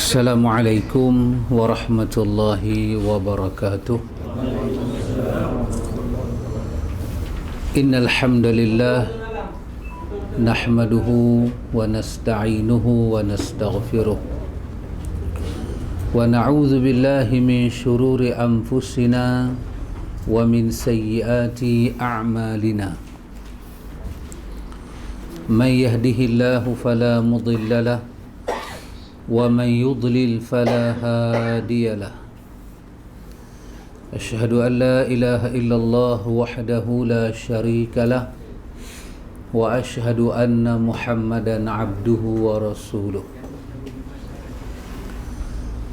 Assalamualaikum warahmatullahi wabarakatuh. Innal hamdalillah nahmaduhu wa nasta'inuhu wa nastaghfiruh wa na'udzu billahi min shururi anfusina wa min sayyiati a'malina. Man yahdihillahu fala mudilla lahu ومن يضلل فلا هادي له أشهد أن لا إله إلا الله وحده لا شريك له وأشهد أن محمدا عبده ورسوله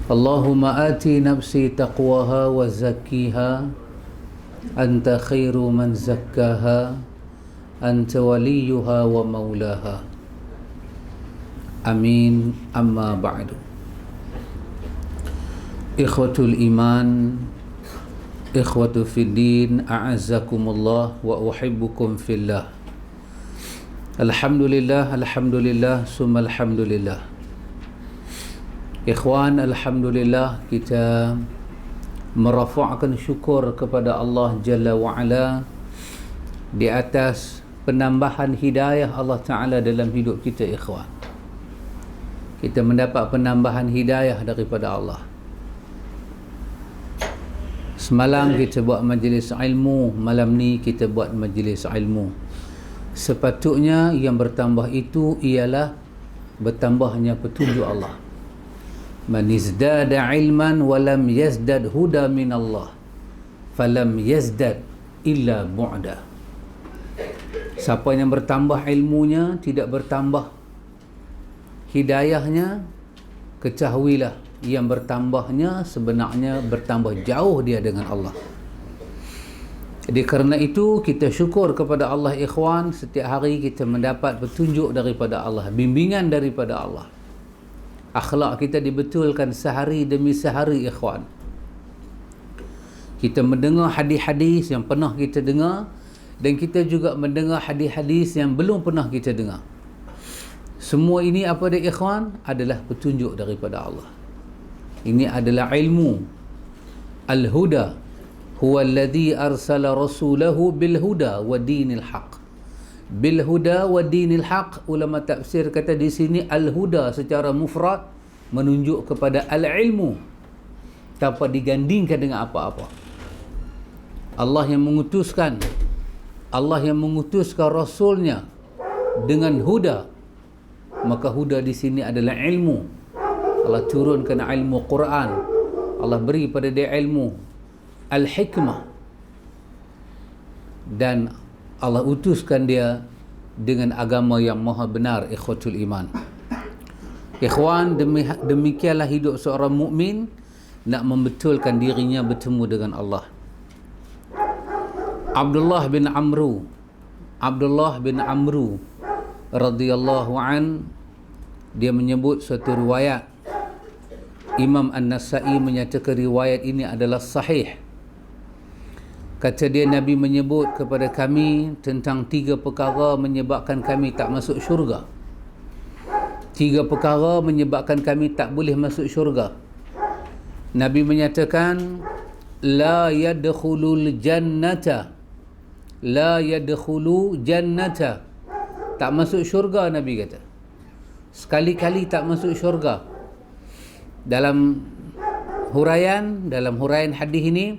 اللهم آتي نفسي تقواها وزكيها أنت خير من زكاها أنت وليها ومولاها Amin. Amma ba'du. Ikhwatul iman, ikhwatu fiddin, a'azzakumullah wa uhibbukum fillah. Alhamdulillah, alhamdulillah, summa alhamdulillah. Ikhwan, alhamdulillah, kita merafa'kan syukur kepada Allah Jalla wa'ala di atas penambahan hidayah Allah Ta'ala dalam hidup kita, ikhwan. Kita mendapat penambahan hidayah daripada Allah. Semalam kita buat majlis ilmu, malam ni kita buat majlis ilmu. Sepatutnya yang bertambah itu ialah bertambahnya petunjuk Allah. Man izdada ilman walam yazdad huda min Allah falam yazdad illa bu'da. Siapa yang bertambah ilmunya tidak bertambah hidayahnya, ketahuilah yang bertambahnya sebenarnya bertambah jauh dia dengan Allah. Jadi kerana itu kita syukur kepada Allah, ikhwan. Setiap hari kita mendapat petunjuk daripada Allah, bimbingan daripada Allah. Akhlak kita dibetulkan sehari demi sehari, ikhwan. Kita mendengar hadis-hadis yang pernah kita dengar, dan kita juga mendengar hadis-hadis yang belum pernah kita dengar. Semua ini apa dia, ikhwan? Adalah petunjuk daripada Allah. Ini adalah ilmu. Al-huda huwa alladhi arsala rasulahu bil huda wa dinil haq. Bil huda wa dinil haq, ulama tafsir kata di sini al-huda secara mufrad menunjuk kepada al-ilmu tanpa digandingkan dengan apa-apa. Allah yang mengutuskan rasulnya dengan huda, maka huda di sini adalah ilmu. Allah turunkan ilmu Quran. Allah beri pada dia ilmu al-hikmah, dan Allah utuskan dia dengan agama yang maha benar, ikhwatul iman. Ikhwan, demikianlah hidup seorang mukmin nak membetulkan dirinya bertemu dengan Allah. Abdullah bin Amru radhiyallahu an, dia menyebut suatu riwayat. Imam An-Nasa'i menyatakan riwayat ini adalah sahih. Kata dia, Nabi menyebut kepada kami tentang 3 perkara menyebabkan kami tak masuk syurga. 3 perkara menyebabkan kami tak boleh masuk syurga. Nabi menyatakan, la yadkhulul jannata, tak masuk syurga. Nabi kata sekali-kali tak masuk syurga. Dalam huraian hadis ini,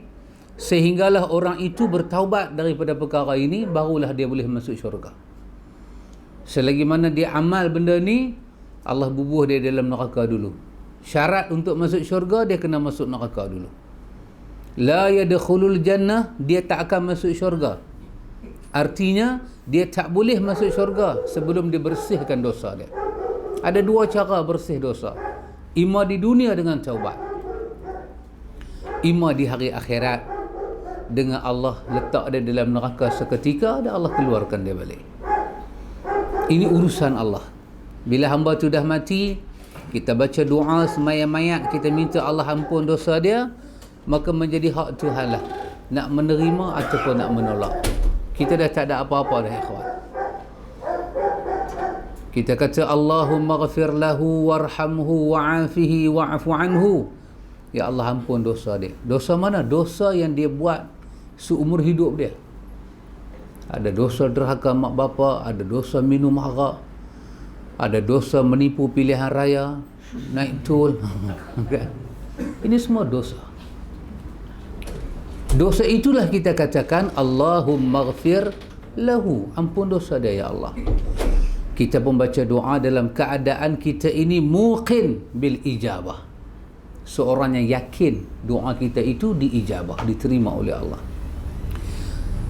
sehinggalah orang itu bertaubat daripada perkara ini, barulah dia boleh masuk syurga. Selagi mana dia amal benda ni, Allah bubuh dia dalam neraka dulu. Syarat untuk masuk syurga, dia kena masuk neraka dulu. La yadkhulul jannah, dia tak akan masuk syurga. Artinya dia tak boleh masuk syurga sebelum dia bersihkan dosa dia. Ada 2 cara bersih dosa. Ima di dunia dengan taubat, ima di hari akhirat dengan Allah letak dia dalam neraka seketika dan Allah keluarkan dia balik. Ini urusan Allah. Bila hamba tu dah mati, kita baca doa semayang mayat, kita minta Allah ampun dosa dia, maka menjadi hak Tuhan lah nak menerima ataupun nak menolak. Kita dah tak ada apa-apa dah, ikhwan. Kita kata Allahumma ghafir lahu warhamhu wa'afihi wa'afu anhu. Ya Allah, ampun dosa dia. Dosa mana? Dosa yang dia buat seumur hidup dia. Ada dosa derhaka mak bapa, ada dosa minum arak, ada dosa menipu pilihan raya, naik tol. Ini semua dosa. Dosa itulah kita katakan Allahumma ghafir lahu, ampun dosa dia ya Allah. Kita pun baca doa dalam keadaan kita ini muqin bil ijabah. Seorang yang yakin doa kita itu diijabah, diterima oleh Allah.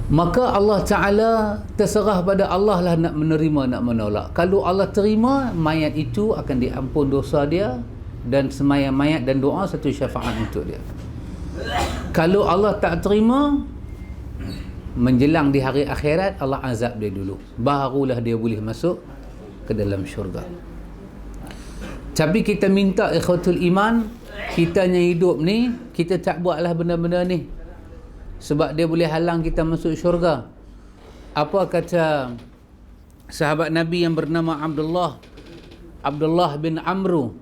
Maka Allah Ta'ala terserah pada Allah lah nak menerima, nak menolak. Kalau Allah terima, mayat itu akan diampun dosa dia, dan semayang mayat dan doa satu syafaat untuk dia. Kalau Allah tak terima, menjelang di hari akhirat, Allah azab dia dulu, barulah dia boleh masuk ke dalam syurga. Tapi kita minta ikhwatul iman, kita yang hidup ni, kita tak buatlah benda-benda ni, sebab dia boleh halang kita masuk syurga. Apa kata sahabat Nabi yang bernama Abdullah bin Amru?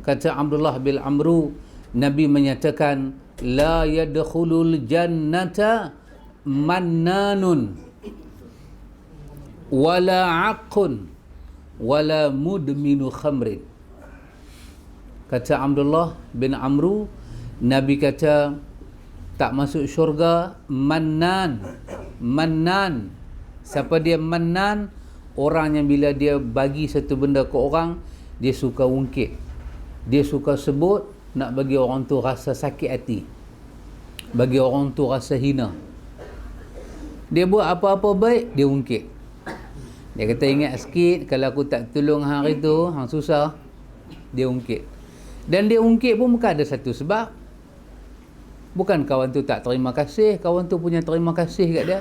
Kata Abdullah bin Amru, Nabi menyatakan, la yadkhulul jannata mannanun wala aqun wala mudminu khamrin. Kata Abdullah bin Amru, Nabi kata tak masuk syurga mannan. Siapa dia mannan? Orang yang bila dia bagi satu benda ke orang, dia suka ungkit, dia suka sebut, nak bagi orang tu rasa sakit hati, bagi orang tu rasa hina. Dia buat apa-apa baik, dia ungkit. Dia kata, ingat sikit kalau aku tak tolong hari tu, hang susah. Dia ungkit. Dan dia ungkit pun bukan ada satu sebab. Bukan kawan tu tak terima kasih, kawan tu punya terima kasih kat dia.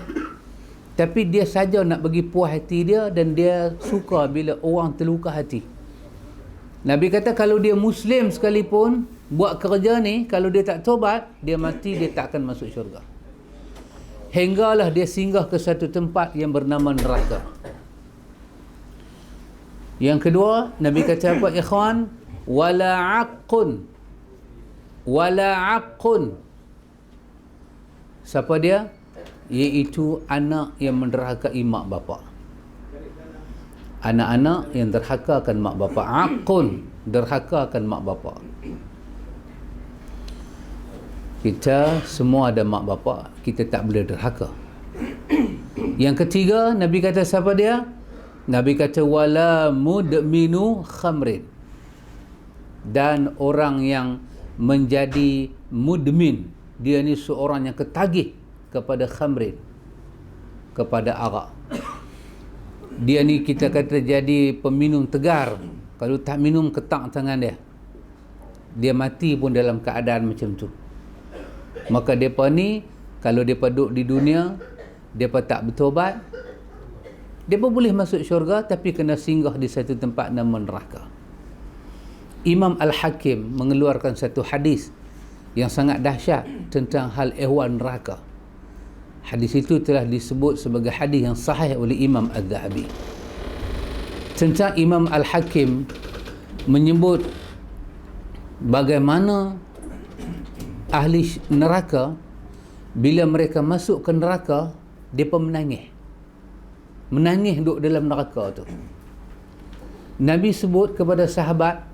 Tapi dia saja nak bagi puas hati dia, dan dia suka bila orang terluka hati. Nabi kata kalau dia Muslim sekalipun buat kerja ni, kalau dia tak tobat, dia mati, dia tak akan masuk syurga. Hinggalah dia singgah ke satu tempat yang bernama neraka. Yang kedua, Nabi kata apa ikhwan? Wala aqun. Siapa dia? Iaitu anak yang menderhakai mak bapa. Anak-anak yang derhaka akan mak bapa. Aqun, derhaka akan mak bapa. Kita semua ada mak bapa, kita tak boleh derhaka. Yang ketiga, Nabi kata siapa dia? Nabi kata wala mudminu khamrin. Dan orang yang menjadi mudmin, dia ni seorang yang ketagih kepada khamrin, kepada arak. Dia ni kita kata jadi peminum tegar. Kalau tak minum, ketak tangan dia. Dia mati pun dalam keadaan macam tu. Maka mereka ni, kalau mereka duduk di dunia, mereka tak bertobat, mereka boleh masuk syurga, tapi kena singgah di satu tempat nama neraka. Imam Al-Hakim mengeluarkan satu hadis yang sangat dahsyat tentang hal ehwal neraka. Hadis itu telah disebut sebagai hadis yang sahih oleh Imam Al-Zahabi. Tentang Imam Al-Hakim menyebut bagaimana ahli neraka bila mereka masuk ke neraka, mereka menangis duduk dalam neraka tu. Nabi sebut kepada sahabat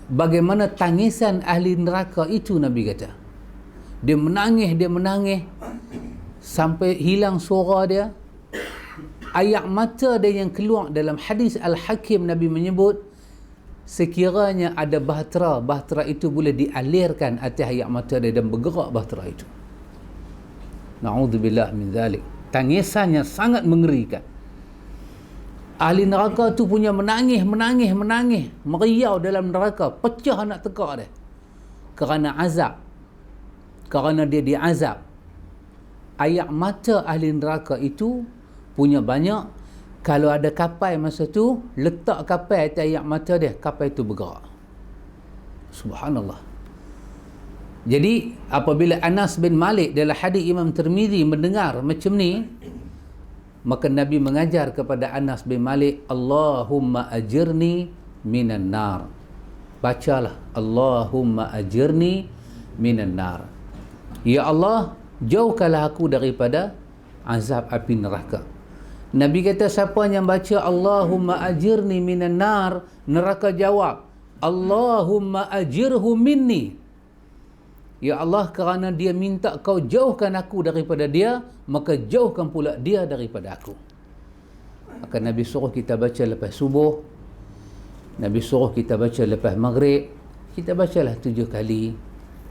bagaimana tangisan ahli neraka itu. Nabi kata dia menangis sampai hilang suara dia, air mata dia yang keluar. Dalam hadis Al-Hakim, Nabi menyebut sekiranya ada bahtera itu boleh dialirkan atas air mata dia dan bergerak bahtera itu. Na'udzubillah min zalik. Tangisannya sangat mengerikan. Ahli neraka tu punya menangis, meriau dalam neraka, pecah nak tekak dia. Kerana azab. Kerana dia diazab. Air mata ahli neraka itu punya banyak. Kalau ada kapal masa tu, letak kapal atas air mata dia, kapal itu bergerak. Subhanallah. Jadi apabila Anas bin Malik dalam hadis Imam Tirmizi mendengar macam ni, Maka Nabi mengajar kepada Anas bin Malik, Allahumma ajirni minan nar. Bacalah, Allahumma ajirni minan nar. Ya Allah, jauhkanlah aku daripada azab api neraka. Nabi kata, siapa yang baca Allahumma ajirni minan nar, neraka jawab, Allahumma ajirhu minni. Ya Allah, kerana dia minta kau jauhkan aku daripada dia, maka jauhkan pula dia daripada aku. Maka Nabi suruh kita baca lepas subuh, Nabi suruh kita baca lepas maghrib. Kita bacalah 7 kali.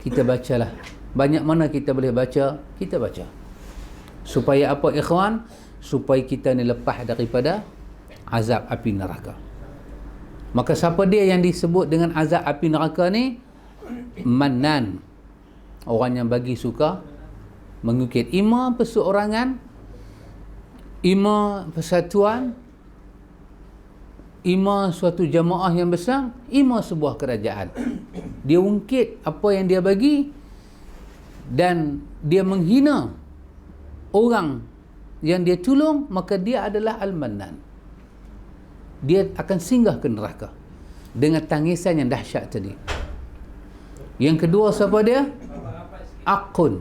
Kita bacalah banyak mana kita boleh baca, kita baca. Supaya apa, ikhwan? Supaya kita ni lepas daripada azab api neraka. Maka siapa dia yang disebut dengan azab api neraka ni? Mannan, orang yang bagi suka mengukit. Ima perseorangan, ima persatuan, ima suatu jamaah yang besar, ima sebuah kerajaan. Dia ungkit apa yang dia bagi dan dia menghina orang yang dia tolong, maka dia adalah Al-Mannan. Dia akan singgah ke neraka dengan tangisan yang dahsyat tadi. Yang kedua, siapa dia? Aqun,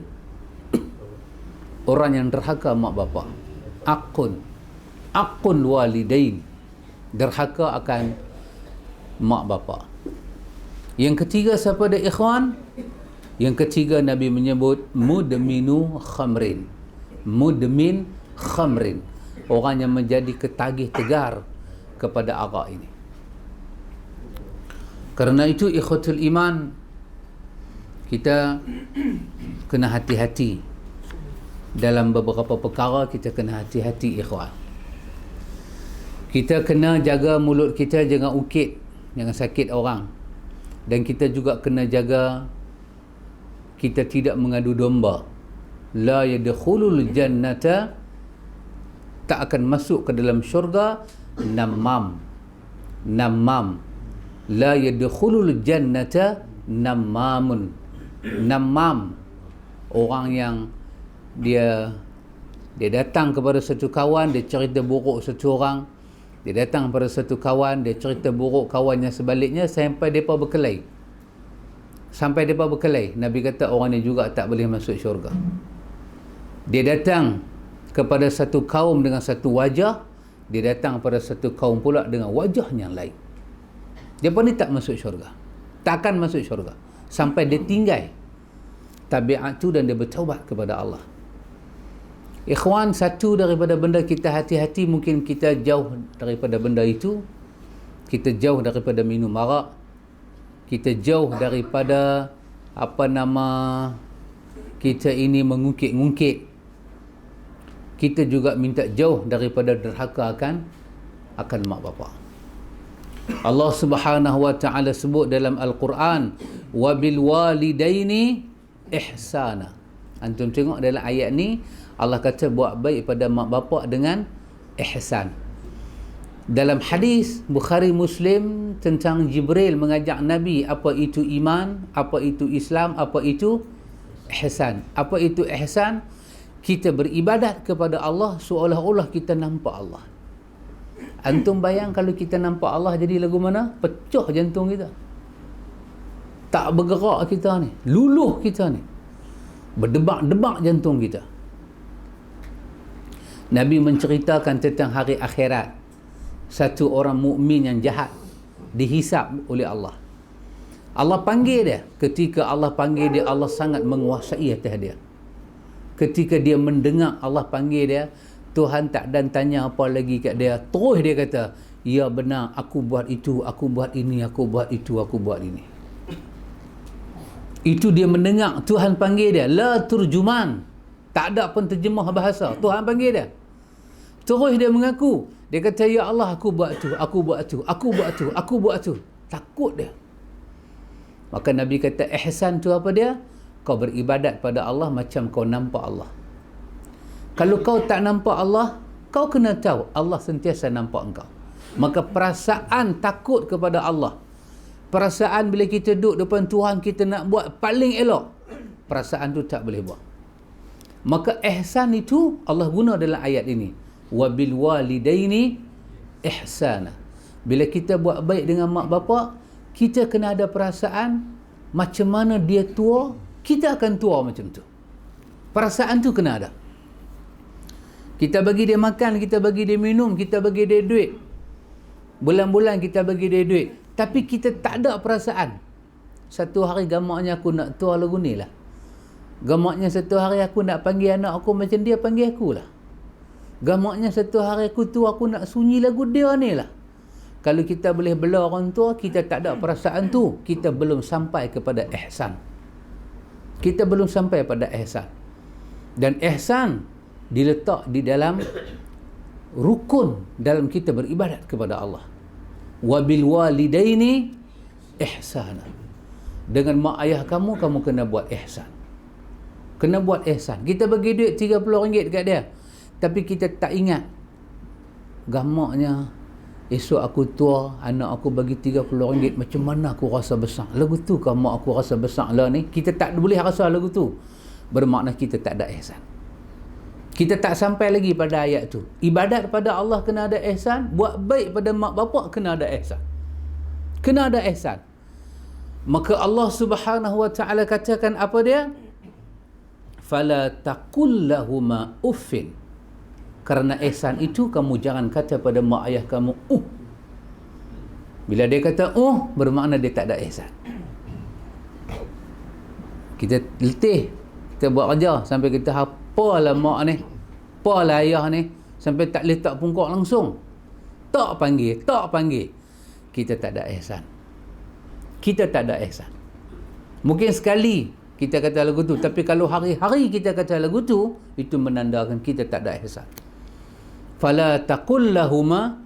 orang yang derhaka mak bapak. Aqun walidain, derhaka akan mak bapak. Yang ketiga, siapa dia, ikhwan? Yang ketiga, Nabi menyebut mudminu khamrin. Mudmin khamrin, orang yang menjadi ketagih tegar kepada arak ini. Kerana itu, ikhwatul iman, kita kena hati-hati dalam beberapa perkara. Kita kena hati-hati, ikhwan. Kita kena jaga mulut kita, jangan ukit, jangan sakit orang. Dan kita juga kena jaga kita tidak mengadu domba. La yadkhulul jannata, tak akan masuk ke dalam syurga namam. La yadkhulul jannata namamun. Namam, orang yang dia datang kepada satu kawan, dia cerita buruk satu orang. Dia datang kepada satu kawan, dia cerita buruk kawannya sebaliknya, sampai mereka berkelahi. Nabi kata orang ni juga tak boleh masuk syurga. Dia datang kepada satu kaum dengan satu wajah, dia datang kepada satu kaum pula dengan wajah yang lain. Dia pun ni tak masuk syurga, takkan masuk syurga sampai dia tinggal tabiat tu dan dia bertaubat kepada Allah. Ikhwan, satu daripada benda kita hati-hati, mungkin kita jauh daripada benda itu. Kita jauh daripada minum arak, kita jauh daripada kita ini mengungkit-ungkit. Kita juga minta jauh daripada derhaka akan mak bapak. Allah Subhanahu wa taala sebut dalam Al-Quran, wa bil walidaini ihsana. Antum tengok dalam ayat ni, Allah kata buat baik pada mak bapak dengan ihsan. Dalam hadis Bukhari Muslim tentang Jibril mengajak Nabi, apa itu iman, apa itu Islam, apa itu ihsan. Apa itu ihsan? Kita beribadat kepada Allah seolah-olah kita nampak Allah. Antum bayang kalau kita nampak Allah, jadi lagu mana? Pecah jantung kita. Tak bergerak kita ni, luluh kita ni, berdebak-debak jantung kita. Nabi menceritakan tentang hari akhirat. Satu orang mukmin yang jahat dihisap oleh Allah. Allah panggil dia. Ketika Allah panggil dia, Allah sangat menguasai atas dia. Ketika dia mendengar Allah panggil dia, Tuhan tak dan tanya apa lagi kat dia. Terus dia kata, ya benar, aku buat itu, aku buat ini, aku buat itu, aku buat ini. Itu dia mendengar Tuhan panggil dia. La turjuman, tak ada pun terjemah bahasa. Tuhan panggil dia. Terus dia mengaku. Dia kata, ya Allah, aku buat tu, aku buat tu, aku buat tu, aku buat tu. Takut dia. Maka Nabi kata, ihsan tu apa dia? Kau beribadat pada Allah macam kau nampak Allah. Kalau kau tak nampak Allah, kau kena tahu Allah sentiasa nampak engkau. Maka perasaan takut kepada Allah, perasaan bila kita duduk depan Tuhan, kita nak buat paling elok, perasaan tu tak boleh buat. Maka ihsan itu Allah guna dalam ayat ini. wa bil walidaini ihsana. Bila kita buat baik dengan mak bapak, kita kena ada perasaan macam mana dia tua, kita akan tua macam tu. Perasaan tu kena ada. Kita bagi dia makan, kita bagi dia minum, kita bagi dia duit. Bulan-bulan kita bagi dia duit. Tapi kita tak ada perasaan. Satu hari gamaknya aku nak tua lagu ni lah. Gamaknya satu hari aku nak panggil anak aku macam dia panggil aku lah. Gamaknya satu hari aku tua aku nak sunyi lagu dia ni lah. Kalau kita boleh bela orang tua, kita tak ada perasaan tu, kita belum sampai kepada ihsan. Kita belum sampai pada ihsan. Dan ihsan diletak di dalam rukun dalam kita beribadat kepada Allah. Wa bil walidaini ihsana. Dengan mak ayah kamu kena buat ihsan. Kena buat ihsan. Kita bagi duit RM30 dekat dia, tapi kita tak ingat gamaknya esok aku tua, anak aku bagi RM30, macam mana aku rasa besar. Lagu tu kan mak aku rasa besar lah ni. Kita tak boleh rasa lagu tu. Bermakna kita tak ada ihsan. Kita tak sampai lagi pada ayat tu. Ibadat pada Allah kena ada ihsan, buat baik pada mak bapak kena ada ihsan. Kena ada ihsan. Maka Allah Subhanahu wa taala katakan apa dia? Fala taqul lahuma uffin. Kerana ihsan itu kamu jangan kata pada mak ayah kamu Bila dia kata bermakna dia tak ada ihsan. Kita letih, kita buat kerja sampai kita apalah mak ni, apalah ayah ni, sampai tak letak pungkak langsung. Tak panggil. Kita tak ada ihsan. Kita tak ada ihsan. Mungkin sekali kita kata lagu tu, tapi kalau hari-hari kita kata lagu tu, itu menandakan kita tak ada ihsan. Fala taqul lahuma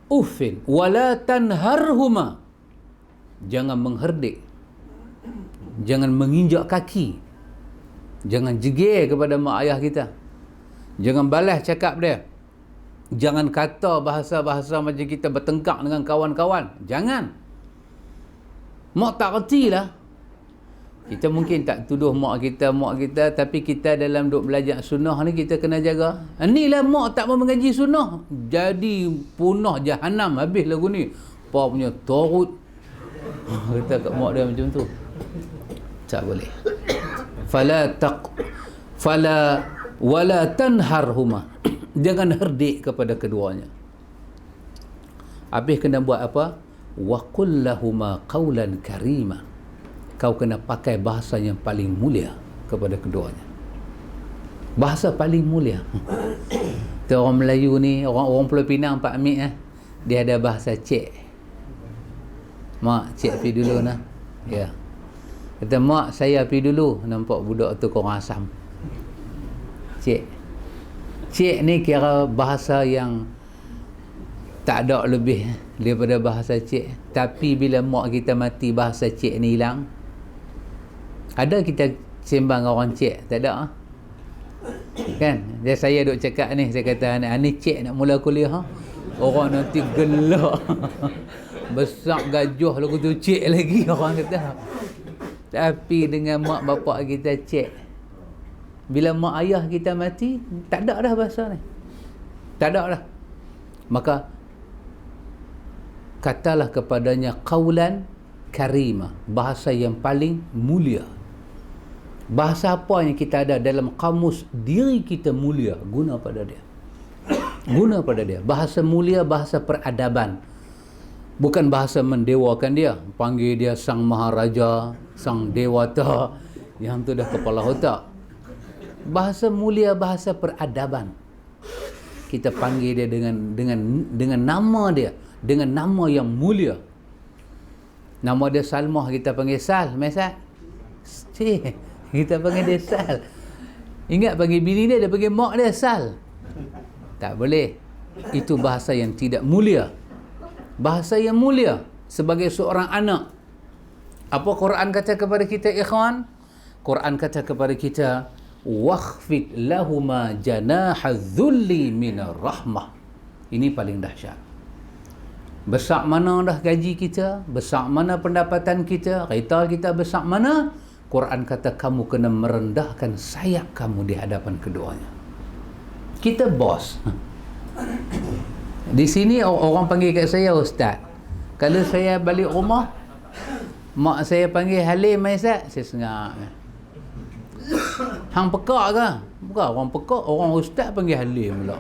uffin wala tanharhuma. Jangan mengherdik, jangan menginjak kaki, jangan jegir kepada mak ayah kita, jangan balas cakap dia, jangan kata bahasa-bahasa macam kita bertengkar dengan kawan-kawan. Jangan. Mak tak reti lah. Kita mungkin tak tuduh mak kita, tapi kita dalam duk belajar sunnah ni kita kena jaga. Inilah mak tak mau mengaji sunnah, jadi punah jahanam habis lagu ni. Pa punya torut. Kata kat mak dia macam tu. Tak boleh. Fala wala tanharhuma. Jangan herdik kepada keduanya. Habis kena buat apa? Wa qul lahuma qawlan karima. Kau kena pakai bahasa yang paling mulia kepada keduanya. Bahasa paling mulia. Tu orang Melayu ni, orang Pulau Pinang, Pak Amir dia ada bahasa cik. Mak, cik pergi dulu nah. Ya. Kata mak, saya pergi dulu. Nampak budak tu korang asam. Cik. Cik ni kira bahasa yang tak ada lebih daripada bahasa cik. Tapi bila mak kita mati, bahasa cik ni hilang. Ada kita sembang orang cik? Tak ada. Kan? Dia saya duk cakap ni, saya kata ni cik nak mula kuliah. Orang nanti gelak. Besar gajuh lagu tu cik lagi orang kata. Tapi dengan mak bapak kita cik. Bila mak ayah kita mati, tak ada dah bahasa ni. Tak ada dah. Maka katalah kepadanya qaulan karima, bahasa yang paling mulia. Bahasa apa yang kita ada dalam kamus diri kita mulia, guna pada dia. Guna pada dia. Bahasa mulia, bahasa peradaban. Bukan bahasa mendewakan dia. Panggil dia sang maharaja, sang dewata. Yang tu dah kepala otak. Bahasa mulia, bahasa peradaban. Kita panggil dia dengan nama dia, dengan nama yang mulia. Nama dia Salmah, kita panggil Sal. Mesat. Kita panggil dia Sal. Ingat panggil bini dia panggil mak dia Sal. Tak boleh. Itu bahasa yang tidak mulia. Bahasa yang mulia sebagai seorang anak. Apa Quran kata kepada kita, ikhwan? Quran kata kepada kita, wakhfid lahuma janaha dhulli minar rahmah. Ini paling dahsyat. Besar mana dah gaji kita, besar mana pendapatan kita, kereta kita besar mana, Quran kata kamu kena merendahkan sayap kamu di hadapan keduanya. Kita bos. Di sini orang panggil kat saya ustaz. Kalau saya balik rumah, mak saya panggil Halim Aizat, saya sengak. Hang pekak ke? Bukan orang pekak, orang ustaz panggil Halim pula.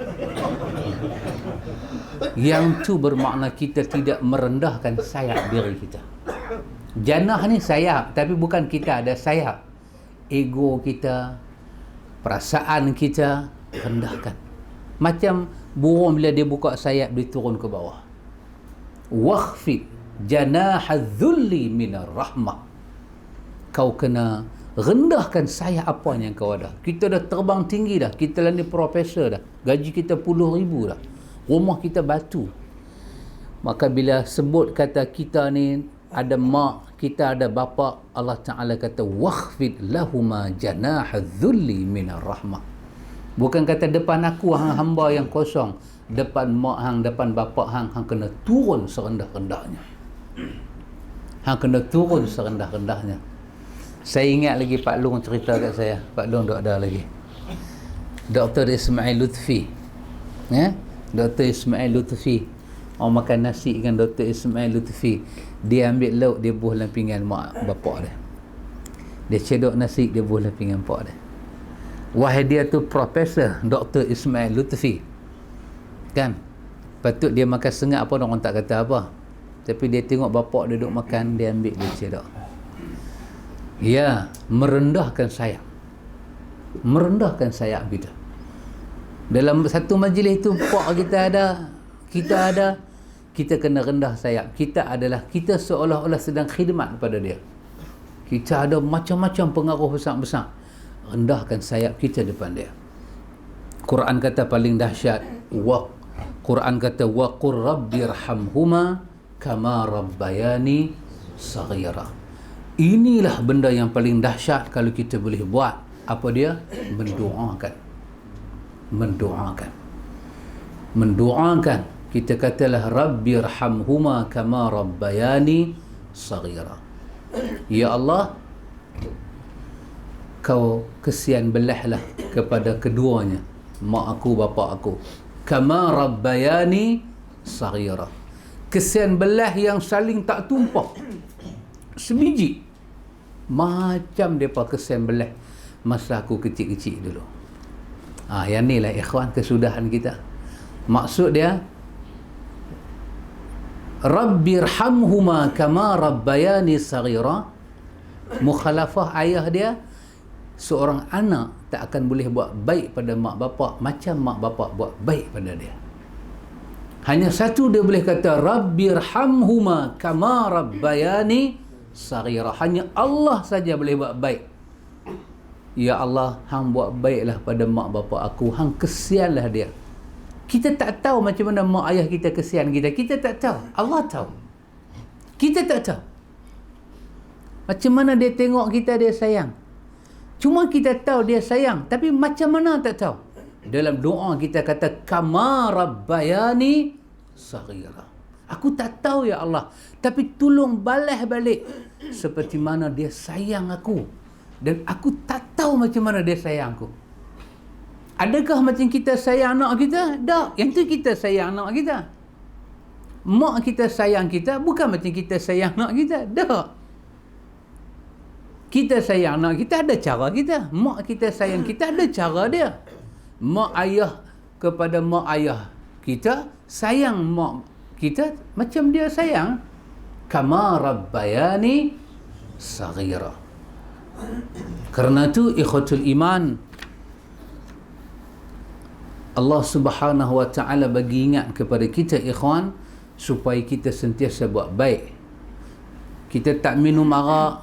Yang tu bermakna kita tidak merendahkan sayap diri kita. Janah ni sayap, tapi bukan kita ada sayap. Ego kita, perasaan kita rendahkan. Macam burung bila dia buka sayap, dia turun ke bawah. Wakhfid janahadh-dhulli minar rahmah. Kau kena rendahkan sayap apa yang kau ada. Kita dah terbang tinggi dah, kita lah ni profesor dah, gaji kita puluh ribu dah, rumah kita batu. Maka bila sebut kata kita ni ada mak, kita ada bapa, Allah Ta'ala kata wakhfid lahuma janahadh-dhulli minar rahmah. Bukan kata depan aku hang hamba yang kosong, depan mak hang, depan bapa hang, hang kena turun serendah-rendahnya. Hang kena turun serendah-rendahnya. Saya ingat lagi Pak Long cerita kat saya. Pak Long tak ada lagi. Dr. Ismail Lutfi. Ya? Dr. Ismail Lutfi. Orang makan nasi dengan Dr. Ismail Lutfi. Dia ambil lauk, dia buh dalam pinggan mak bapak dia. Dia cedok nasi, dia buh dalam pinggan pak dia. Wahai dia tu Profesor Dr. Ismail Lutfi. Kan? Patut dia makan sengak pun orang tak kata apa. Tapi dia tengok bapak dia duduk makan, dia ambil, dia cedok. Ya, merendahkan sayap. Merendahkan sayap kita. Dalam satu majlis itu pak kita ada, kita kena rendah sayap. Kita seolah-olah sedang khidmat kepada dia. Kita ada macam-macam pengaruh besar-besar. Rendahkan sayap kita depan dia. Quran kata paling dahsyat, Quran kata wa qur rabbirhamhuma kama rabbayani saghira. Inilah benda yang paling dahsyat kalau kita boleh buat. Apa dia? Mendoakan. Kita katalah rabbirhamhuma kama rabbayani saghira. Ya Allah, kau kesian belahlah kepada keduanya, mak aku, bapa aku, kama rabbayani saghira. Kesian belah yang saling tak tumpah sebiji, macam mereka kesian belah masa aku kecil-kecil dulu. Yang ni lah ikhwan kesudahan kita. Maksud dia rabbirhamhuma kama rabbayani saghira. Mukhalafah ayah dia, seorang anak tak akan boleh buat baik pada mak bapak macam mak bapak buat baik pada dia. Hanya satu dia boleh kata rabbirhamhuma kama rabbayani saghira. Hanya Allah saja boleh buat baik. Ya Allah, hang buat baiklah pada mak bapak aku, hang kesianlah dia. Kita tak tahu macam mana mak ayah kita kesian kita. Kita tak tahu. Allah tahu. Kita tak tahu macam mana dia tengok kita, dia sayang. Cuma kita tahu dia sayang, tapi macam mana tak tahu. Dalam doa kita kata kama rabbayani saghira. Aku tak tahu ya Allah, tapi tolong balas balik seperti mana dia sayang aku. Dan aku tak tahu macam mana dia sayang aku. Adakah macam kita sayang anak kita? Tak. Yang tu kita sayang anak kita. Mak kita sayang kita bukan macam kita sayang anak kita. Tak. Kita sayang anak kita ada cara kita. Mak kita sayang kita ada cara dia. Mak ayah kepada mak ayah kita, sayang mak kita macam dia sayang. Kama rabbayani saghira. Kerana tu ikhwatul iman, Allah Subhanahu wa ta'ala bagi ingat kepada kita ikhwan, supaya kita sentiasa buat baik. Kita tak minum arak,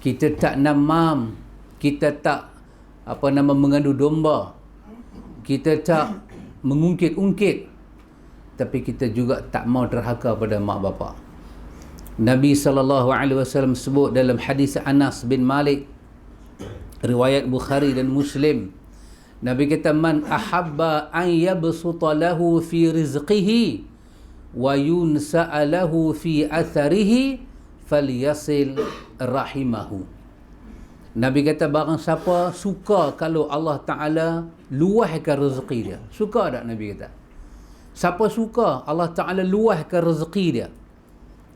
kita tak namam, kita tak mengadu domba, kita tak mengungkit-ungkit, tapi kita juga tak mau derhaka pada mak bapak. Nabi SAW sebut dalam hadis Anas bin Malik, riwayat Bukhari dan Muslim, Nabi kata man ahabba an yabsuta lahu fi rizqihi wa yunsa'a lahu fi atharihi falyasil rahimahu. Nabi kata barang siapa suka kalau Allah Ta'ala luahkan rezeki dia. Suka tak Nabi kata? Siapa suka, Allah Ta'ala luahkan rezeki dia.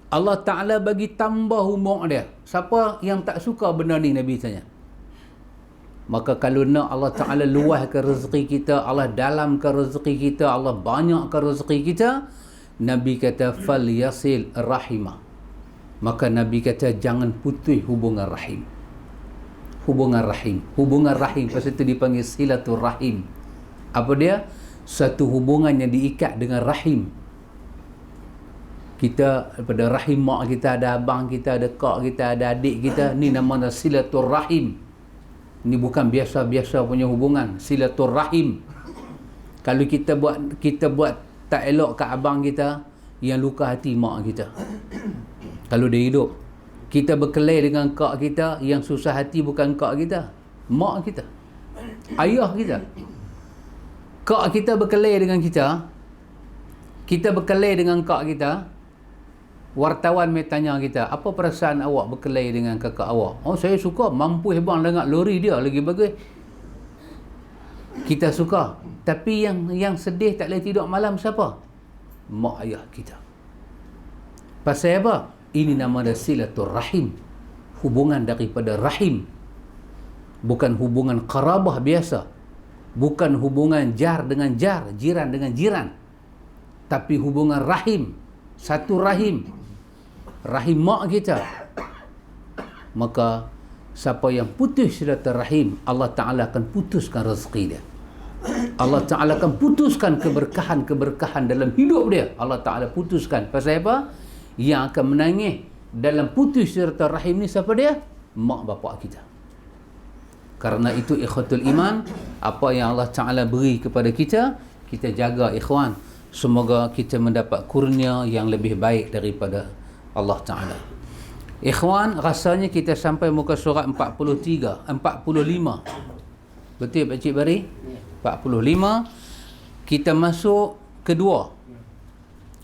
Allah Ta'ala bagi tambah umur dia. Siapa yang tak suka benda ni, Nabi tanya. Maka kalau nak Allah Ta'ala luahkan rezeki kita, Allah dalamkan rezeki kita, Allah banyakkan rezeki kita, Nabi kata fal yasil rahimah. Maka Nabi kata jangan putus hubungan rahim. Hubungan rahim. Hubungan rahim pasal itu dipanggil silatul rahim. Apa dia? Satu hubungan yang diikat dengan rahim. Kita pada rahim mak kita ada abang kita, ada kak kita, ada adik kita, ni nama silatul rahim. Ni bukan biasa-biasa punya hubungan, silatul rahim. Kalau kita buat tak elok kat abang kita, yang luka hati mak kita. Kalau dia hidup, kita berkelahi dengan kak kita, yang susah hati bukan kak kita, mak kita, ayah kita. Kak kita berkelahi dengan kita berkelahi dengan kak kita. Wartawan mai tanya kita, apa perasaan awak berkelahi dengan kakak awak? Oh, saya suka, mampu hebat dengan lori dia lagi bagus. Kita suka. Tapi yang sedih tak boleh tidur malam siapa? Mak ayah kita. Pasal apa? Ini nama dia silatul rahim. Hubungan daripada rahim. Bukan hubungan qarabah biasa. Bukan hubungan jar dengan jar, jiran dengan jiran. Tapi hubungan rahim. Satu rahim. Rahim mak kita. Maka siapa yang putus silaturahim, Allah Ta'ala akan putuskan rezeki dia. Allah Ta'ala akan putuskan keberkahan-keberkahan dalam hidup dia. Allah Ta'ala putuskan. Pasal apa? Yang akan menangis dalam putus silaturahim ni siapa dia? Mak bapak kita. Karena itu ikhwatul iman, apa yang Allah Ta'ala beri kepada kita, kita jaga ikhwan. Semoga kita mendapat kurnia yang lebih baik daripada Allah Ta'ala. Ikhwan, rasanya kita sampai muka surat 45. Betul Pak Cik Bari? 45. Kita masuk kedua,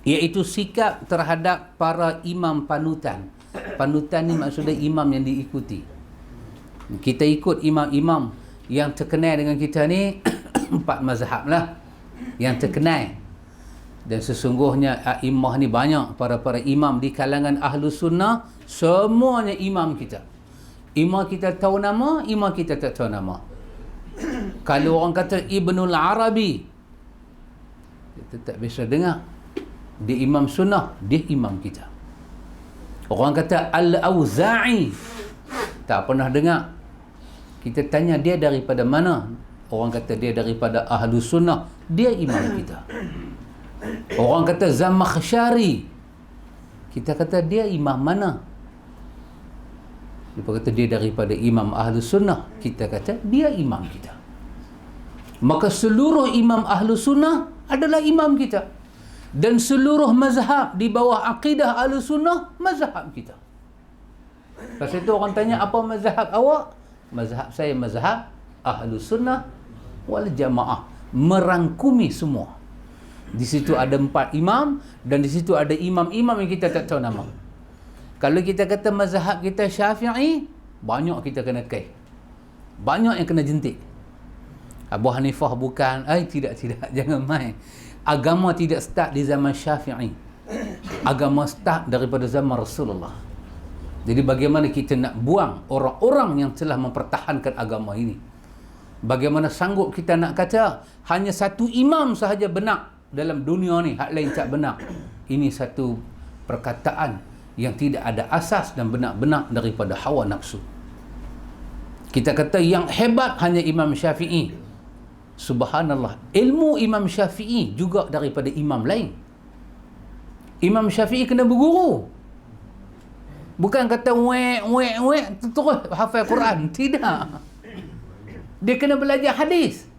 iaitu sikap terhadap para imam panutan. Panutan ni maksudnya imam yang diikuti. Kita ikut imam-imam yang terkenal dengan kita ni, 4 mazhab lah yang terkenal. Dan sesungguhnya a'immah ni banyak, para imam di kalangan ahlu sunnah, semuanya imam kita. Imam kita tahu nama, imam kita tak tahu nama. Kalau orang kata Ibnul Arabi, kita tak bisa dengar. Dia imam sunnah, dia imam kita. Orang kata Al-Auza'i, tak pernah dengar. Kita tanya dia daripada mana? Orang kata dia daripada ahlu sunnah, dia imam kita. Orang kata Zamakhsyari, kita kata dia imam mana? Dia kata dia daripada imam ahlu sunnah, kita kata dia imam kita. Maka seluruh imam ahlu sunnah adalah imam kita. Dan seluruh mazhab di bawah akidah ahlu sunnah, mazhab kita. Pasal itu orang tanya, apa mazhab awak? Mazhab saya mazhab ahlu sunnah wal jamaah, merangkumi semua. Di situ ada 4 imam, dan di situ ada imam-imam yang kita tak tahu nama. Kalau kita kata mazhab kita Syafi'i, banyak kita kena kai, banyak yang kena jentik. Abu Hanifah bukan, tidak, jangan main. Agama tidak start di zaman Syafi'i. Agama start daripada zaman Rasulullah. Jadi bagaimana kita nak buang orang-orang yang telah mempertahankan agama ini? Bagaimana sanggup kita nak kata hanya satu imam sahaja benar dalam dunia ni, hak lain tak benar? Ini satu perkataan yang tidak ada asas dan benar-benar daripada hawa nafsu. Kita kata yang hebat hanya Imam Syafi'i. Subhanallah, ilmu Imam Syafi'i juga daripada imam lain. Imam Syafi'i kena berguru. Bukan kata wek terus hafal Quran. Tidak. Dia kena belajar hadis.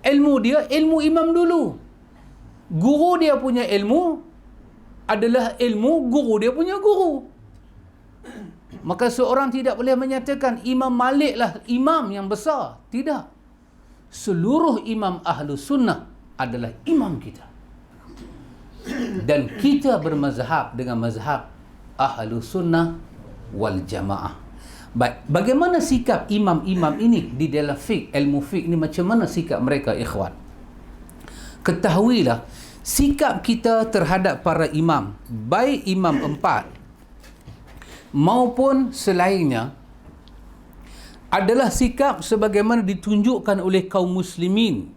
Ilmu dia ilmu imam dulu. Guru dia punya ilmu adalah ilmu guru dia punya guru. Maka seorang tidak boleh menyatakan Imam Malik lah imam yang besar. Tidak. Seluruh imam ahlu sunnah adalah imam kita. Dan kita bermazhab dengan mazhab ahlu sunnah wal jamaah. Baik, bagaimana sikap imam-imam ini di dalam fiqh, ilmu fiqh ni, macam mana sikap mereka ikhwan? Ketahuilah, sikap kita terhadap para imam, baik imam empat maupun selainnya, adalah sikap sebagaimana ditunjukkan oleh kaum muslimin.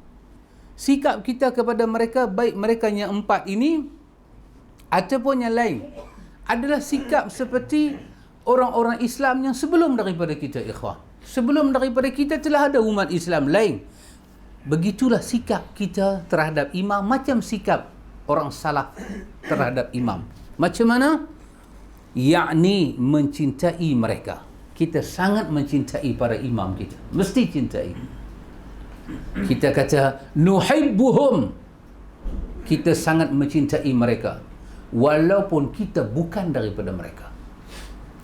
Sikap kita kepada mereka, baik mereka yang empat ini ataupun yang lain, adalah sikap seperti orang-orang Islam yang sebelum daripada kita, ikhwah. Sebelum daripada kita telah ada umat Islam lain. Begitulah sikap kita terhadap imam, macam sikap orang salaf terhadap imam. Macam mana? Yakni mencintai mereka. Kita sangat mencintai para imam kita. Mesti cintai. Kita kata nuhibbuhum. Kita sangat mencintai mereka. Walaupun kita bukan daripada mereka.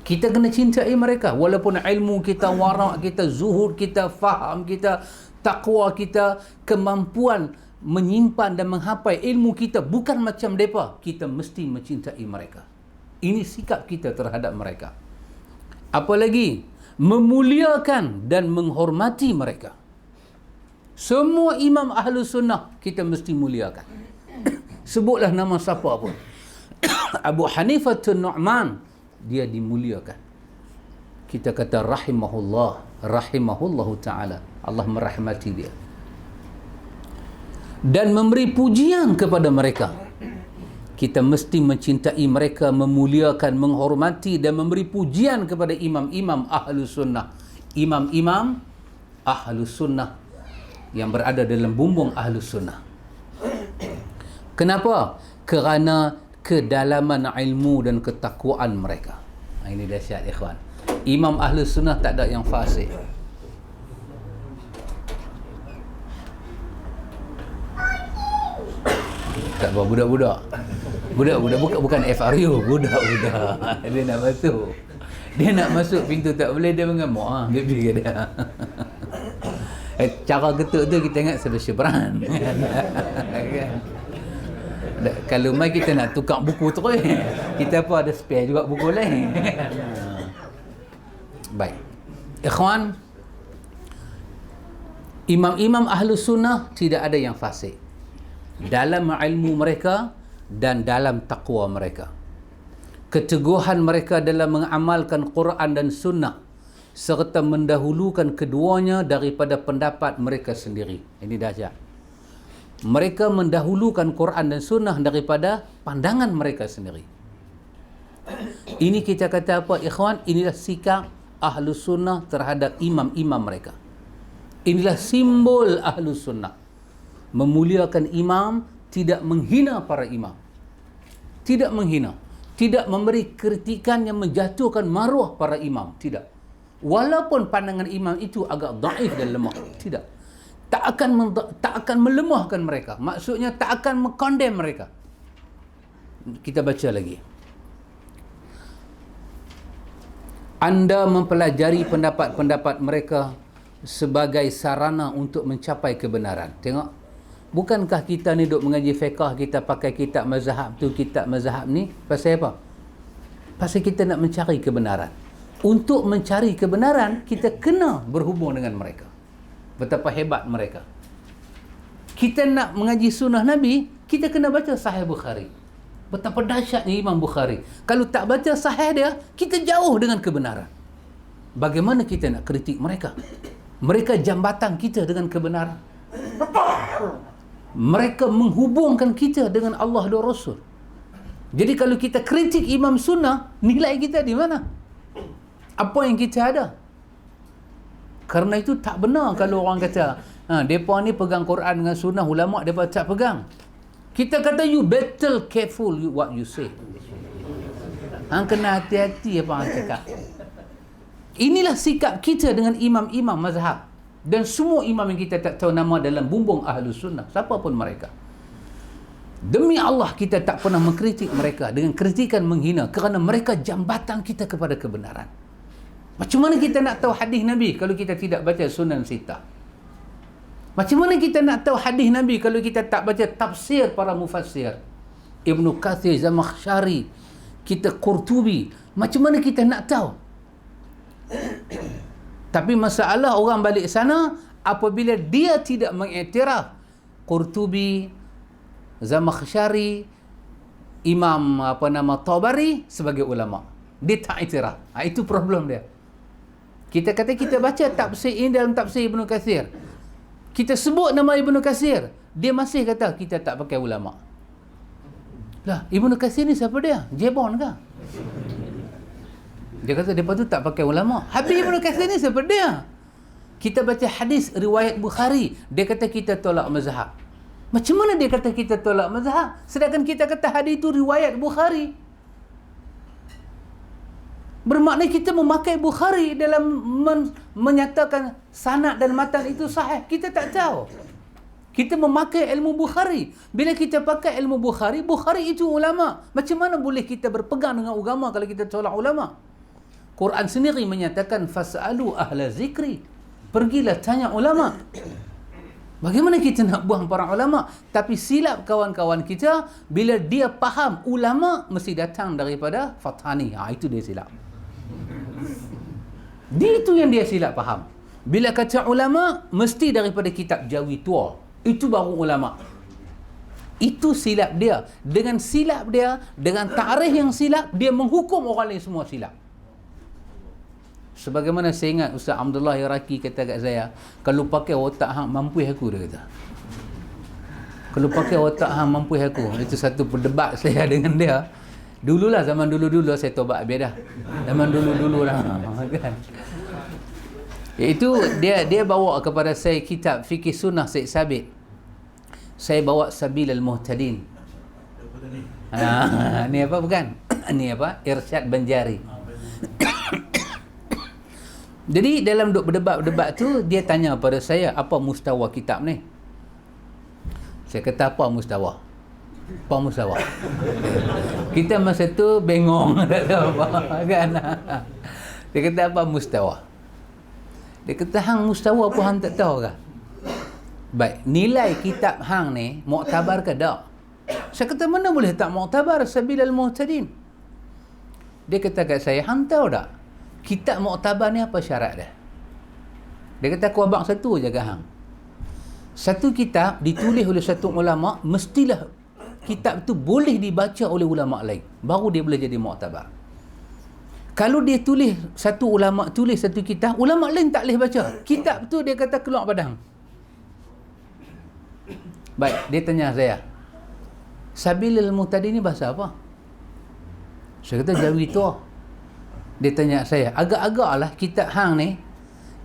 Kita kena cintai mereka. Walaupun ilmu kita, warak kita, zuhud kita, faham kita, taqwa kita, kemampuan menyimpan dan menghafal ilmu kita bukan macam mereka, kita mesti mencintai mereka. Ini sikap kita terhadap mereka. Apalagi memuliakan dan menghormati mereka. Semua imam ahlu sunnah kita mesti muliakan. Sebutlah nama siapa pun. Abu Hanifah An-Nu'man, dia dimuliakan. Kita kata rahimahullah, rahimahullahu ta'ala, Allah merahmati dia. Dan memberi pujian kepada mereka. Kita mesti mencintai mereka, memuliakan, menghormati dan memberi pujian kepada imam-imam ahlu sunnah. Imam-imam ahlu sunnah yang berada dalam bumbung ahlu sunnah. Kenapa? Kerana kedalaman ilmu dan ketakwaan mereka. Ini dahsyat, ikhwan. Imam ahlu sunnah tak ada yang fasik. Tak apa, budak-budak. Budak-budak bukan FRU, budak-budak. Dia nak masuk. Dia nak masuk pintu tak boleh, dia mengamuk. Dia pergi dia. Cara getuk tu kita ingat sudah syebran. Kalau mai kita nak tukar buku terus, kita apa ada spare juga buku lain. Baik. Ikhwan, imam-imam ahlu sunnah tidak ada yang fasik dalam ilmu mereka dan dalam taqwa mereka. Keteguhan mereka dalam mengamalkan Quran dan sunnah serta mendahulukan keduanya daripada pendapat mereka sendiri. Ini dahsyat. Mereka mendahulukan Quran dan sunnah daripada pandangan mereka sendiri. Ini kita kata apa, ikhwan? Inilah sikap ahlu sunnah terhadap imam-imam mereka. Inilah simbol ahlu sunnah. Memuliakan imam, tidak menghina para imam. Tidak menghina. Tidak memberi kritikan yang menjatuhkan maruah para imam. Tidak. Walaupun pandangan imam itu agak daif dan lemah. Tidak. Tak akan melemahkan mereka. Maksudnya tak akan mengkondem mereka. Kita baca lagi. Anda mempelajari pendapat-pendapat mereka sebagai sarana untuk mencapai kebenaran. Tengok. Bukankah kita ni duk mengaji fiqh, kita pakai kitab mazhab tu, kitab mazhab ni, pasal apa? Pasal kita nak mencari kebenaran. Untuk mencari kebenaran, kita kena berhubung dengan mereka. Betapa hebat mereka. Kita nak mengaji sunnah Nabi, kita kena baca Sahih Bukhari. Betapa dahsyatnya Imam Bukhari. Kalau tak baca sahih dia, kita jauh dengan kebenaran. Bagaimana kita nak kritik mereka? Mereka jambatan kita dengan kebenaran. Mereka menghubungkan kita dengan Allah dan Rasul. Jadi kalau kita kritik Imam Sunnah, nilai kita di mana? Apa yang kita ada? Karena itu tak benar kalau orang kata, mereka ni pegang Quran dengan Sunnah, ulama' mereka tak pegang. Kita kata, you better careful what you say. Kena hati-hati apa yang cakap. Inilah sikap kita dengan imam-imam mazhab. Dan semua imam yang kita tak tahu nama dalam bumbung ahlu sunnah, siapa pun mereka. Demi Allah, kita tak pernah mengkritik mereka dengan kritikan menghina, kerana mereka jambatan kita kepada kebenaran. Macam mana kita nak tahu hadis Nabi kalau kita tidak baca Sunan Sittah? Macam mana kita nak tahu hadis Nabi kalau kita tak baca tafsir para mufassir? Ibnu Kathir, Zamakhsyari, kita Qurtubi. Macam mana kita nak tahu? Tapi masalah orang balik sana, apabila dia tidak mengiktiraf Qurtubi, Zamakhsyari, Imam Tabari sebagai ulama. Dia tak iktiraf. Itu problem dia. Kita kata kita baca tafsir ini dalam tafsir Ibnu Katsir. Kita sebut nama Ibnu Katsir, dia masih kata kita tak pakai ulama. Lah, Ibnu Katsir ni siapa dia? Jebon ke? Dia kata depa tu tak pakai ulama. Habis Ibnu Katsir ni siapa dia? Kita baca hadis riwayat Bukhari, dia kata kita tolak mazhab. Macam mana dia kata kita tolak mazhab? Sedangkan kita kata hadis itu riwayat Bukhari. Bermakna kita memakai Bukhari dalam menyatakan sanad dan matan itu sahih. Kita tak tahu. Kita memakai ilmu Bukhari. Bila kita pakai ilmu Bukhari, Bukhari itu ulama. Macam mana boleh kita berpegang dengan agama kalau kita tolak ulama? Quran sendiri menyatakan fas'alu ahla zikri. Pergilah tanya ulama. Bagaimana kita nak buang para ulama? Tapi silap kawan-kawan kita, bila dia faham ulama mesti datang daripada Fathani. Itu dia silap. Dia itu yang dia silap faham. Bila kata ulama, mesti daripada kitab Jawi tua. Itu baru ulama. Itu silap dia. Dengan silap dia, dengan tarikh yang silap, dia menghukum orang lain semua silap. Sebagaimana saya ingat Ustaz Abdullah Iraqi kata kat saya, kalau pakai otak hang mampu aku, dia kata. Kalau pakai otak hang mampu aku. Itu satu perdebat saya dengan dia. Dululah, zaman dulu-dulu saya tobat habis dah. Zaman dulu-dulu lah kan. Iaitu dia bawa kepada saya kitab Fikih Sunnah Syed Sabit. Saya bawa Sabilal Muhtadin. Ni apa bukan? Ni apa? Irsyad Banjari. Jadi dalam berdebat-debat tu, dia tanya pada saya, apa mustawa kitab ni? Saya kata, apa mustawa? Apa mustawa? Kita masa tu bengong, tak tahu apa kan. Dia kata, apa mustawa? Dia kata, hang mustawa apa hang tak tahu ke? Baik, nilai kitab hang ni muktabar ke tak? Saya kata, mana boleh tak muktabar? Sabilal Muhtadin. Dia kata kat saya, hang tahu tak? Kitab muktabar ni apa syarat dia? Dia kata, aku abang satu je kat hang. Satu kitab ditulis oleh satu ulama, mestilah kitab tu boleh dibaca oleh ulama lain. Baru dia boleh jadi muktabar. Kalau dia tulis, satu ulama tulis satu kitab, ulama lain tak boleh baca. Kitab tu dia kata keluar padang. Baik, dia tanya saya, Sabilul Muhtadin ni bahasa apa? Saya kata Jawi tua. Dia tanya saya, agak-agak lah kitab hang ni,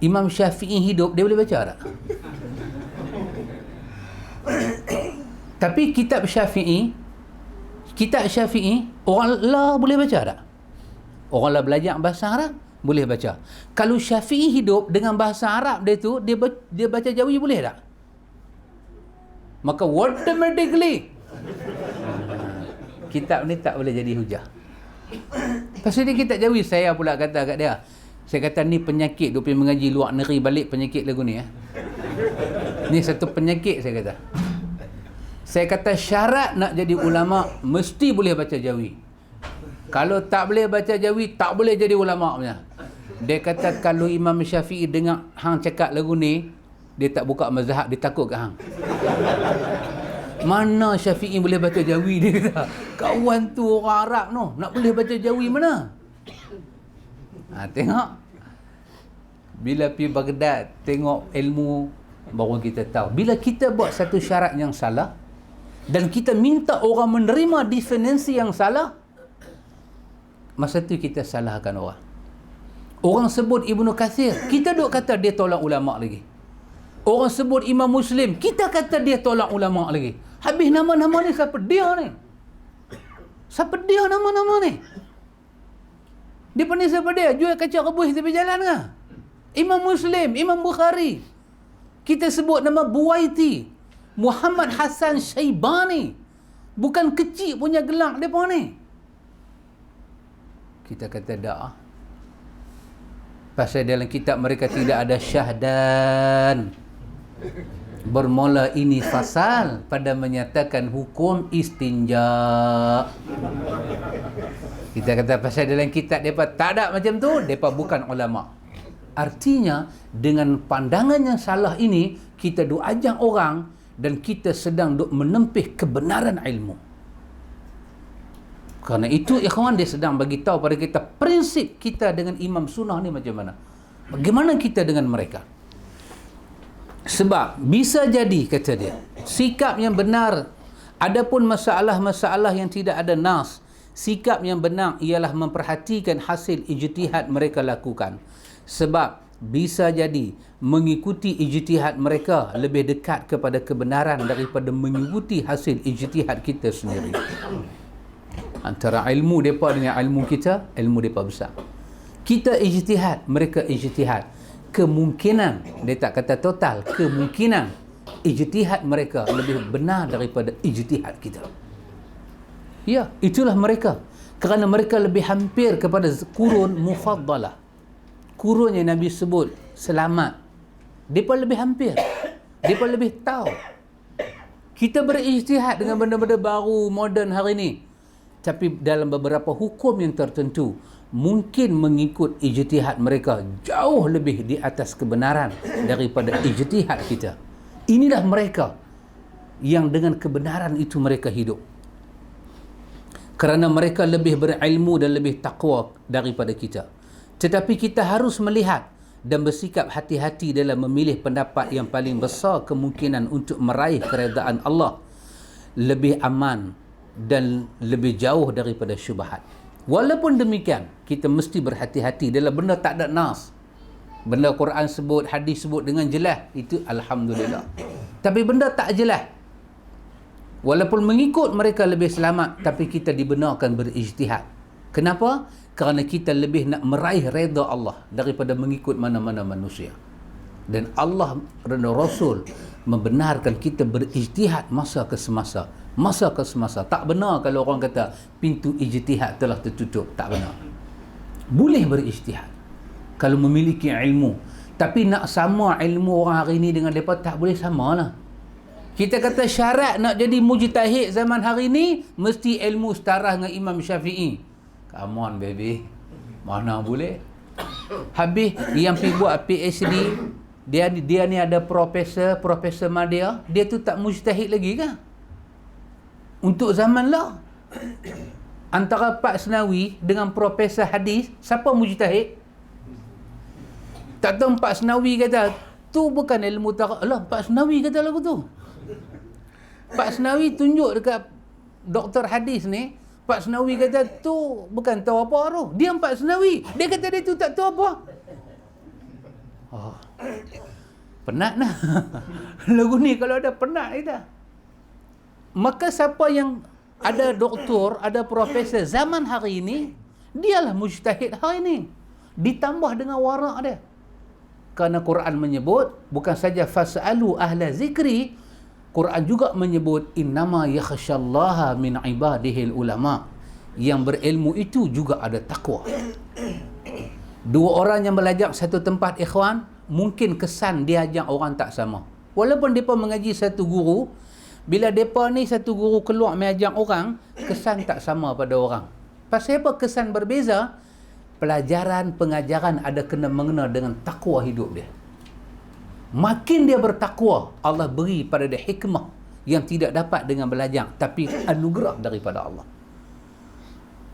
Imam Syafi'i hidup, dia boleh baca tak? Tapi kitab Syafi'i, orang lah boleh baca tak? Orang lah belajar bahasa Arab, boleh baca. Kalau Syafi'i hidup dengan bahasa Arab dia tu, dia baca Jawi boleh tak? Maka automatically kitab ni tak boleh jadi hujah. Pasal dia kitab Jawi, saya pula kata kat dia, saya kata ni penyakit, dia pergi mengaji luar negeri balik penyakit lagu ni. Ni satu penyakit, saya kata. Saya kata syarat nak jadi ulama mesti boleh baca Jawi. Kalau tak boleh baca Jawi, tak boleh jadi ulama punya. Dia kata kalau Imam Syafi'i dengar hang cakap lagu ni, dia tak buka mazhab, dia takut kat hang. Mana Syafi'i boleh baca Jawi, dia kata. Kawan tu orang Arab no, nak boleh baca Jawi mana? Tengok. Bila pergi Baghdad, tengok ilmu, baru kita tahu. Bila kita buat satu syarat yang salah, dan kita minta orang menerima definisi yang salah, masa tu kita salahkan orang. Orang sebut Ibnu Katsir, kita duk kata dia tolak ulama lagi. Orang sebut Imam Muslim, kita kata dia tolak ulama lagi. Habis nama-nama ni siapa dia ni? Siapa dia nama-nama ni? Dia panggil siapa dia? Jual kacang rebus tepi jalan ke? Imam Muslim, Imam Bukhari. Kita sebut nama Buwaiti, Muhammad Hasan Syaibani. Bukan kecil punya gelang depa ni. Kita kata dah. Pasal dalam kitab mereka tidak ada syahdan. Bermula ini fasal pada menyatakan hukum istinja. Kita kata pasal dalam kitab mereka tak ada macam tu, mereka bukan ulama. Artinya dengan pandangan yang salah ini, kita ajak orang dan kita sedang duk menempih kebenaran ilmu. Kerana itu ikhwan, dia sedang bagi tahu pada kita prinsip kita dengan imam sunnah ni macam mana. Bagaimana kita dengan mereka. Sebab bisa jadi, kata dia, sikap yang benar, adapun masalah-masalah yang tidak ada nas, sikap yang benar ialah memperhatikan hasil ijtihad mereka lakukan. Sebab bisa jadi mengikuti ijtihad mereka lebih dekat kepada kebenaran daripada mengikuti hasil ijtihad kita sendiri. Antara ilmu mereka dengan ilmu kita, ilmu mereka besar. Kita ijtihad, mereka ijtihad. Kemungkinan, dia tak kata total, kemungkinan ijtihad mereka lebih benar daripada ijtihad kita. Ya, itulah mereka. Kerana mereka lebih hampir kepada kurun mufaddalah. Kurun yang Nabi sebut selamat. Mereka lebih hampir. Mereka lebih tahu. Kita berijtihad dengan benda-benda baru, moden hari ini. Tapi dalam beberapa hukum yang tertentu, mungkin mengikut ijtihad mereka jauh lebih di atas kebenaran daripada ijtihad kita. Inilah mereka yang dengan kebenaran itu mereka hidup. Kerana mereka lebih berilmu dan lebih takwa daripada kita. Tetapi kita harus melihat dan bersikap hati-hati dalam memilih pendapat yang paling besar kemungkinan untuk meraih keredaan Allah. Lebih aman dan lebih jauh daripada syubhat. Walaupun demikian, kita mesti berhati-hati dalam benda tak ada nas. Benda Quran sebut, hadis sebut dengan jelas, itu alhamdulillah. Tapi benda tak jelas, walaupun mengikut mereka lebih selamat, tapi kita dibenarkan berijtihad. Kenapa? Kerana kita lebih nak meraih redha Allah daripada mengikut mana-mana manusia. Dan Allah dan Rasul membenarkan kita berijtihad masa ke semasa. Masa ke semasa. Tak benar kalau orang kata pintu ijtihad telah tertutup. Tak benar. Boleh berijtihad kalau memiliki ilmu. Tapi nak sama ilmu orang hari ini dengan mereka, tak boleh samalah. Kita kata syarat nak jadi mujtahid zaman hari ini, mesti ilmu setara dengan Imam Syafi'i. Come on baby. Mana boleh? Habis yang pergi buat PhD, dia ni ada Profesor Madya, dia tu tak mujtahid lagi ke? Untuk zaman lah, antara Pak Senawi dengan Profesor Hadis, siapa mujtahid? Tak tahu Pak Senawi kata, tu bukan ilmu tarak. Alah, Pak Senawi kata lagu tu. Pak Senawi tunjuk dekat Doktor Hadis ni, Pak Senawi kata, tu bukan tahu apa tu. Dia Pak Senawi. Dia kata dia tu tak tahu apa. Oh, penat lah. Lagu ni kalau ada penat kita. Maka siapa yang ada doktor, ada profesor zaman hari ini, dialah mujtahid hari ini. Ditambah dengan warak dia. Kerana Quran menyebut, bukan saja fas'alu ahla zikri, Quran juga menyebut innama yakhsyallaha min ibadihil ulama. Yang berilmu itu juga ada takwa. Dua orang yang belajar satu tempat, ikhwan, mungkin kesan dia ajak orang tak sama. Walaupun mereka mengaji satu guru, bila mereka ni satu guru keluar mengajar orang, kesan tak sama pada orang. Pasal apa kesan berbeza? Pelajaran, pengajaran ada kena mengena dengan takwa hidup dia. Makin dia bertakwa, Allah beri pada dia hikmah yang tidak dapat dengan belajar, tapi anugerah daripada Allah.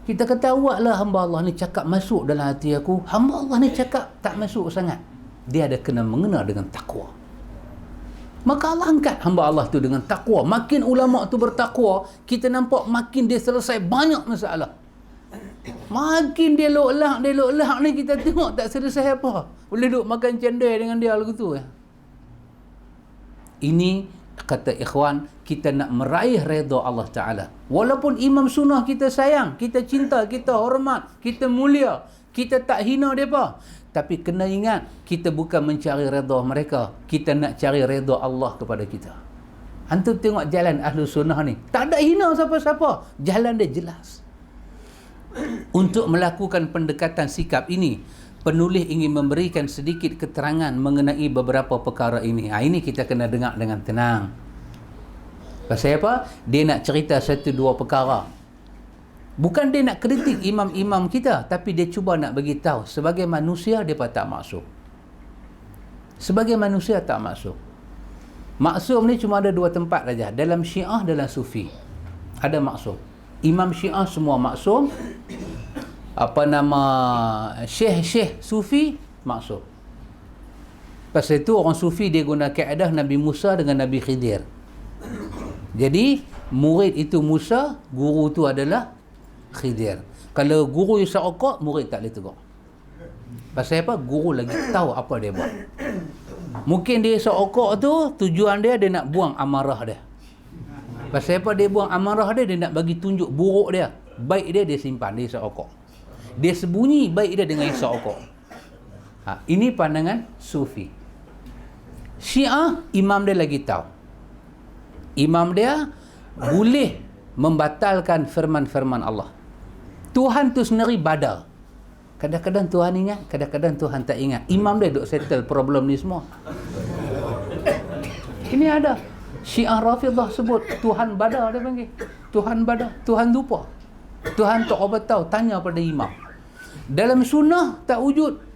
Kita kata, awaklah hamba Allah ni cakap masuk dalam hati aku. Hamba Allah ni cakap tak masuk sangat. Dia ada kena mengena dengan takwa. Maka Allah angkat hamba Allah tu dengan takwa. Makin ulama tu bertakwa, kita nampak makin dia selesai banyak masalah. Makin dia lok-lak ni, kita tengok tak selesai apa. Boleh duduk makan cendai dengan dia lagu tu. Ini kata ikhwan, kita nak meraih redha Allah Ta'ala. Walaupun imam sunnah kita sayang, kita cinta, kita hormat, kita mulia, kita tak hina mereka. Tapi kena ingat, kita bukan mencari redha mereka. Kita nak cari redha Allah kepada kita. Antum tengok jalan ahlu sunnah ni. Tak ada hina siapa-siapa. Jalan dia jelas. Untuk melakukan pendekatan sikap ini, penulis ingin memberikan sedikit keterangan mengenai beberapa perkara ini. Ini kita kena dengar dengan tenang. Pasal apa? Dia nak cerita satu dua perkara. Bukan dia nak kritik imam-imam kita, tapi dia cuba nak bagi tahu sebagai manusia dia tak masuk. Sebagai manusia tak masuk. Maksum ni cuma ada dua tempat saja, dalam Syiah, dalam Sufi. Ada maksum. Imam Syiah semua maksum. Syekh Sufi maksum. Pasal itu orang Sufi dia guna kaedah Nabi Musa dengan Nabi Khidir. Jadi murid itu Musa, guru tu adalah Khidir. Kalau guru isap rokok, murid tak boleh tegur. Pasal apa? Guru lagi tahu apa dia buat. Mungkin dia isap rokok tu tujuan dia nak buang amarah dia. Pasal apa dia buang amarah dia? Dia nak bagi tunjuk buruk dia. Baik dia simpan, dia isap rokok. Dia sembunyi baik dia dengan isap rokok. Ini pandangan Sufi. Syiah, imam dia lagi tahu. Imam dia boleh membatalkan firman-firman Allah. Tuhan tu sendiri badal. Kadang-kadang Tuhan ingat, kadang-kadang Tuhan tak ingat. Imam dia duk settle problem ni semua. Ini ada. Syiah Rafidah sebut Tuhan badal, dia panggil. Tuhan badal. Tuhan lupa. Tuhan tak apa tahu. Tanya pada imam. Dalam sunnah tak wujud.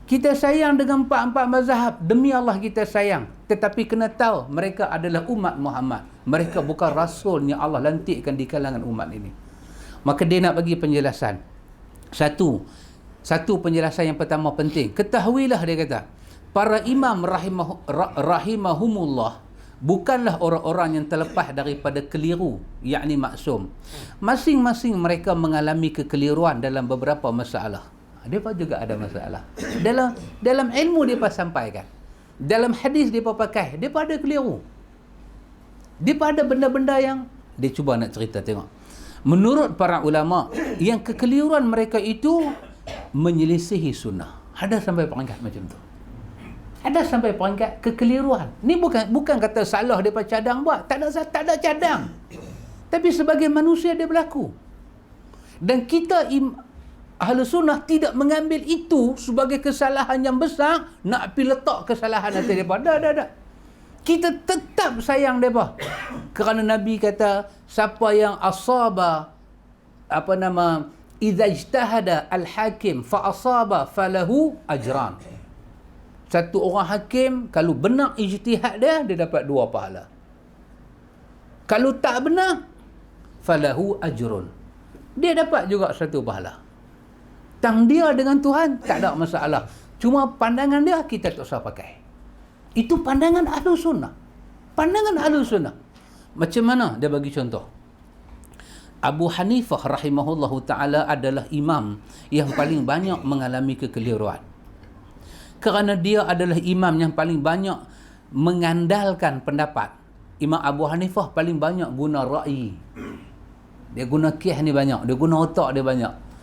Kita sayang dengan empat-empat mazhab. Demi Allah kita sayang. Tetapi kena tahu, mereka adalah umat Muhammad. Mereka bukan rasul yang Allah lantikkan di kalangan umat ini. Maka dia nak bagi penjelasan. Satu penjelasan yang pertama penting. Ketahuilah, dia kata, para imam rahimahumullah bukanlah orang-orang yang terlepas daripada keliru, yakni maksum. Masing-masing mereka mengalami kekeliruan dalam beberapa masalah. Mereka juga ada masalah. Dalam ilmu mereka sampaikan. Dalam hadis mereka pakai. Mereka ada keliru. Mereka ada benda-benda yang dia cuba nak cerita, tengok. Menurut para ulama, yang kekeliruan mereka itu menyelisihi sunnah. Ada sampai peringkat macam tu. Ada sampai peringkat kekeliruan. Ni bukan kata salah mereka cadang buat. Tak ada cadang. Tapi sebagai manusia dia berlaku. Dan kita Ahlu Sunnah tidak mengambil itu sebagai kesalahan yang besar, nak pergi letak kesalahan atas mereka. Dah. Kita tetap sayang mereka. Kerana Nabi kata, siapa yang asaba, idza ijtahada al-hakim fa asaba falahu ajran. Satu orang hakim, kalau benar ijtihad dia dapat 2 pahala. Kalau tak benar, falahu ajrun. Dia dapat juga 1 pahala. Tang dia dengan Tuhan tak ada masalah. Cuma pandangan dia kita tak usah pakai. Itu pandangan Ahlu Sunnah. Pandangan Ahlu Sunnah. Macam mana? Dia bagi contoh. Abu Hanifah rahimahullahu ta'ala adalah imam yang paling banyak mengalami kekeliruan. Kerana dia adalah imam yang paling banyak mengandalkan pendapat. Imam Abu Hanifah paling banyak guna ra'i. Dia guna kih ni banyak. Dia guna otak dia banyak.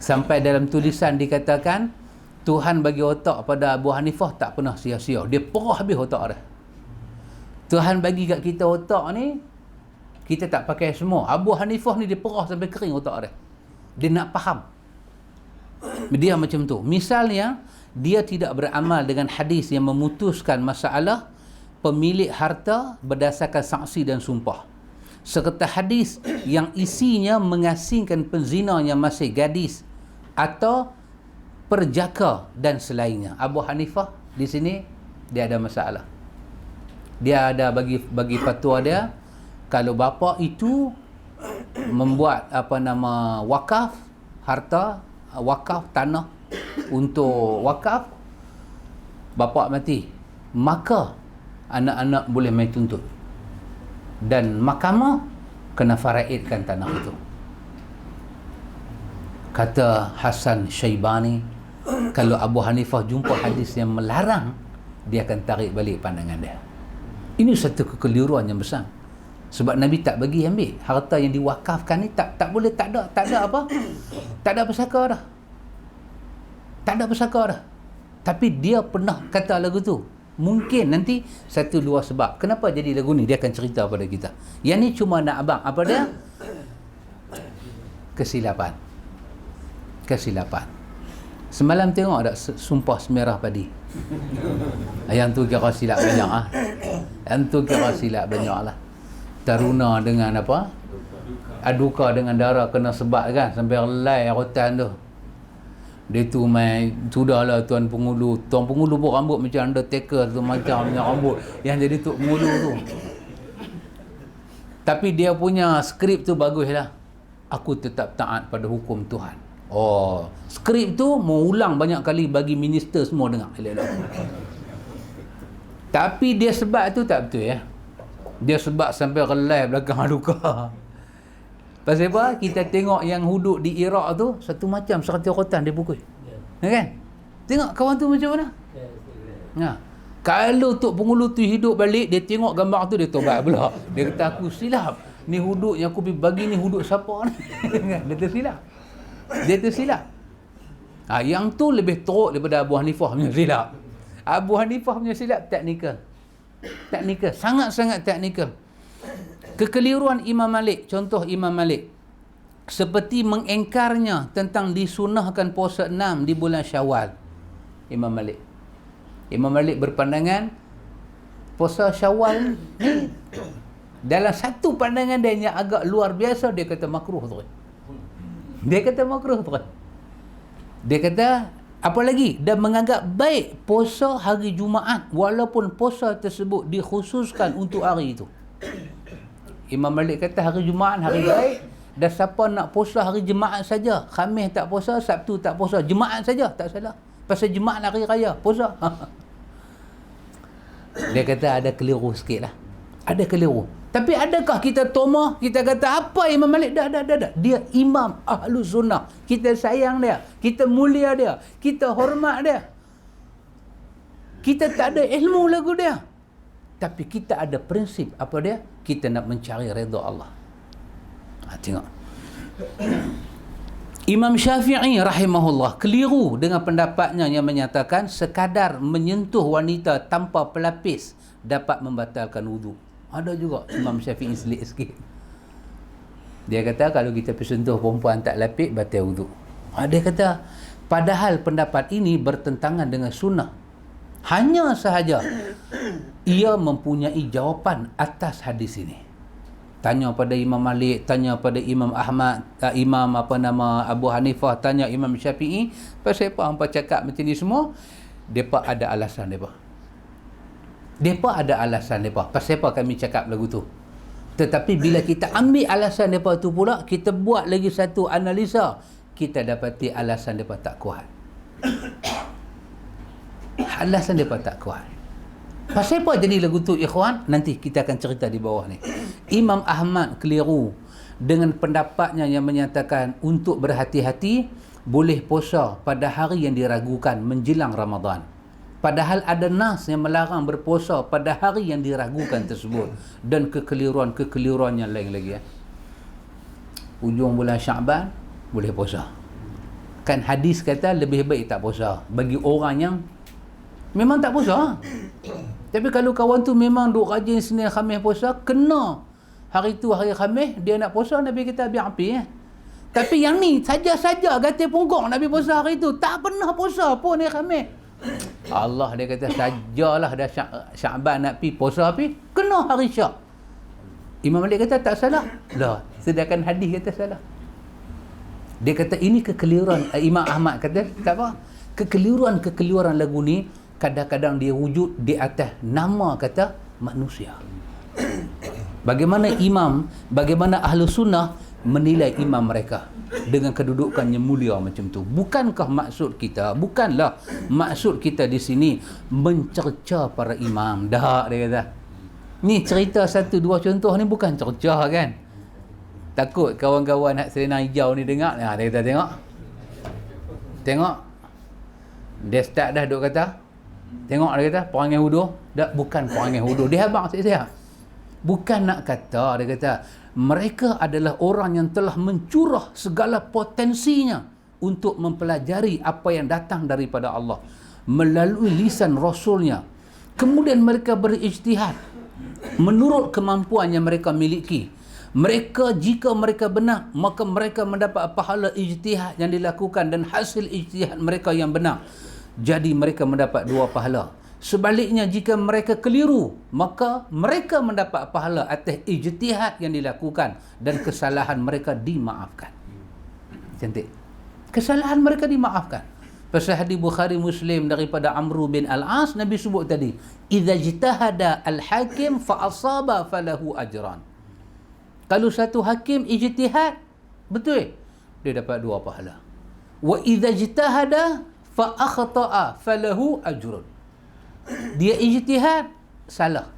Sampai dalam tulisan dikatakan, Tuhan bagi otak pada Abu Hanifah tak pernah sia-sia. Dia perah habis otak dia. Tuhan bagi kat kita otak ni, kita tak pakai semua. Abu Hanifah ni dia perah sampai kering otak dia. Dia nak faham. Dia macam tu. Misalnya, dia tidak beramal dengan hadis yang memutuskan masalah pemilik harta berdasarkan saksi dan sumpah. Serta hadis yang isinya mengasingkan penzina yang masih gadis atau perjaka dan selainnya. Abu Hanifah di sini dia ada masalah. Dia ada bagi fatwa dia, kalau bapa itu membuat wakaf harta, wakaf tanah untuk wakaf, bapa mati, maka anak-anak boleh main tuntut. Dan mahkamah kena faraidkan tanah itu. Kata Hasan Syaibani, kalau Abu Hanifah jumpa hadis yang melarang, dia akan tarik balik pandangan dia. Ini satu kekeliruan yang besar. Sebab Nabi tak bagi ambil. Harta yang diwakafkan ni tak boleh, tak ada apa? Tak ada pesaka dah. Tak ada pesaka dah. Tapi dia pernah kata lagu tu. Mungkin nanti 1-2 sebab kenapa jadi lagu ni, dia akan cerita pada kita. Yang ni cuma nak abang apa dia? Kesilapan. Semalam tengok tak sumpah semerah padi? Yang tu kira silap banyak ah. Yang tu kira silap banyak lah. Taruna dengan apa? Aduka dengan darah kena sebat kan sampai relai rotan tu. Dia tu main, sudahlah Tuan Pengulu. Tuan Pengulu pun rambut macam Undertaker tu, macam rambut yang jadi Tok Pengulu tu. Tapi dia punya skrip tu bagus lah. Aku tetap taat pada hukum Tuhan. Oh, skrip tu mau ulang banyak kali bagi minister semua dengar. Tapi dia sebab tu tak betul ya. Dia sebab sampai relai belakang luka. Pasal apa? Kita tengok yang hudud di Iraq tu satu macam 100 rotan dia pukul. Ya kan? Tengok kawan tu macam mana? Nah. Kalau Tok Pengulu tu hidup balik, dia tengok gambar tu, dia tobat pula. Dia kata aku silap. Ni hudud yang aku bagi ni hudud siapa ni? Dia tersilap. Dia tersilap. Yang tu lebih teruk daripada Abu Hanifah punya silap. Abu Hanifah punya silap teknikal. Teknikal. Sangat-sangat teknikal. Kekeliruan Imam Malik, contoh Imam Malik. Seperti mengengkarnya tentang disunahkan puasa 6 di bulan Syawal. Imam Malik. Imam Malik berpandangan puasa Syawal ni dalam satu pandangan dia yang agak luar biasa, dia kata makruh tu. Dia kata makruh tu. Dia kata apa lagi? Dan menganggap baik puasa hari Jumaat walaupun puasa tersebut dikhususkan untuk hari itu. Imam Malik kata hari Jumaat hari baik, dan siapa nak puasa hari Jumaat saja, Khamis tak puasa, Sabtu tak puasa, Jumaat saja tak salah. Pasal Jumaat hari raya puasa. Dia kata ada keliru sikit lah. Ada keliru. Tapi adakah kita tomah, kita kata apa Imam Malik? Dah. Dia imam Ahlus Sunnah. Kita sayang dia. Kita mulia dia. Kita hormat dia. Kita tak ada ilmu lagu dia. Tapi kita ada prinsip. Apa dia? Kita nak mencari redha Allah. Tengok. Imam Syafi'i rahimahullah keliru dengan pendapatnya yang menyatakan sekadar menyentuh wanita tanpa pelapis dapat membatalkan wudu. Ada juga Imam Syafi'i selit sikit. Dia kata kalau kita bersentuh perempuan tak lapis, batal wudu. Dia kata padahal pendapat ini bertentangan dengan sunnah. Hanya sahaja ia mempunyai jawapan atas hadis ini. Tanya pada Imam Malik, tanya pada Imam Ahmad, Imam Abu Hanifah, tanya Imam Syafi'i, pasal apa hangpa cakap macam ni semua? Depa ada alasan depa. Depa ada alasan depa. Pasal apa kami cakap lagu tu? Tetapi bila kita ambil alasan depa tu pula, kita buat lagi satu analisa, kita dapati alasan depa tak kuat. Alasan depa tak kuat. Pasal apa jadi lagu tu ikhwan? Nanti kita akan cerita di bawah ni. Imam Ahmad keliru dengan pendapatnya yang menyatakan untuk berhati-hati boleh puasa pada hari yang diragukan menjelang Ramadan. Padahal ada nas yang melarang berpuasa pada hari yang diragukan tersebut, dan kekeliruan yang lain lagi. Ujung bulan Syaban boleh puasa. Kan hadis kata lebih baik tak puasa bagi orang yang memang tak puasa. Tapi kalau kawan tu memang duk rajin Senin Khamis puasa, kena hari tu hari Khamis dia nak puasa, Nabi kata biar api Tapi yang ni saja-saja gatal pungguk Nabi puasa hari tu, tak pernah puasa pun hari Khamis. Allah dia kata sajalah dah Syaban nak pi puasa api, kena hari Syak. Imam Malik kata tak salah. Lah, sedangkan hadis kata salah. Dia kata ini kekeliruan. Imam Ahmad kata tak apa. Kekeliruan lagu ni kadang-kadang dia wujud di atas nama kata manusia. Bagaimana ahli sunnah menilai imam mereka dengan kedudukan yang mulia macam tu. Bukankah bukanlah maksud kita di sini mencerca para imam. Dah, dia kata. Ni cerita satu dua contoh ni bukan cerca kan. Takut kawan-kawan hak Selena Hijau ni dengar. Dia kata tengok. Dia start dah duk kata. Tengok dia kata perangai wudu. Bukan perangai wudu. Dia abang saya. Bukan nak kata, dia kata mereka adalah orang yang telah mencurah segala potensinya untuk mempelajari apa yang datang daripada Allah melalui lisan Rasulnya. Kemudian mereka berijtihad menurut kemampuan yang mereka miliki. Jika mereka benar, maka mereka mendapat pahala ijtihad yang dilakukan dan hasil ijtihad mereka yang benar. Jadi mereka mendapat 2 pahala. Sebaliknya jika mereka keliru, maka mereka mendapat pahala atas ijtihad yang dilakukan dan kesalahan mereka dimaafkan. Cantik. Kesalahan mereka dimaafkan. Pasal hadis Bukhari Muslim daripada Amr bin Al-As, Nabi sebut tadi, idza ijtahada al-hakim fa asaba falahu ajran. Kalau satu hakim ijtihad betul, dia dapat 2 pahala. Wa idza ijtahada fa akhta'a falahu ajrun. Dia ijtihad salah,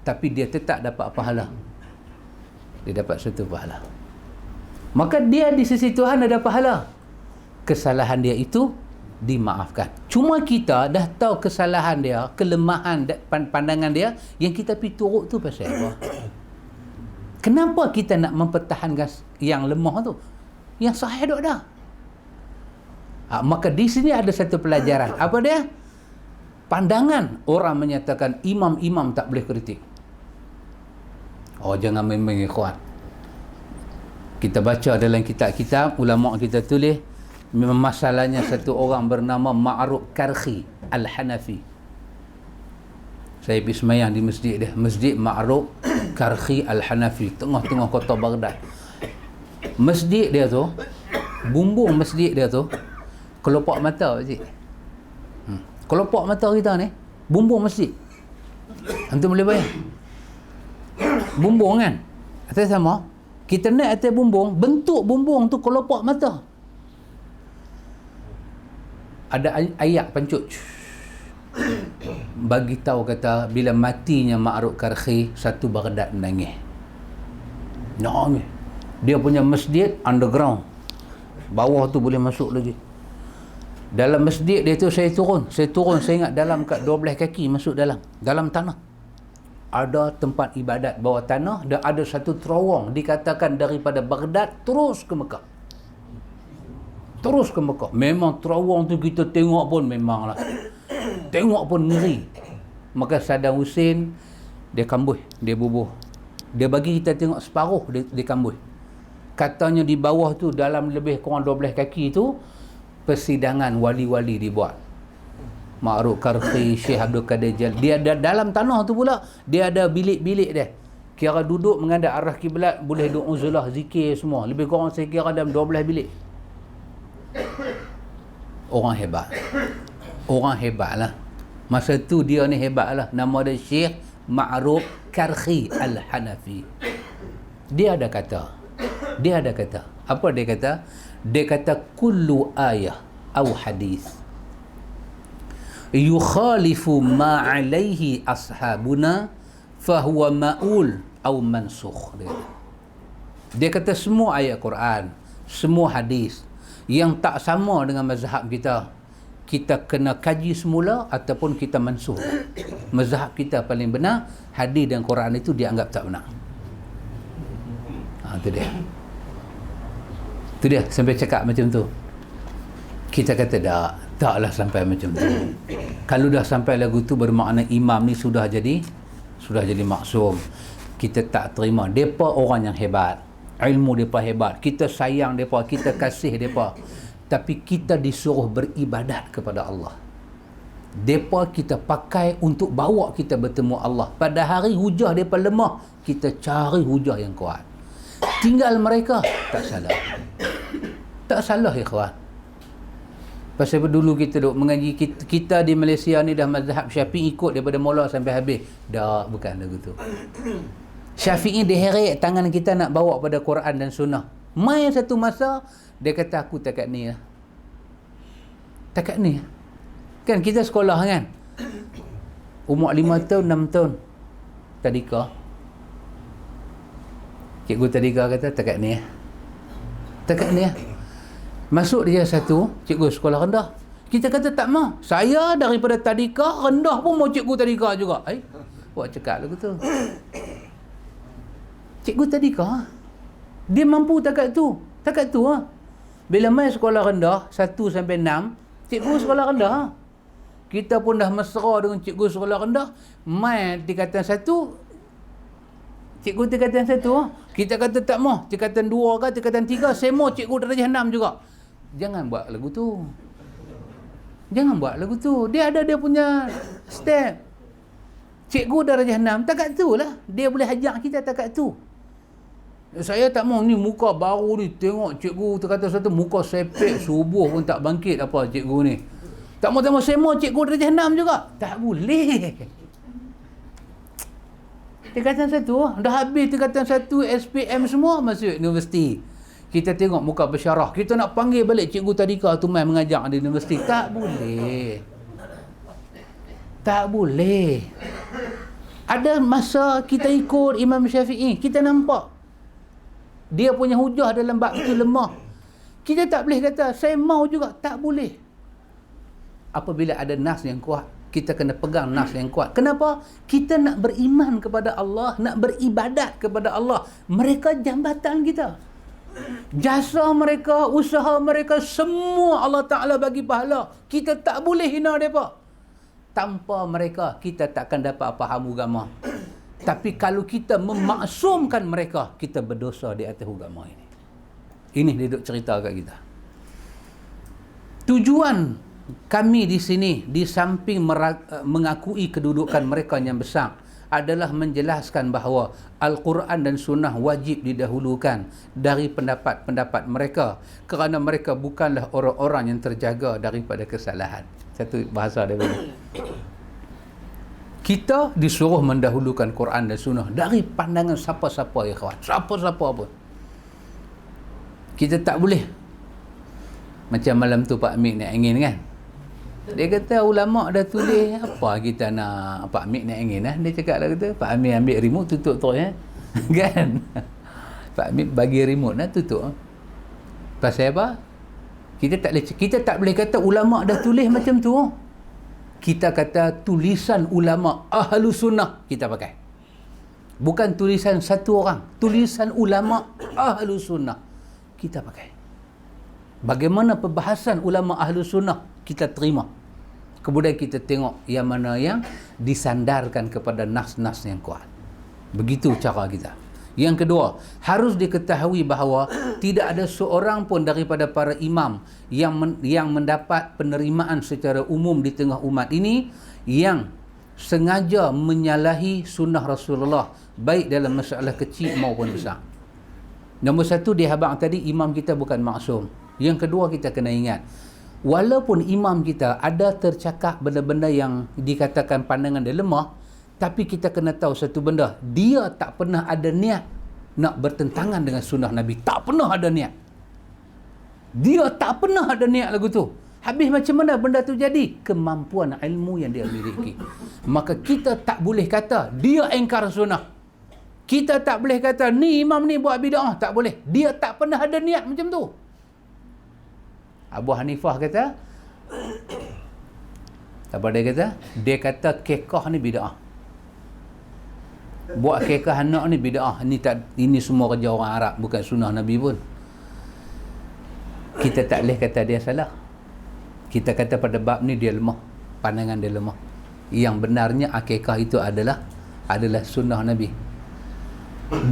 tapi dia tetap dapat pahala. Dia dapat 1 pahala. Maka dia di sisi Tuhan ada pahala. Kesalahan dia itu dimaafkan. Cuma kita dah tahu kesalahan dia, kelemahan pandangan dia, yang kita pergi turut tu pasal apa? Kenapa kita nak mempertahankan yang lemah tu? Yang sahih duk dah. Maka di sini ada satu pelajaran. Apa dia? Pandangan orang menyatakan imam-imam tak boleh kritik. Oh, jangan main-main ikhwan. Kita baca dalam kitab-kitab, ulama kita tulis, masalahnya satu orang bernama Ma'ruf Karhi Al-Hanafi. Saya pergi semayang di masjid dia, Masjid Ma'ruf Karhi Al-Hanafi, tengah-tengah kota Baghdad. Masjid dia tu, bumbung masjid dia tu, kelopak mata pakcik. Kelopak mata kita ni, bumbung masjid. Antum boleh bayang? Bumbung kan? Atas sama, kita naik atas bumbung, bentuk bumbung tu kelopak mata. Ada ayat pancut bagi tahu, kata bila matinya Ma'ruf Karhi, satu Baghdad menangis. Nangis. Dia punya masjid underground, bawah tu boleh masuk lagi. Dalam masjid dia tu saya turun, saya ingat dalam kat 12 kaki masuk dalam tanah. Ada tempat ibadat bawah tanah, dan ada satu terowong dikatakan daripada Baghdad terus ke Mekah. Terus ke Mekah. Memang terowong tu kita tengok pun memanglah. Tengok pun ngeri. Maka Saddam Hussein, dia kambuh, dia bubuh. Dia bagi kita tengok separuh, dia kambuh. Katanya di bawah tu, dalam lebih kurang 12 kaki tu, persidangan wali-wali dibuat. Ma'ruf Karhi, Syekh Abdul Qadir Jalil. Dia ada dalam tanah tu pula, dia ada bilik-bilik dia. Kira duduk menghadap arah kiblat, boleh duduk uzlah, zikir semua. Lebih kurang saya kira dalam 12 bilik. Orang hebat. Orang hebat lah. Masa tu dia ni hebat lah. Nama dia Syekh Ma'ruf Karhi Al-Hanafi. Dia ada kata. Apa dia kata? Dia kata, kullu ayah au hadis yukhalifu ma alaihi ashabuna fahuwa ma'ul au mansukh. Dia kata semua ayat Quran, semua hadis yang tak sama dengan mazhab kita, kita kena kaji semula ataupun kita mansuh. Mazhab kita paling benar, hadis dan Quran itu dianggap tak benar. Itu dia. Itu dia, sampai cakap macam tu. Kita kata taklah sampai macam tu. Kalau dah sampai lagu tu, bermakna imam ni sudah jadi maksum. Kita tak terima. Depa orang yang hebat, ilmu depa hebat, kita sayang depa, kita kasih depa, tapi kita disuruh beribadat kepada Allah. Depa kita pakai untuk bawa kita bertemu Allah. Pada hari hujah depa lemah, kita cari hujah yang kuat. Tinggal mereka tak salah. Tak salah ikhwan. Pasal dulu kita duk mengaji, kita di Malaysia ni dah mazhab Syafi'i ikut daripada mula sampai habis. Dah, bukan lagu tu. Syafi'i diheret tangan kita nak bawa pada Quran dan Sunnah. Mai satu masa dia kata aku takat ni lah. Takat ni. Kan kita sekolah kan. Umur 5 tahun, 6 tahun. Tadika. Cikgu tadika kata takat ni. Takat ni. Masuk dia satu, cikgu sekolah rendah. Kita kata tak mau. Saya daripada tadika rendah pun mau cikgu tadika juga. Buat cakap lagu tu. Cikgu tadika, dia mampu takat tu. Takat tu lah. Bila main sekolah rendah, 1 sampai 6, cikgu sekolah rendah. Kita pun dah mesra dengan cikgu sekolah rendah. Main tingkatan 1, cikgu tingkatan 1. Kita kata tak mau. Tingkatan 2 ke, tingkatan 3, saya mau cikgu darjah 6 juga. Jangan buat lagu tu. Jangan buat lagu tu. Dia ada dia punya step. Cikgu darjah 6, takat tu lah. Dia boleh ajar kita takat tu. Saya tak mau ni muka baru ni, tengok cikgu terkata satu muka sepek subuh pun tak bangkit apa cikgu ni. Tak mau saya mau cikgu darjah 6 juga. Tak boleh. Tingkatan 1 dah habis, tingkatan 1 SPM semua masuk universiti. Kita tengok muka bersyarah, kita nak panggil balik cikgu tadika tu mai mengajar di universiti. Tak boleh. Tak boleh. Ada masa kita ikut Imam Syafi'i, kita nampak dia punya hujah dalam bab itu lemah. Kita tak boleh kata saya mau juga, tak boleh. Apabila ada nas yang kuat, kita kena pegang nas yang kuat. Kenapa? Kita nak beriman kepada Allah, nak beribadat kepada Allah. Mereka jambatan kita. Jasa mereka, usaha mereka, semua Allah Ta'ala bagi pahala. Kita tak boleh hina mereka. Tanpa mereka, kita takkan dapat faham agama. Tapi kalau kita memaksumkan mereka, kita berdosa di atas agama ini. Ini dia duk cerita kat kita. Tujuan kami di sini, di samping mengakui kedudukan mereka yang besar, adalah menjelaskan bahawa Al-Quran dan Sunnah wajib didahulukan dari pendapat-pendapat mereka, kerana mereka bukanlah orang-orang yang terjaga daripada kesalahan. Satu bahasa dia bagi. Kita disuruh mendahulukan Quran dan Sunnah dari pandangan siapa-siapa, ya kawan. Siapa-siapa pun. Kita tak boleh. Macam malam tu Pak Amir nak ingin kan. Dia kata ulama' dah tulis, apa kita nak Pak Amir nak ingin lah. Dia cakap lah kata, Pak Amir ambil remote tutup terus ya. Kan? Pak Amir bagi remote lah tutup. Pasal apa? Kita tak boleh kata ulama' dah tulis macam tu. Kita kata tulisan ulama' ahlu sunnah kita pakai. Bukan tulisan satu orang. Tulisan ulama' ahlu sunnah kita pakai. Bagaimana perbahasan ulama' ahlu sunnah kita terima. Kemudian kita tengok yang mana yang disandarkan kepada nas-nas yang kuat. Begitu cara kita. Yang kedua, harus diketahui bahawa tidak ada seorang pun daripada para imam yang mendapat penerimaan secara umum di tengah umat ini yang sengaja menyalahi sunnah Rasulullah, baik dalam masalah kecil maupun besar. Nombor satu, di habang tadi, imam kita bukan maksum. Yang kedua, kita kena ingat, walaupun imam kita ada tercakap benda-benda yang dikatakan pandangan dia lemah, tapi kita kena tahu satu benda, dia tak pernah ada niat nak bertentangan dengan sunnah Nabi. Tak pernah ada niat. Dia tak pernah ada niat lagu tu. Habis macam mana benda tu jadi? Kemampuan ilmu yang dia miliki. Maka kita tak boleh kata dia engkar sunnah. Kita tak boleh kata ni imam ni buat bid'ah. Tak boleh. Dia tak pernah ada niat macam tu. Abu Hanifah kata, apa dia kata? Dia kata kekah ni bid'ah. Buat kekah anak ni bid'ah. Ini semua kerja orang Arab, bukan sunnah Nabi pun. Kita tak boleh kata dia salah. Kita kata pada bab ni dia lemah, pandangan dia lemah. Yang benarnya akikah itu adalah sunnah Nabi.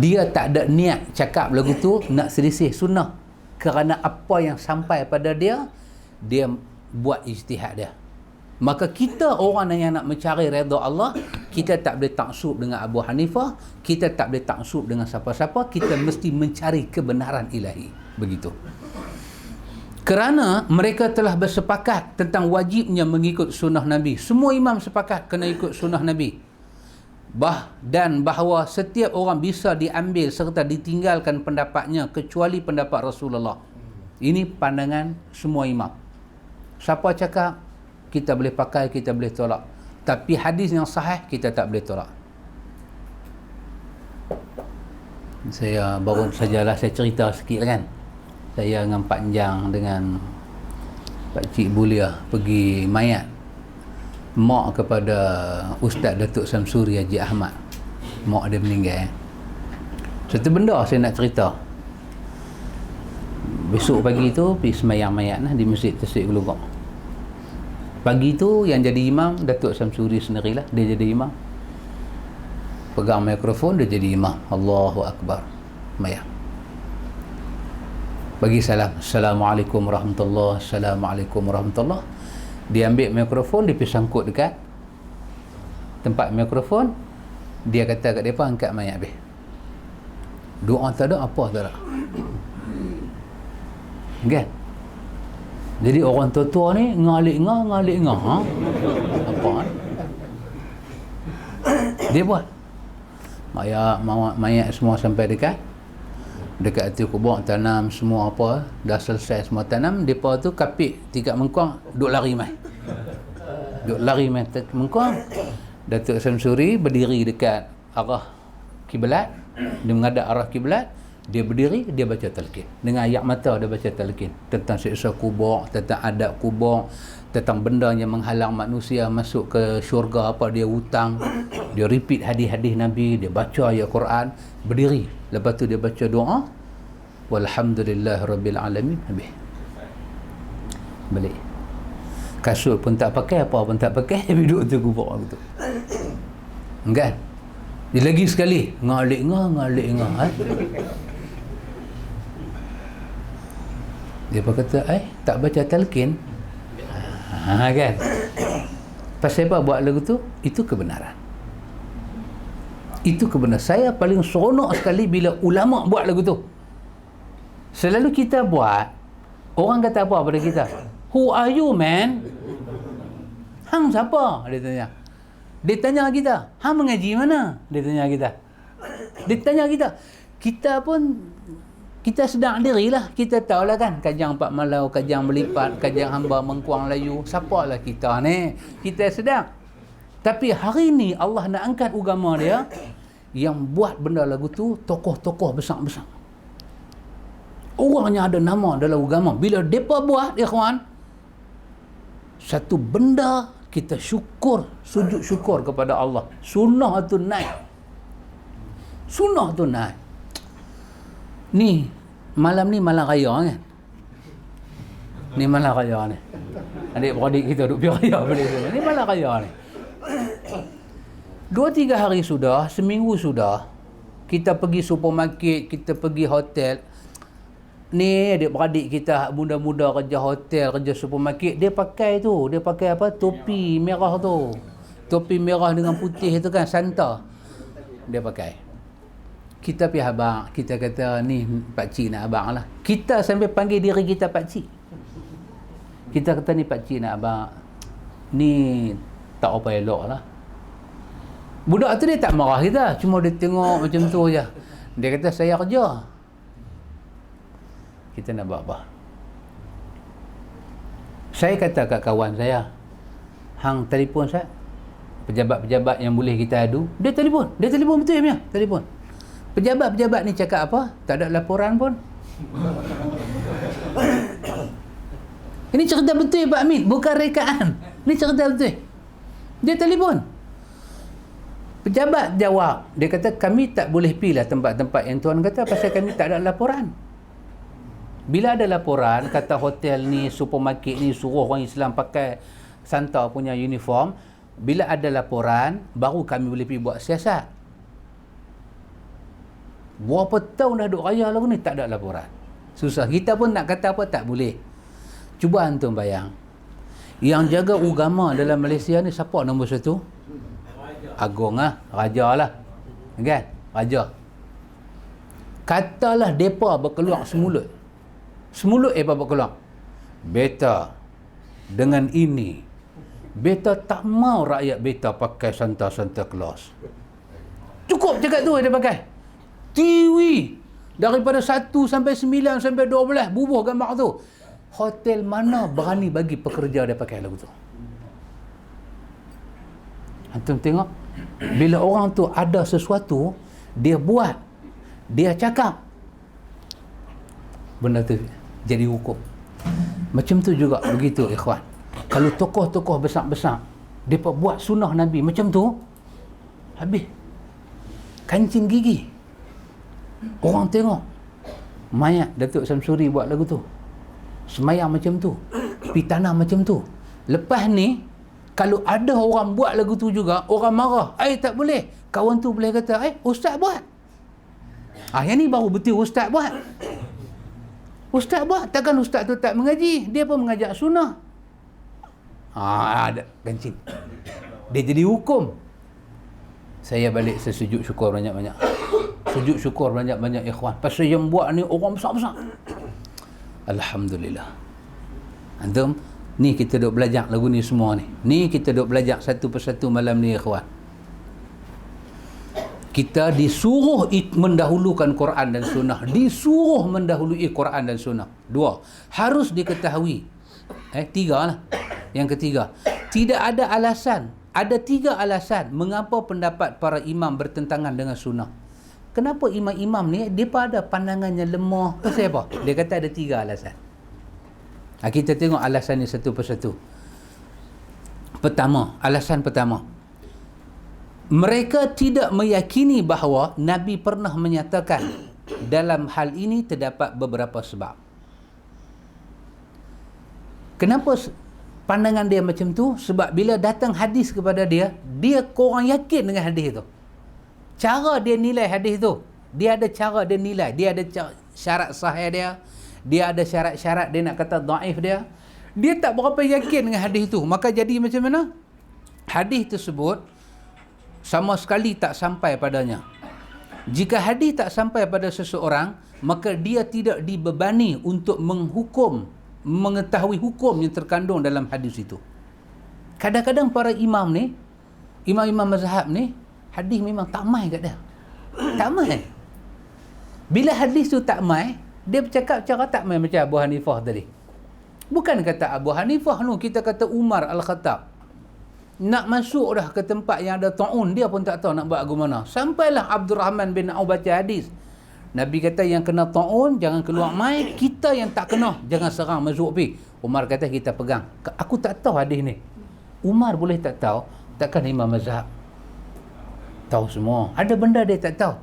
Dia tak ada niat cakap lagu tu nak selisih sunnah, kerana apa yang sampai pada dia buat ijtihad dia. Maka kita orang yang nak mencari redha Allah, kita tak boleh taksub dengan Abu Hanifah, kita tak boleh taksub dengan siapa-siapa, kita mesti mencari kebenaran ilahi. Begitu. Kerana mereka telah bersepakat tentang wajibnya mengikut sunnah Nabi. Semua imam sepakat kena ikut sunnah Nabi. Dan bahawa setiap orang bisa diambil serta ditinggalkan pendapatnya kecuali pendapat Rasulullah. Ini pandangan semua imam. Siapa cakap, kita boleh pakai, kita boleh tolak. Tapi hadis yang sahih, kita tak boleh tolak. Saya baru sajalah saya cerita sikit kan. Saya dengan Pak Njang dengan Pak Cik Bulia pergi mayat mak kepada Ustaz Datuk Samsuri Haji Ahmad. Mak dia meninggal. Satu benda saya nak cerita. Besok pagi tu pergi semayang mayat di Masjid Tasik Gelugok. Pagi tu yang jadi imam Datuk Samsuri sendirilah, dia jadi imam. Pegang mikrofon, dia jadi imam. Allahu Akbar. Mayang. Bagi salam. Assalamualaikum warahmatullahi. Assalamualaikum warahmatullahi. Dia ambil mikrofon, dia pergi sangkut dekat tempat mikrofon. Dia kata kat mereka, angkat mayat habis. Doa tak ada, apa tak ada. Kan? Jadi orang tua-tua ni ngalik ngah, ha? Apa? Dia buat. Mayat semua sampai dekat hati kubur, tanam semua apa, dah selesai semua tanam, depa tu kapit 3 mengkuang duk lari mai. Mengkuang. Datuk Samsuri berdiri dekat arah kiblat, dia menghadap arah kiblat, dia berdiri, dia baca talqin. Dengan ayat mata dia baca talqin tentang siksa kubur, tentang adab kubur, tentang benda yang menghalang manusia masuk ke syurga, apa dia hutang. Dia repeat hadis-hadis Nabi, dia baca ayat Quran, berdiri. Lepas tu dia baca doa, walhamdulillahirabbil alamin, habis. Balik. Kasut pun tak pakai, apa pun tak pakai, duduk tu kubur gitu. Kan? Dia lagi sekali ngalik ngah, ha? Dia pun kata, tak baca talqin. Kan? Pasal apa buat lagu tu? Itu kebenaran. Saya paling seronok sekali bila ulama buat lagu tu. Selalu kita buat, orang kata apa pada kita? Who are you, man? Hang siapa? Dia tanya. Dia tanya kita, hang mengaji mana? Dia tanya kita. Kita pun, kita sedang dirilah. Kita tahulah kan, Kajang Pak Malau, Kajang Melipat, Kajang Hamba Mengkuang Layu. Siapalah kita ni? Kita sedang. Tapi hari ni Allah nak angkat agama dia, yang buat benda lagu tu tokoh-tokoh besar-besar. Orang yang ada nama dalam agama. Bila mereka buat, ikhwan, satu benda kita syukur, sujud syukur kepada Allah. Sunnah tu naik. Ni malam ni malam raya kan? Ni malam raya ni. Adik-beradik kita duduk pergi raya balik sana. Ni malam raya ni. 2-3 hari sudah, seminggu sudah, kita pergi supermarket, kita pergi hotel. Ni adik-beradik kita muda-muda kerja hotel, kerja supermarket, dia pakai apa? Topi merah tu. Topi merah dengan putih tu kan, Santa. Dia pakai. Kita pergi abang, kita kata ni pakcik nak abang lah. Kita sampai panggil diri kita pakcik. Kita kata ni pakcik nak abang. Ni tak apa elok lah. Budak tu dia tak marah kita, cuma dia tengok macam tu je. Dia kata saya kerja. Kita nak buat apa? Saya kata kat kawan saya, hang telefon saya, pejabat-pejabat yang boleh kita adu, dia telefon betul ya, telefon. Pejabat-pejabat ni cakap apa? Tak ada laporan pun. Ini cerita betul Pak Amin, bukan rekaan. Ini cerita betul. Dia telefon. Pejabat jawab, dia kata kami tak boleh pergi lah tempat-tempat yang tuan kata pasal kami tak ada laporan. Bila ada laporan, kata hotel ni, supermarket ni suruh orang Islam pakai Santa punya uniform, bila ada laporan, baru kami boleh pergi buat siasat. Berapa tahun dah duk raya lagu ni, tak ada laporan. Susah. Kita pun nak kata apa, tak boleh. Cuba antum bayang. Yang jaga agama dalam Malaysia ni siapa nombor 1? Agung lah. Raja lah. Kan? Raja. Katalah mereka berkeluar semulut. Semulut apa berkeluar? Beta dengan ini, beta tak mau rakyat beta pakai Santa Claus. Cukup cakap tu dia pakai. TV daripada 1 sampai 9 sampai 12 bubuh gambar tu. Hotel mana berani bagi pekerja dia pakai lagu tu? Antum tengok, bila orang tu ada sesuatu, dia buat, dia cakap, benda tu jadi hukum. Macam tu juga begitu ikhwan. Kalau tokoh-tokoh besar-besar depa buat sunnah Nabi macam tu, habis kancing gigi. Orang tengok mayat Datuk Samsuri buat lagu tu, semayang macam tu, pi tanam macam tu. Lepas ni kalau ada orang buat lagu tu juga, orang marah, tak boleh. Kawan tu boleh kata, ustaz buat. Yang ni baru betul ustaz buat. Ustaz buat, takkan ustaz tu tak mengaji, dia pun mengajak sunnah. Ada kancing. Dia jadi hukum. Saya balik sesujud syukur banyak-banyak. Sujud syukur banyak-banyak ikhwan. Pasal yang buat ni orang besar-besar. Alhamdulillah. Antum, ni kita duk belajar lagu ni semua ni. Ni kita duk belajar satu persatu malam ni ikhwan. Kita disuruh mendahulukan Quran dan Sunnah. Disuruh mendahului Quran dan Sunnah. 2. Harus diketahui. 3 lah. Yang ketiga, tidak ada alasan. Ada 3 alasan mengapa pendapat para imam bertentangan dengan Sunnah. Kenapa imam-imam ni mereka ada pandangannya lemah? Pasal apa? Dia kata ada 3 alasan. Kita tengok alasan ni satu persatu. Alasan pertama. Mereka tidak meyakini bahawa Nabi pernah menyatakan dalam hal ini terdapat beberapa sebab. Kenapa pandangan dia macam tu? Sebab bila datang hadis kepada dia, dia korang yakin dengan hadis tu. Cara dia nilai hadis tu, dia ada cara dia nilai. Dia ada syarat sahih dia. Dia ada syarat-syarat dia nak kata dhaif dia. Dia tak berapa yakin dengan hadis tu. Maka jadi macam mana? Hadis tersebut sama sekali tak sampai padanya. Jika hadis tak sampai pada seseorang, maka dia tidak dibebani untuk mengetahui hukum yang terkandung dalam hadis itu. Kadang-kadang para imam ni, imam-imam mazhab ni, hadis memang tak mai kat dia. Tak mai. Bila hadis tu tak mai, dia bercakap cara tak mai macam Abu Hanifah tadi. Bukan kata Abu Hanifah tu, kita kata Umar Al-Khattab. Nak masuk dah ke tempat yang ada ta'un, dia pun tak tahu nak buat lagu mana. Sampailah Abdul Rahman bin Auf baca hadis. Nabi kata yang kena ta'un, jangan keluar mai. Kita yang tak kena, jangan serang mazuk pi. Umar kata kita pegang. Aku tak tahu hadis ni. Umar boleh tak tahu, takkan imam mazhab tahu semua. Ada benda dia tak tahu.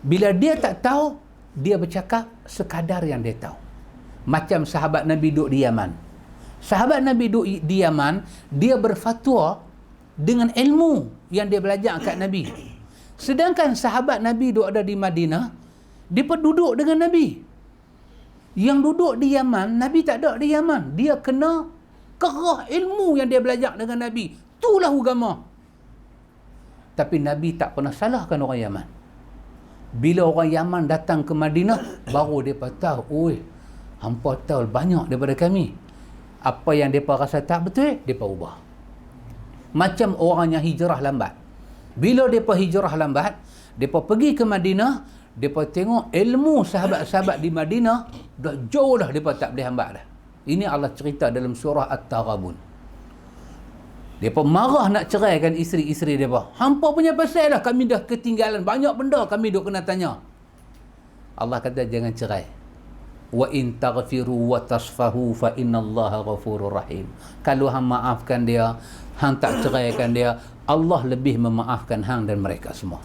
Bila dia tak tahu, dia bercakap sekadar yang dia tahu. Macam sahabat Nabi duduk di Yaman. Sahabat Nabi duduk di Yaman, dia berfatwa dengan ilmu yang dia belajar kat Nabi. Sedangkan sahabat Nabi duduk ada di Madinah, dia pun duduk dengan Nabi. Yang duduk di Yaman, Nabi tak ada di Yaman. Dia kena kerah ilmu yang dia belajar dengan Nabi. Itulah agama. Tapi Nabi tak pernah salahkan orang Yaman. Bila orang Yaman datang ke Madinah, baru mereka tahu, oi, hampa tahu banyak daripada kami. Apa yang mereka rasa tak betul, mereka ubah. Macam orang yang hijrah lambat. Bila mereka hijrah lambat, mereka pergi ke Madinah, mereka tengok ilmu sahabat-sahabat di Madinah, dah jauh dah mereka tak boleh hambat dah. Ini Allah cerita dalam surah At-Taghabun. Mereka marah nak ceraikan isteri-isteri mereka. Hampa punya pasal dah, kami dah ketinggalan banyak benda, kami duk kena tanya. Allah kata jangan cerai. Wa in taghfiru wa tasfahu fa innallaha ghafurur rahim. Kalau hang maafkan dia, hang tak ceraikan dia, Allah lebih memaafkan hang dan mereka semua.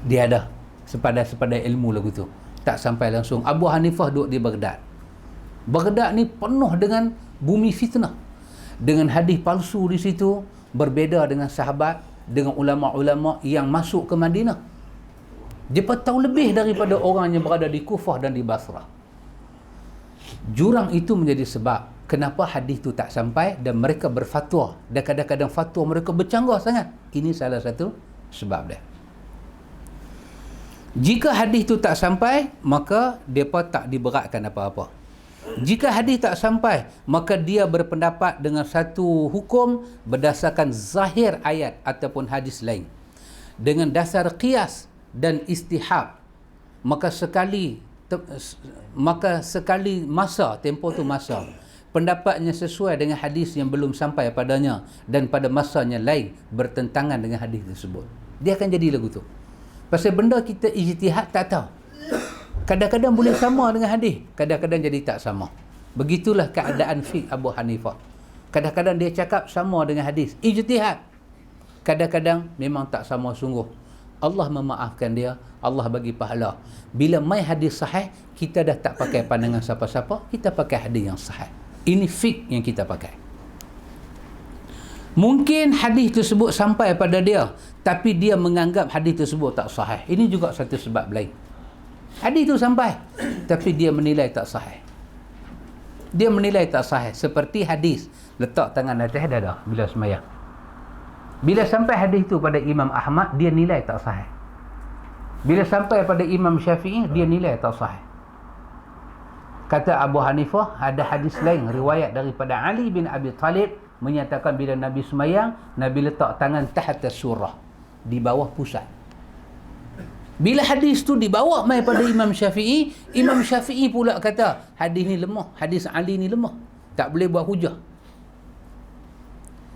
Dia ada sepadan-sepadan ilmu lagu tu. Tak sampai langsung. Abu Hanifah duduk di Baghdad. Baghdad ni penuh dengan bumi fitnah. Dengan hadis palsu di situ, berbeza dengan sahabat, dengan ulama-ulama yang masuk ke Madinah. Dia tahu lebih daripada orang yang berada di Kufah dan di Basrah. Jurang itu menjadi sebab kenapa hadis itu tak sampai dan mereka berfatwa. Dan kadang-kadang fatwa mereka bercanggah sangat. Ini salah satu sebab dia. Jika hadis itu tak sampai, maka mereka tak diberatkan apa-apa. Jika hadis tak sampai, maka dia berpendapat dengan satu hukum berdasarkan zahir ayat ataupun hadis lain. Dengan dasar qiyas dan istihab, maka sekali masa, tempoh tu masa, pendapatnya sesuai dengan hadis yang belum sampai padanya dan pada masanya lain bertentangan dengan hadis tersebut, dia akan jadi lagu tu. Pasal benda kita ijtihad tak tahu. Kadang-kadang boleh sama dengan hadis, kadang-kadang jadi tak sama. Begitulah keadaan fiqh Abu Hanifah. Kadang-kadang dia cakap sama dengan hadis, ijtihad. Kadang-kadang memang tak sama sungguh. Allah memaafkan dia, Allah bagi pahala. Bila mai hadis sahih, kita dah tak pakai pandangan siapa-siapa, kita pakai hadis yang sahih. Ini fiqh yang kita pakai. Mungkin hadis tersebut sampai pada dia, tapi dia menganggap hadis tersebut tak sahih. Ini juga satu sebab lain. Hadis itu sampai, tapi dia menilai tak sahih. Dia menilai tak sahih. Seperti hadis, letak tangan atas dada bila semayang. Bila sampai hadis itu pada Imam Ahmad, dia nilai tak sahih. Bila sampai pada Imam Syafi'i, dia nilai tak sahih. Kata Abu Hanifah, ada hadis lain riwayat daripada Ali bin Abi Talib menyatakan bila Nabi semayang, Nabi letak tangan tahta surah, di bawah pusat. Bila hadis tu dibawa mai pada Imam Syafi'i, Imam Syafi'i pula kata hadis ni lemah, hadis Ali ni lemah, tak boleh buat hujah.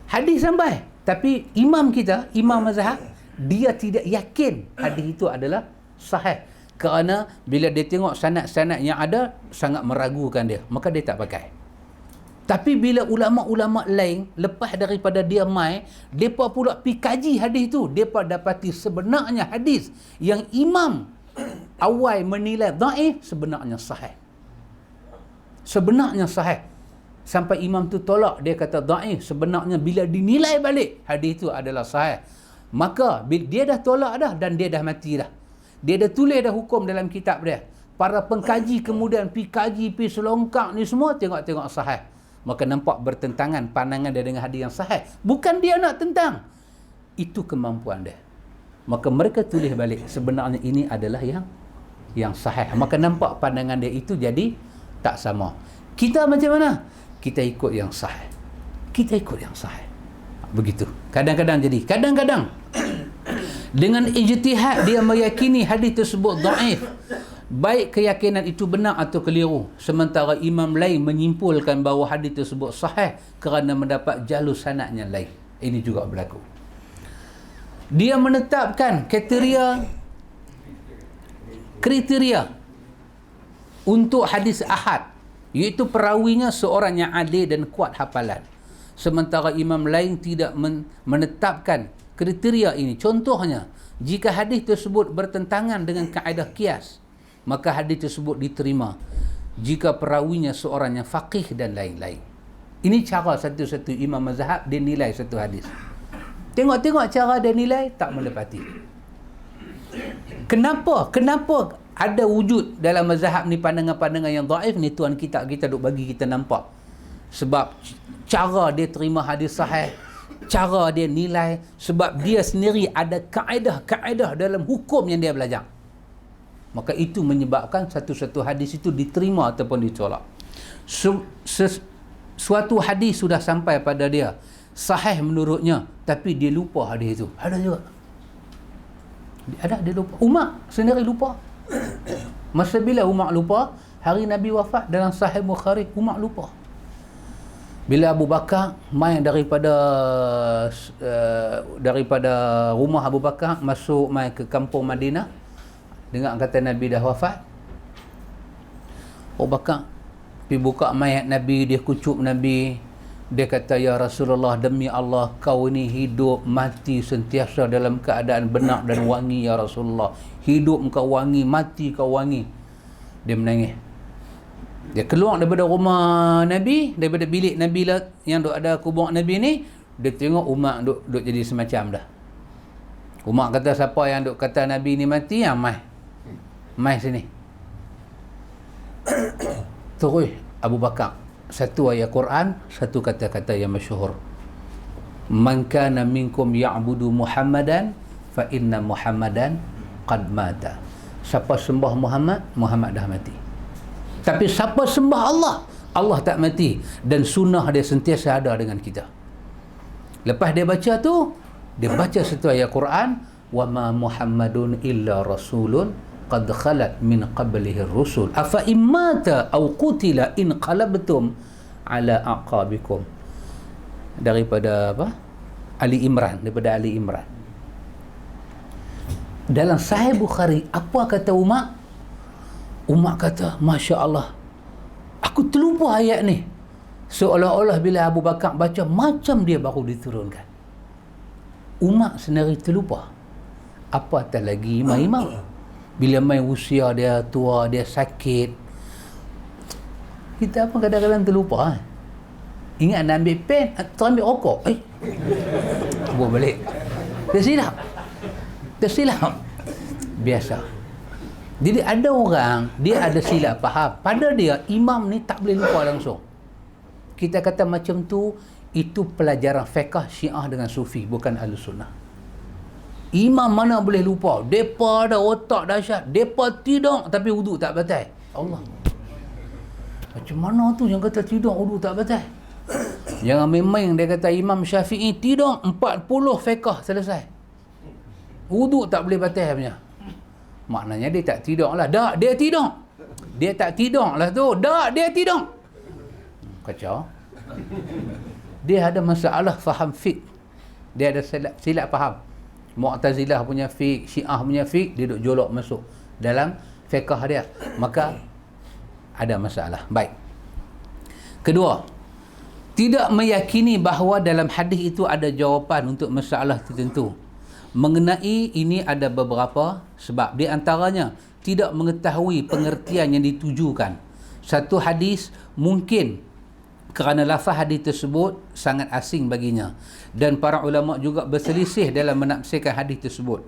Hadis sampai, tapi imam kita, imam mazhab, dia tidak yakin hadis itu adalah sahih, kerana bila dia tengok sanad-sanad yang ada sangat meragukan dia, maka dia tak pakai. Tapi bila ulama-ulama lain lepas daripada dia mai, depa pula pi kaji hadis tu, depa dapati sebenarnya hadis yang imam awal menilai dhaif sebenarnya sahih. Sebenarnya sahih. Sampai imam tu tolak, dia kata dhaif, sebenarnya bila dinilai balik hadis tu adalah sahih. Maka dia dah tolak dah dan dia dah mati dah. Dia dah tulis dah hukum dalam kitab dia. Para pengkaji kemudian pi kaji, pi selongkak ni semua, tengok-tengok sahih. Maka nampak bertentangan pandangan dia dengan hadis yang sahih. Bukan dia nak tentang, itu kemampuan dia. Maka mereka tulis balik, sebenarnya ini adalah yang sahih. Maka nampak pandangan dia itu jadi tak sama. Kita macam mana? Kita ikut yang sahih. Kita ikut yang sahih. Begitu. Kadang-kadang jadi. Kadang-kadang dengan ijtihad dia meyakini hadis tersebut dhaif. Baik keyakinan itu benar atau keliru. Sementara imam lain menyimpulkan bahawa hadis tersebut sahih kerana mendapat jalur sanadnya lain. Ini juga berlaku. Dia menetapkan kriteria untuk hadis ahad, iaitu perawinya seorang yang adil dan kuat hafalan. Sementara imam lain tidak menetapkan kriteria ini. Contohnya, jika hadis tersebut bertentangan dengan kaedah qiyas, maka hadis tersebut diterima jika perawinya seorang yang faqih dan lain-lain. Ini cara satu-satu imam mazhab dia nilai satu hadis. Tengok-tengok cara dia nilai, tak menepati. Kenapa ada wujud dalam mazhab ni pandangan-pandangan yang dhaif ni? Tuan kita duk bagi kita nampak. Sebab cara dia terima hadis sahih, cara dia nilai, sebab dia sendiri ada kaedah-kaedah dalam hukum yang dia belajar. Maka itu menyebabkan satu-satu hadis itu diterima ataupun ditolak. Suatu hadis sudah sampai pada dia sahih menurutnya, tapi dia lupa hadis itu. Ada juga. Dia lupa. Umar sendiri lupa. Masa bila Umar lupa? Hari Nabi wafat, dalam Sahih Bukhari, Umar lupa. Bila Abu Bakar main daripada rumah Abu Bakar masuk main ke kampung Madinah, dengar kata Nabi dah wafat, Abu Bakar pergi buka mayat Nabi, dia kucup Nabi, dia kata, ya Rasulullah, demi Allah kau ini hidup mati sentiasa dalam keadaan benar dan wangi ya Rasulullah. Hidup kau wangi, mati kau wangi. Dia menangis. Dia keluar daripada rumah Nabi, daripada bilik Nabi lah yang duk ada kubur Nabi ni, dia tengok Umar duk jadi semacam dah. Umar kata, siapa yang duk kata Nabi ni mati, yang mai sini. Terus Abu Bakar, satu ayat Quran, satu kata-kata yang masyhur. Man kana minkum ya'budu Muhammadan fa inna Muhammadan qad mata. Siapa sembah Muhammad, Muhammad dah mati. Tapi siapa sembah Allah, Allah tak mati, dan sunnah dia sentiasa ada dengan kita. Lepas dia baca tu, dia baca satu ayat Quran, wa ma Muhammadun illa rasulun qad khalat min qablihi ar-rusul afa immata aw qutila in qalabtum ala aqabikum. Daripada apa? Ali Imran, daripada Ali Imran. Dalam Sahih Bukhari, apa kata Umar? Umar kata, Masya Allah, aku terlupa ayat ni. Seolah-olah bila Abu Bakar baca, macam dia baru diturunkan. Umar sendiri terlupa. Apatah lagi imam-imam. Bila main usia dia tua, dia sakit, kita apa kadang-kadang terlupa. Ingat nak ambil pen, terambil rokok. Buat balik. Tersilap. Biasa. Jadi ada orang, dia ada silap faham. Pada dia, imam ni tak boleh lupa langsung. Kita kata macam tu, itu pelajaran fiqh Syiah dengan Sufi, bukan Ahlus Sunnah. Imam mana boleh lupa? Depa ada otak dahsyat. Depa tidur tapi wuduk tak batal. Allah. Macam mana tu yang kata tidur wuduk tak batal? Jangan main-main dia kata Imam Syafi'i tidur 40 fiqh selesai. Wuduk tak boleh batal punya. Maknanya dia tak tidur lah. Tak, dia tidur. Dia tak tidur lah tu. Tak, dia tidur. Kacau. Dia ada masalah faham fiqh. Dia ada silap faham. Mu'tazilah punya fiqh, Syiah punya fiqh, dia duk jolok masuk dalam fiqh dia. Maka ada masalah. Baik. Kedua, tidak meyakini bahawa dalam hadis itu ada jawapan untuk masalah tertentu. Mengenai ini ada beberapa sebab. Di antaranya, tidak mengetahui pengertian yang ditujukan. Satu hadis mungkin kerana lafaz hadis tersebut sangat asing baginya, dan para ulama juga berselisih dalam menafsirkan hadis tersebut.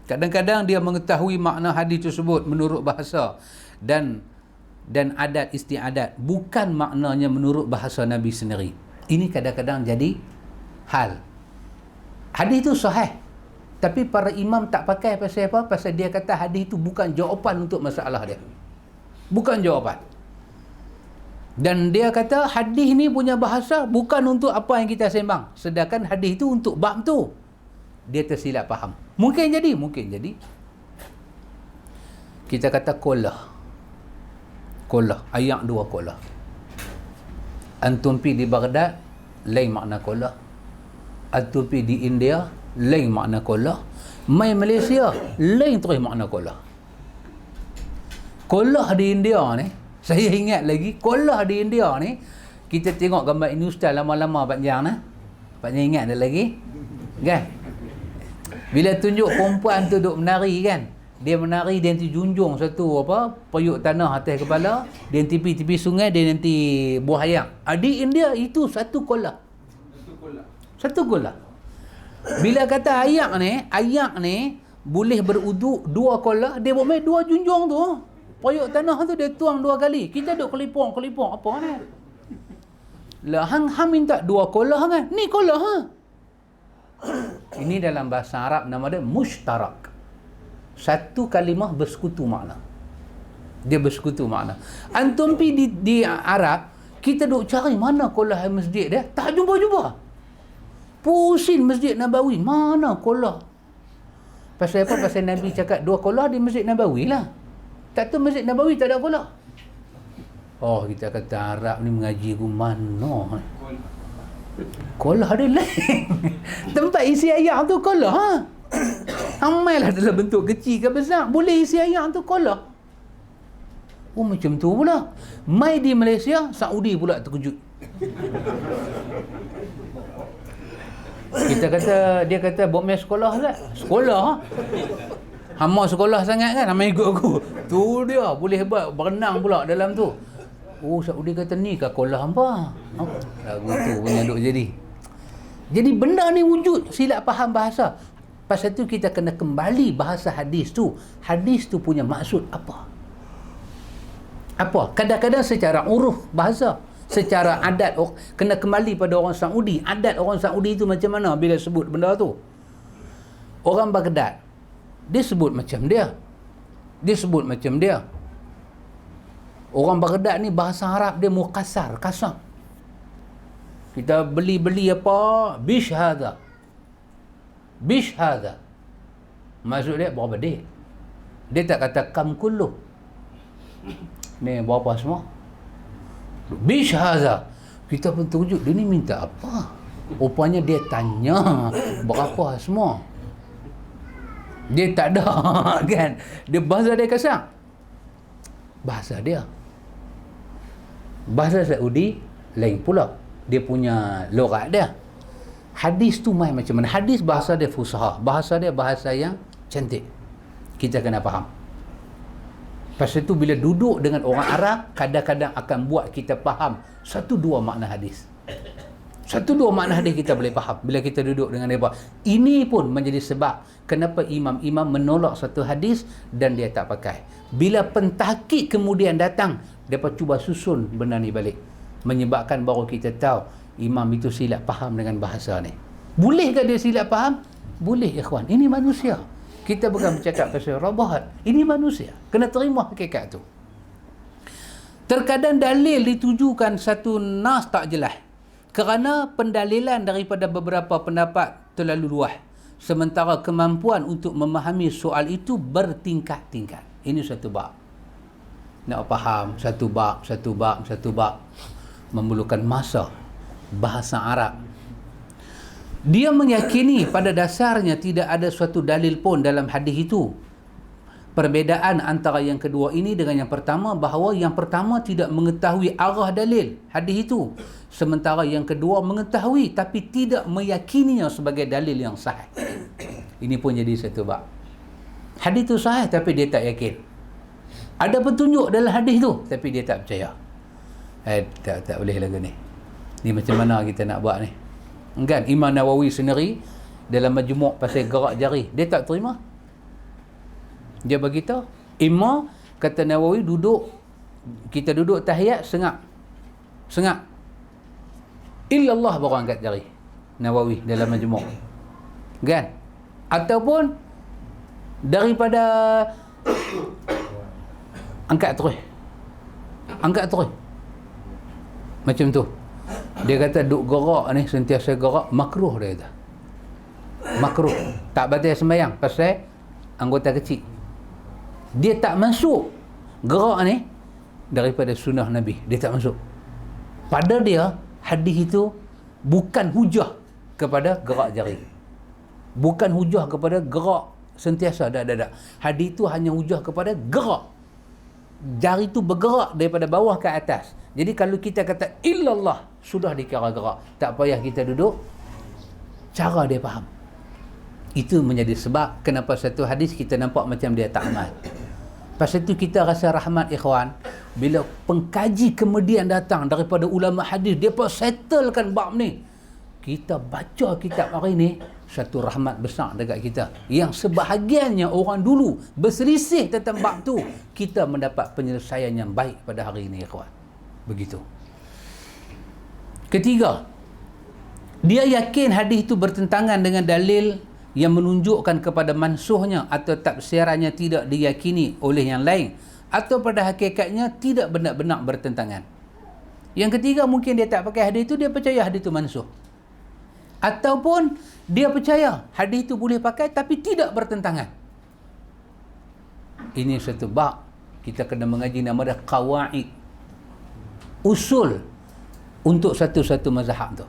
Kadang-kadang dia mengetahui makna hadis tersebut menurut bahasa dan adat istiadat, bukan maknanya menurut bahasa Nabi sendiri. Ini kadang-kadang jadi hal. Hadis itu sahih, tapi para imam tak pakai pasal apa? Pasal dia kata hadis itu bukan jawapan untuk masalah dia. Bukan jawapan. Dan dia kata hadis ni punya bahasa bukan untuk apa yang kita sembang. Sedangkan hadis itu untuk bab tu. Dia tersilap faham. Mungkin jadi. Kita kata kolah. Ayat 2 kolah. Antum pi di Baghdad, lain makna kolah. Antum pi di India, lain makna kolah. Mai Malaysia, lain terus makna kolah. Kolah di India ni, saya ingat lagi, kolah di India ni, kita tengok gambar ini ustaz lama-lama panjang nah. Panjang ingat ada lagi? Kan? Bila tunjuk perempuan tu duk menari kan, dia menari, dia nanti junjung satu periuk tanah atas kepala, dia tepi-tepi sungai, dia nanti buah ayam. Di India itu satu kolah. Satu kolah. Bila kata ayak ni boleh beruduk 2 kolah, dia buat main 2 junjung tu. Periuk tanah tu dia tuang 2 kali. Kita duk kelipong apa ni? Lah hang minta 2 kolah kan? Ni kolah ha. Ini dalam bahasa Arab nama dia mushtarak. Satu kalimah bersekutu makna. Dia bersekutu makna. Antum pi di Arab, kita duk cari mana kolah masjid dia, tak jumpa-jumpa. Pusing Masjid Nabawi, mana kolah? Pasal apa? Pasal Nabi cakap 2 kolah di Masjid Nabawi lah. Tak tahu Masjid Nabawi tak ada kolah. Oh, kita kata Arab ni mengaji ke mana? Kolah dia lain. Tempat isi ayam tu kolah ha. Amailah dalam bentuk kecil ke besar, boleh isi ayam tu kolah. Oh, macam tu pula. Mai di Malaysia, Saudi pula terkejut. Dia kata buat main sekolah lah. Sekolah ha? Hama sekolah sangat kan, hama ikut aku. Tu dia, boleh berenang pula dalam tu. Oh, Saudi kata ni ke kolah hampa? Lagu tu punya duk jadi. Jadi benda ni wujud, silap faham bahasa. Pasal tu kita kena kembali bahasa hadis tu. Hadis tu punya maksud apa? Apa? Kadang-kadang secara uruf bahasa, secara adat, kena kembali pada orang Saudi. Adat orang Saudi tu macam mana bila sebut benda tu? Orang Baghdad, dia sebut macam dia. Dia sebut macam dia. Orang Baghdad ni bahasa Arab dia muqassar, kasar. Kita beli apa? Bish hadha. Bish hadha. Maksud dia berapa dia? Dia tak kata kam kullu. Ni berapa semua? Bish hadha. Kita pun terkejut, dia ni minta apa? Rupanya dia tanya berapa semua. Dia tak ada kan. Dia bahasa dia kasar. Bahasa dia. Bahasa Saudi lain pula. Dia punya logat dia. Hadis tu main macam mana? Hadis bahasa dia fusahah. Bahasa dia bahasa yang cantik. Kita kena faham. Pasal tu bila duduk dengan orang Arab, kadang-kadang akan buat kita faham 1-2 makna hadis. 1-2 makna hadis kita boleh faham bila kita duduk dengan mereka. Ini pun menjadi sebab kenapa imam-imam menolak satu hadis dan dia tak pakai. Bila pentahqiq kemudian datang, mereka cuba susun benda ni balik. Menyebabkan baru kita tahu imam itu silap faham dengan bahasa ni. Bolehkah dia silap faham? Boleh ikhwan, ini manusia. Kita bukan bercakap pasal rabahat. Ini manusia. Kena terima hakikat tu. Terkadang dalil ditujukan satu nas tak jelas. Kerana pendalilan daripada beberapa pendapat terlalu luas. Sementara kemampuan untuk memahami soal itu bertingkat-tingkat. Ini satu bab. Nak faham satu bab memerlukan masa, bahasa Arab. Dia meyakini pada dasarnya tidak ada suatu dalil pun dalam hadis itu. Perbezaan antara yang kedua ini dengan yang pertama, bahawa yang pertama tidak mengetahui arah dalil hadis itu, sementara yang kedua mengetahui tapi tidak meyakininya sebagai dalil yang sahih. Ini pun jadi satu bab. Hadis itu sahih tapi dia tak yakin. Ada petunjuk dalam hadis tu tapi dia tak percaya. Tak boleh lagu ni. Ni macam mana kita nak buat ni? Kan Imam Nawawi sendiri dalam majmu' pasal gerak jari, dia tak terima. Dia beritahu, Imam kata Nawawi kita duduk tahiyat sengak. Illallah baru angkat jari. Nawawi dalam majmu'. Kan? Ataupun daripada angkat terus. Macam tu. Dia kata duk gerak ni, sentiasa gerak, makruh dia kata. Makruh. Tak batal sembahyang pasal anggota kecil. Dia tak masuk gerak ni daripada sunnah Nabi. Dia tak masuk. Pada dia, hadis itu bukan hujah kepada gerak jari. Bukan hujah kepada gerak sentiasa. Tak. Hadis itu hanya hujah kepada gerak. Jari itu bergerak daripada bawah ke atas. Jadi kalau kita kata illallah, sudah dikira gerak. Tak payah kita duduk. Cara dia faham. Itu menjadi sebab kenapa satu hadis kita nampak macam dia tak amal. Pasal itu kita rasa rahmat ikhwan. Bila pengkaji kemudian datang daripada ulama hadis, dia pun settlekan bab ni. Kita baca kitab hari ni, satu rahmat besar dekat kita. Yang sebahagiannya orang dulu berselisih tentang bab tu, kita mendapat penyelesaian yang baik pada hari ini ikhwan. Begitu. Ketiga, dia yakin hadis itu bertentangan dengan dalil yang menunjukkan kepada mansuhnya atau tafsirannya tidak diyakini oleh yang lain, atau pada hakikatnya tidak benar-benar bertentangan. Yang ketiga, mungkin dia tak pakai hadis itu, dia percaya hadis itu mansuh. Ataupun dia percaya hadis itu boleh pakai tapi tidak bertentangan. Ini satu bab kita kena mengaji nama dia qawaid, usul untuk satu-satu mazhab tu.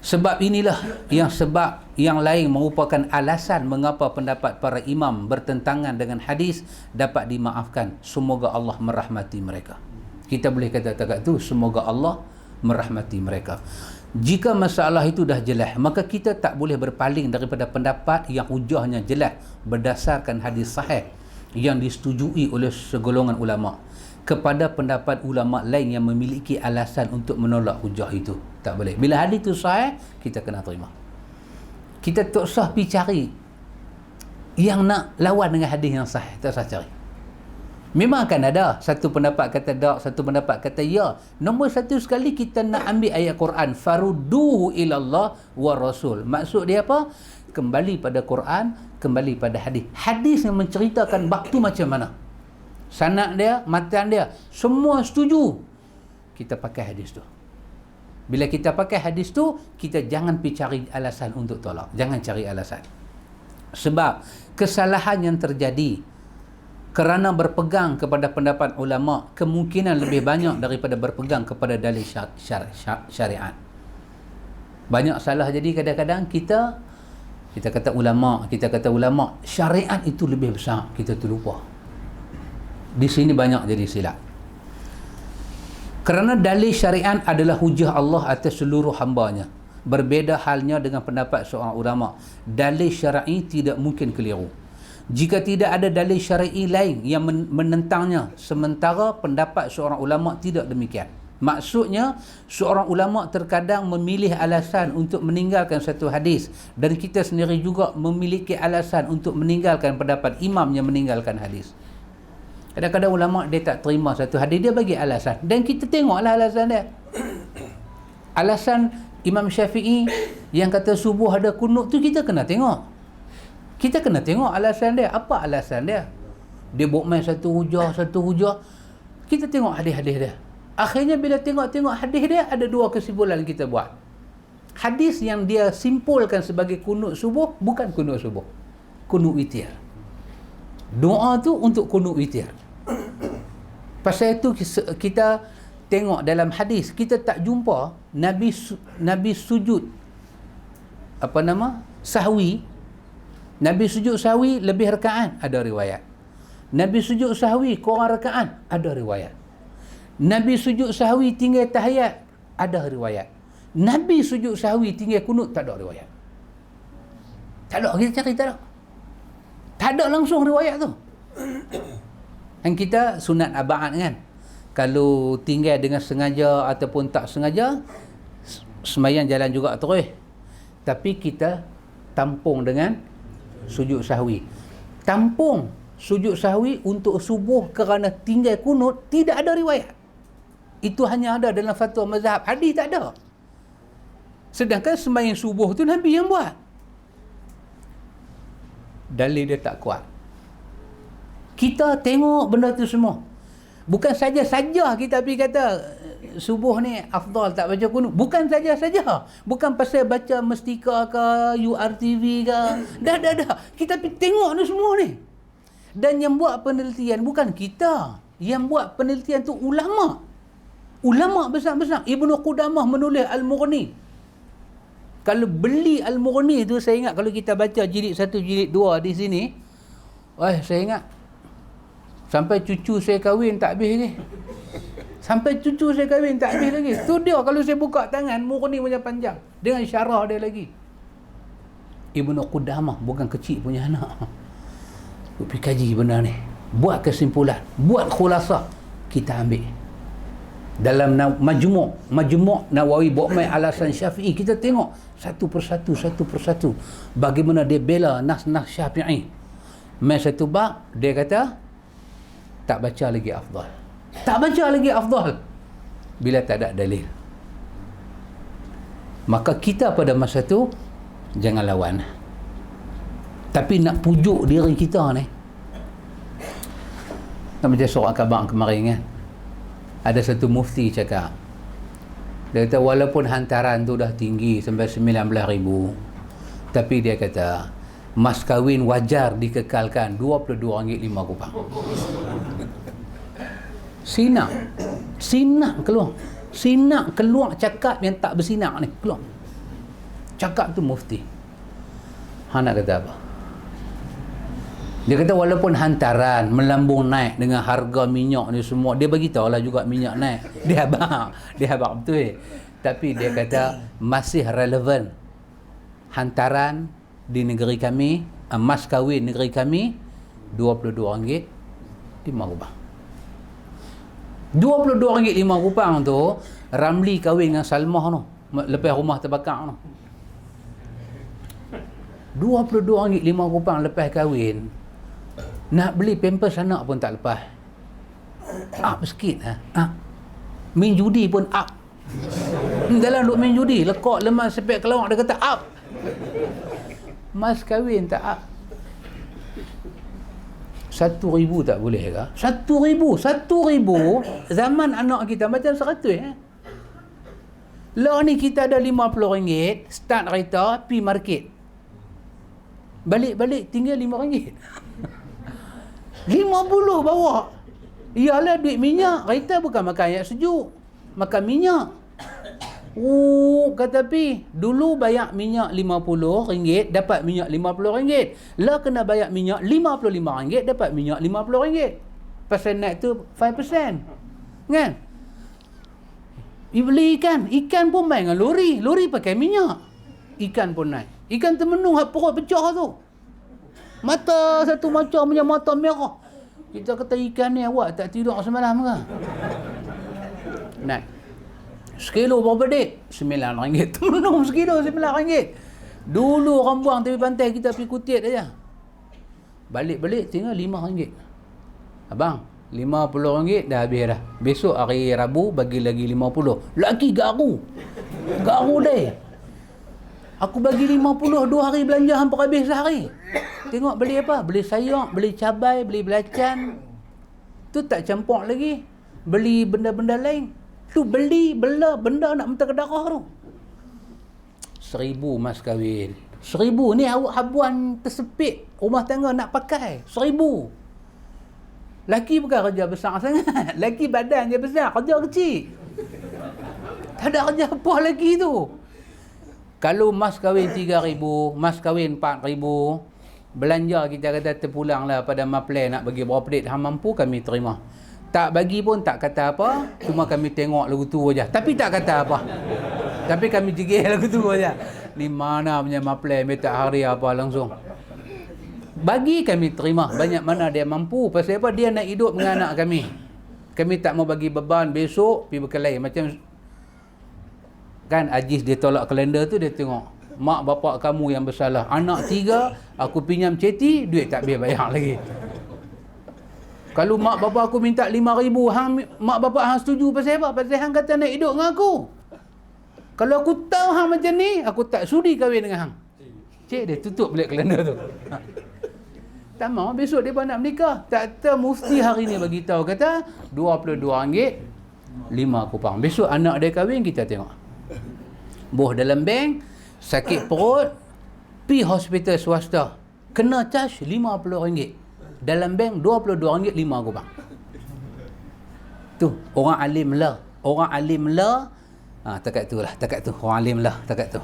Sebab inilah sebab yang lain merupakan alasan mengapa pendapat para imam bertentangan dengan hadis dapat dimaafkan. Semoga Allah merahmati mereka. Kita boleh kata dekat tu, semoga Allah merahmati mereka. Jika masalah itu dah jelas, maka kita tak boleh berpaling daripada pendapat yang hujahnya jelas berdasarkan hadis sahih yang disetujui oleh segolongan ulama kepada pendapat ulama lain yang memiliki alasan untuk menolak hujah itu. Tak boleh. Bila hadis itu sahih, kita kena terima. Kita tak usah pergi cari yang nak lawan dengan hadis yang sahih. Tak usah cari. Memang akan ada satu pendapat kata tak, satu pendapat kata ya. Nombor satu sekali kita nak ambil ayat Quran, farudduhu ilallah wa rasul. Maksud dia apa? Kembali pada Quran, kembali pada hadis. Hadis yang menceritakan bab tu macam mana, sanad dia, matan dia, semua setuju, kita pakai hadis tu. Bila kita pakai hadis tu, kita jangan pergi cari alasan untuk tolak. Jangan cari alasan. Sebab kesalahan yang terjadi kerana berpegang kepada pendapat ulama kemungkinan lebih banyak daripada berpegang kepada dalil syariat. Banyak salah jadi kadang-kadang kita kata ulama, syariat itu lebih besar, kita terlupa. Di sini banyak jadi silap. Kerana dalil syariat adalah hujah Allah atas seluruh hambanya. Berbeza halnya dengan pendapat seorang ulama. Dalil syar'i tidak mungkin keliru jika tidak ada dalil syar'i lain yang menentangnya, sementara pendapat seorang ulama tidak demikian. Maksudnya, seorang ulama terkadang memilih alasan untuk meninggalkan satu hadis, dan kita sendiri juga memiliki alasan untuk meninggalkan pendapat imam yang meninggalkan hadis. Kadang-kadang ulama dia tak terima satu hadis, dia bagi alasan, dan kita tengoklah alasan dia. Alasan Imam Syafi'i yang kata subuh ada kunut tu, kita kena tengok. Kita kena tengok alasan dia. Apa alasan dia? Dia buat main satu hujah. Kita tengok hadis-hadis dia. Akhirnya bila tengok-tengok hadis dia, ada dua kesimpulan kita buat. Hadis yang dia simpulkan sebagai kunut subuh, bukan kunut subuh. Kunut witir. Doa tu untuk kunut witir. Pasal itu kita tengok dalam hadis, kita tak jumpa Nabi sujud sahwi. Nabi sujud sahwi lebih rakaat, ada riwayat. Nabi sujud sahwi kurang rakaat, ada riwayat. Nabi sujud sahwi tinggal tahiyat, ada riwayat. Nabi sujud sahwi tinggal kunut, tak ada riwayat. Tak ada, kita cari tak ada. Tak ada langsung riwayat tu. Dan kita sunat aba'ad kan, kalau tinggal dengan sengaja ataupun tak sengaja, sembahyang jalan juga terus. Tapi kita tampung dengan sujud sahwi. Tampung sujud sahwi untuk subuh kerana tinggal kunut, tidak ada riwayat. Itu hanya ada dalam fatwa mazhab. Hadis tak ada. Sedangkan sembahyang subuh tu Nabi yang buat. Dalil dia tak kuat. Kita tengok benda tu semua. Bukan saja-saja kita pergi kata subuh ni afdal tak baca kunut. Bukan saja-saja. Bukan pasal baca Mestika ke, URTV ke. Dah. Kita pergi tengok ni semua ni. Dan yang buat penelitian bukan kita. Yang buat penelitian tu ulama. Ulama besar-besar. Ibnu Qudamah menulis Al-Mughni. Kalau beli Al-Mughni tu, saya ingat kalau kita baca jilid 1, jilid 2 di sini, saya ingat sampai cucu saya kahwin tak habis lagi. Sampai cucu saya kahwin tak habis lagi. Tu dia, kalau saya buka tangan, Mughni punya panjang. Dengan syarah dia lagi. Ibnu Qudamah, bukan kecil punya anak. Pergi kaji benda ni. Buat kesimpulan. Buat khulasah. Kita ambil. Dalam Majmu' Nawawi buat main alasan Syafi'i, kita tengok satu persatu. Bagaimana dia bela nas-nas Syafi'i. Main satu bab, dia kata, tak baca lagi afdal. Tak baca lagi afdal bila tak ada dalil. Maka kita pada masa tu jangan lawan. Tapi nak pujuk diri kita ni. Macam surah khabar kemarin kan. Ada satu mufti cakap. Dia kata walaupun hantaran tu dah tinggi sampai 19,000, tapi dia kata mas kahwin wajar dikekalkan RM22.05. Sinak keluar cakap yang tak bersinak ni, keluar. Cakap tu mufti. Nak kata apa? Dia kata walaupun hantaran melambung naik dengan harga minyak ni semua, dia bagi tahu lah juga minyak naik. Dia habaq betul. Tapi dia kata masih relevan hantaran di negeri kami, mas kahwin negeri kami RM22.05. RM22.05 tu Ramli kahwin dengan Salmah tu, lepas rumah terbakar tu. RM22.05 lepas kahwin. Nak beli pampers anak pun tak lepas. Up sikit main judi pun up. Dalam duk main judi, lekak lemas sepek kelawak, dia kata up. Mas kahwin tak up. 1,000 tak boleh ke? 1,000 zaman anak kita macam 100 Lah ni kita ada RM50, start kereta, pi market. Balik tinggal RM5. 50 bawa. Ialah duit minyak. Kereta bukan makan air sejuk, makan minyak. Kata pi, dulu bayar minyak RM50, dapat minyak RM50. Lah kena bayar minyak RM55, dapat minyak RM50. Pasal naik tu 5%. Kan? Beli ikan pun main dengan lori pakai minyak. Ikan pun naik. Ikan termenung, perut pecah tu. Mata satu macam punya mata merah. Kita kata ikan ni awak tak tidur semalam ke? Naik. Sekilo berapa dik? RM9. Termenung sekilo RM9. Dulu orang buang tepi pantai, kita pergi kutiat aja. Balik tinggal RM5. Abang, RM50 dah habis dah. Besok hari Rabu bagi lagi 50. Lagi garu. Garu deh. Aku bagi 50 2 hari belanja hampir habis sehari. Tengok beli apa? Beli sayur, beli cabai, beli belacan. Tu tak campur lagi. Beli benda-benda lain. Tu beli benda nak mentah ke darah tu. 1,000 mas kahwin. 1,000 ni awak habuan tersepit rumah tangga nak pakai. 1,000. Laki bukan kerja besar sangat. Laki badan je besar, kerja kecil. Tak ada kerja apa lagi tu. Kalau mas kahwin 3,000, mas kahwin 4,000, belanja kita kata terpulang lah pada maplay nak bagi berapa duit, hang mampu kami terima. Tak bagi pun tak kata apa, cuma kami tengok lagu tu aja. Tapi tak kata apa. Tapi kami jegih lagu tu aja. Ni mana punya maplay minta hari apa langsung. Bagi kami terima, banyak mana dia mampu. Pasal apa? Dia nak hidup dengan anak kami. Kami tak mau bagi beban besok pergi berkelai. Macam kan Ajis dia tolak kalender tu, dia tengok mak bapak kamu yang bersalah. Anak 3, aku pinjam ceti, duit tak biar bayar lagi. Kalau mak bapak aku minta 5,000, mak bapak hang setuju pasal apa? Pasal hang kata nak hidup dengan aku. Kalau aku tahu hang macam ni, aku tak sudi kahwin dengan hang. Cik dia tutup balik kalender tu. Tak mau besok dia nak menikah. Tak tahu mufti hari ni bagi tahu kata RM22 5 kupang. Besok anak dia kahwin kita tengok. Boh dalam bank, sakit perut, pi hospital swasta. Kena charge RM50. Dalam bank RM22 5 kupang. Tu orang alim lah. Orang alim lah. Takat tu lah. Takat tu. Orang alim lah. Takat tu.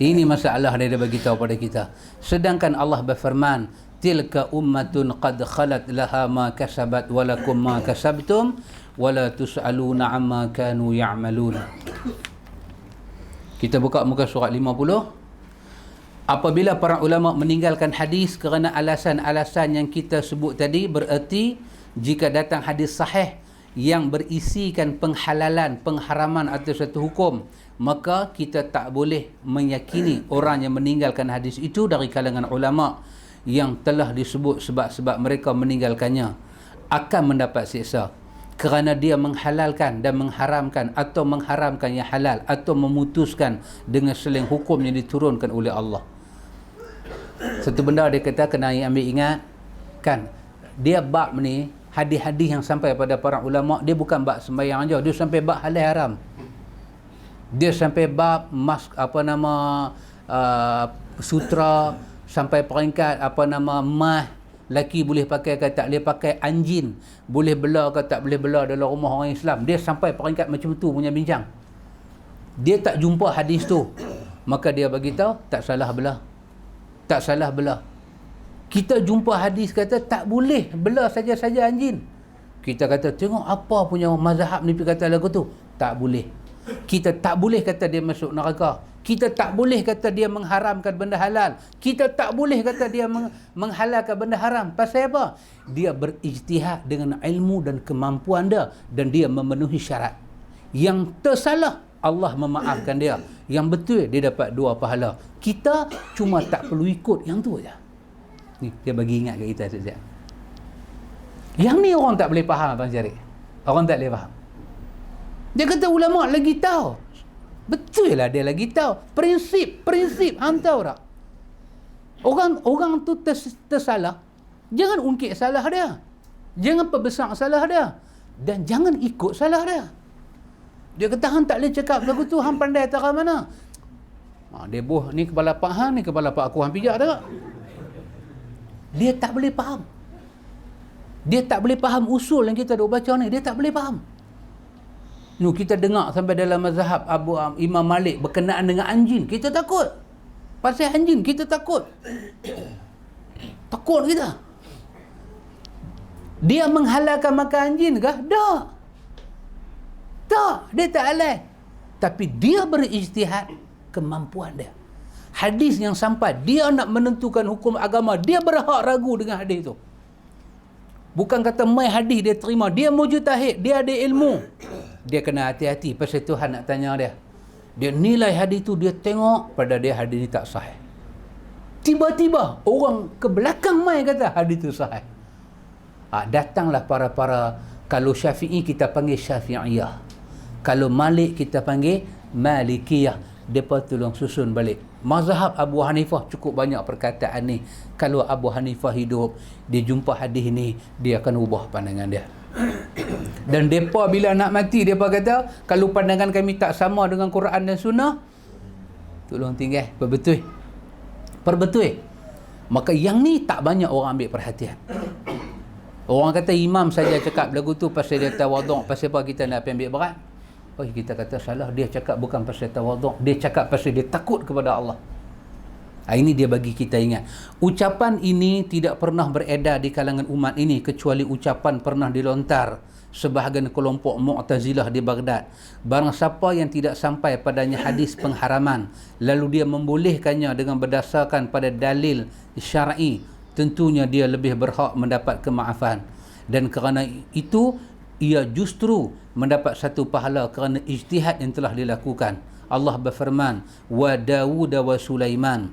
Ini masalah dia bagi tahu pada kita. Sedangkan Allah berfirman, tilka ummatun qad khalat laha ma kasabat walakum ma kasabtum wala tus'aluna amma kanu ya'malun. Kita buka muka surat 50. Apabila para ulama meninggalkan hadis kerana alasan-alasan yang kita sebut tadi, bererti jika datang hadis sahih yang berisikan penghalalan, pengharaman atau satu hukum, maka kita tak boleh meyakini orang yang meninggalkan hadis itu dari kalangan ulama yang telah disebut sebab-sebab mereka meninggalkannya akan mendapat siksa kerana dia menghalalkan dan mengharamkan atau mengharamkan yang halal atau memutuskan dengan selain hukum yang diturunkan oleh Allah. Satu benda dia kata kena ambil ingat kan, dia bab ni hadis-hadis yang sampai pada para ulama, dia bukan bab sembahyang aja, dia sampai bab halal haram. Dia sampai bab sutra, sampai peringkat mah, laki boleh pakai ke tak boleh pakai, anjin boleh bela ke tak boleh bela dalam rumah orang Islam. Dia sampai peringkat macam tu punya bincang. Dia tak jumpa hadis tu, maka dia bagi tahu tak salah belah. Tak salah belah. Kita jumpa hadis kata tak boleh bela saja-saja anjin. Kita kata tengok apa punya mazhab ni kata lagu tu. Tak boleh. Kita tak boleh kata dia masuk neraka. Kita tak boleh kata dia mengharamkan benda halal. Kita tak boleh kata dia menghalalkan benda haram. Pasal apa? Dia berijtihad dengan ilmu dan kemampuan dia, dan dia memenuhi syarat. Yang tersalah, Allah memaafkan dia. Yang betul, dia dapat 2 pahala. Kita cuma tak perlu ikut yang tu aja. Ni dia bagi ingat kat kita sekejap. Yang ni orang tak boleh faham, Abang Syarif. Orang tak boleh faham. Dia kata ulama lagi tahu. Betul lah dia lagi tahu. Prinsip hang tahu tak? Orang tu tersalah. Jangan ungkit salah dia. Jangan perbesar salah dia. Dan jangan ikut salah dia. Dia kata hang tak boleh cakap lagu tu, hang pandai tak mana. Dia boh ni kepala pak hang, ni kepala pak aku, hang pijak tak? Dia tak boleh faham. Dia tak boleh faham usul yang kita duk baca ni. Dia tak boleh faham. Kita dengar sampai dalam mazhab Imam Malik berkenaan dengan anjing, kita takut. Pasal anjing kita takut. Takut kita. Dia menghalalkan makan anjing kah? Tak, dia tak halal. Tapi dia berijtihad kemampuan dia. Hadis yang sampai dia nak menentukan hukum agama, dia berhak ragu dengan hadis tu. Bukan kata mai hadis dia terima, dia mujtahid, dia ada ilmu. Dia kena hati-hati pasal Tuhan nak tanya dia. Dia nilai hadis tu, dia tengok pada dia hadis ni tak sahih. Tiba-tiba orang ke belakang mai kata hadis tu sahih. Datanglah para kalau Syafi'i kita panggil Syafi'iyah, kalau Malik kita panggil Malikiyah. Mereka tolong susun balik. Mazhab Abu Hanifah cukup banyak perkataan ni. Kalau Abu Hanifah hidup, dia jumpa hadis ni, dia akan ubah pandangan dia. Dan mereka bila nak mati, mereka kata, kalau pandangan kami tak sama dengan Quran dan Sunnah, tolong tinggal, perbetul. Maka yang ni tak banyak orang ambil perhatian. Orang kata imam saja cakap lagu tu pasal dia tawaduk, pasal apa kita nak ambil berat? Oh, kita kata salah, dia cakap bukan pasal tawaduk, dia cakap pasal dia takut kepada Allah. Ini dia bagi kita ingat. Ucapan ini tidak pernah beredar di kalangan umat ini, kecuali ucapan pernah dilontar sebahagian kelompok Mu'tazilah di Baghdad. Barang siapa yang tidak sampai padanya hadis pengharaman, lalu dia membolehkannya dengan berdasarkan pada dalil syar'i, tentunya dia lebih berhak mendapat kemaafan. Dan kerana itu, ia justru mendapat satu pahala kerana ijtihad yang telah dilakukan. Allah berfirman, wa Dawud wa Sulaiman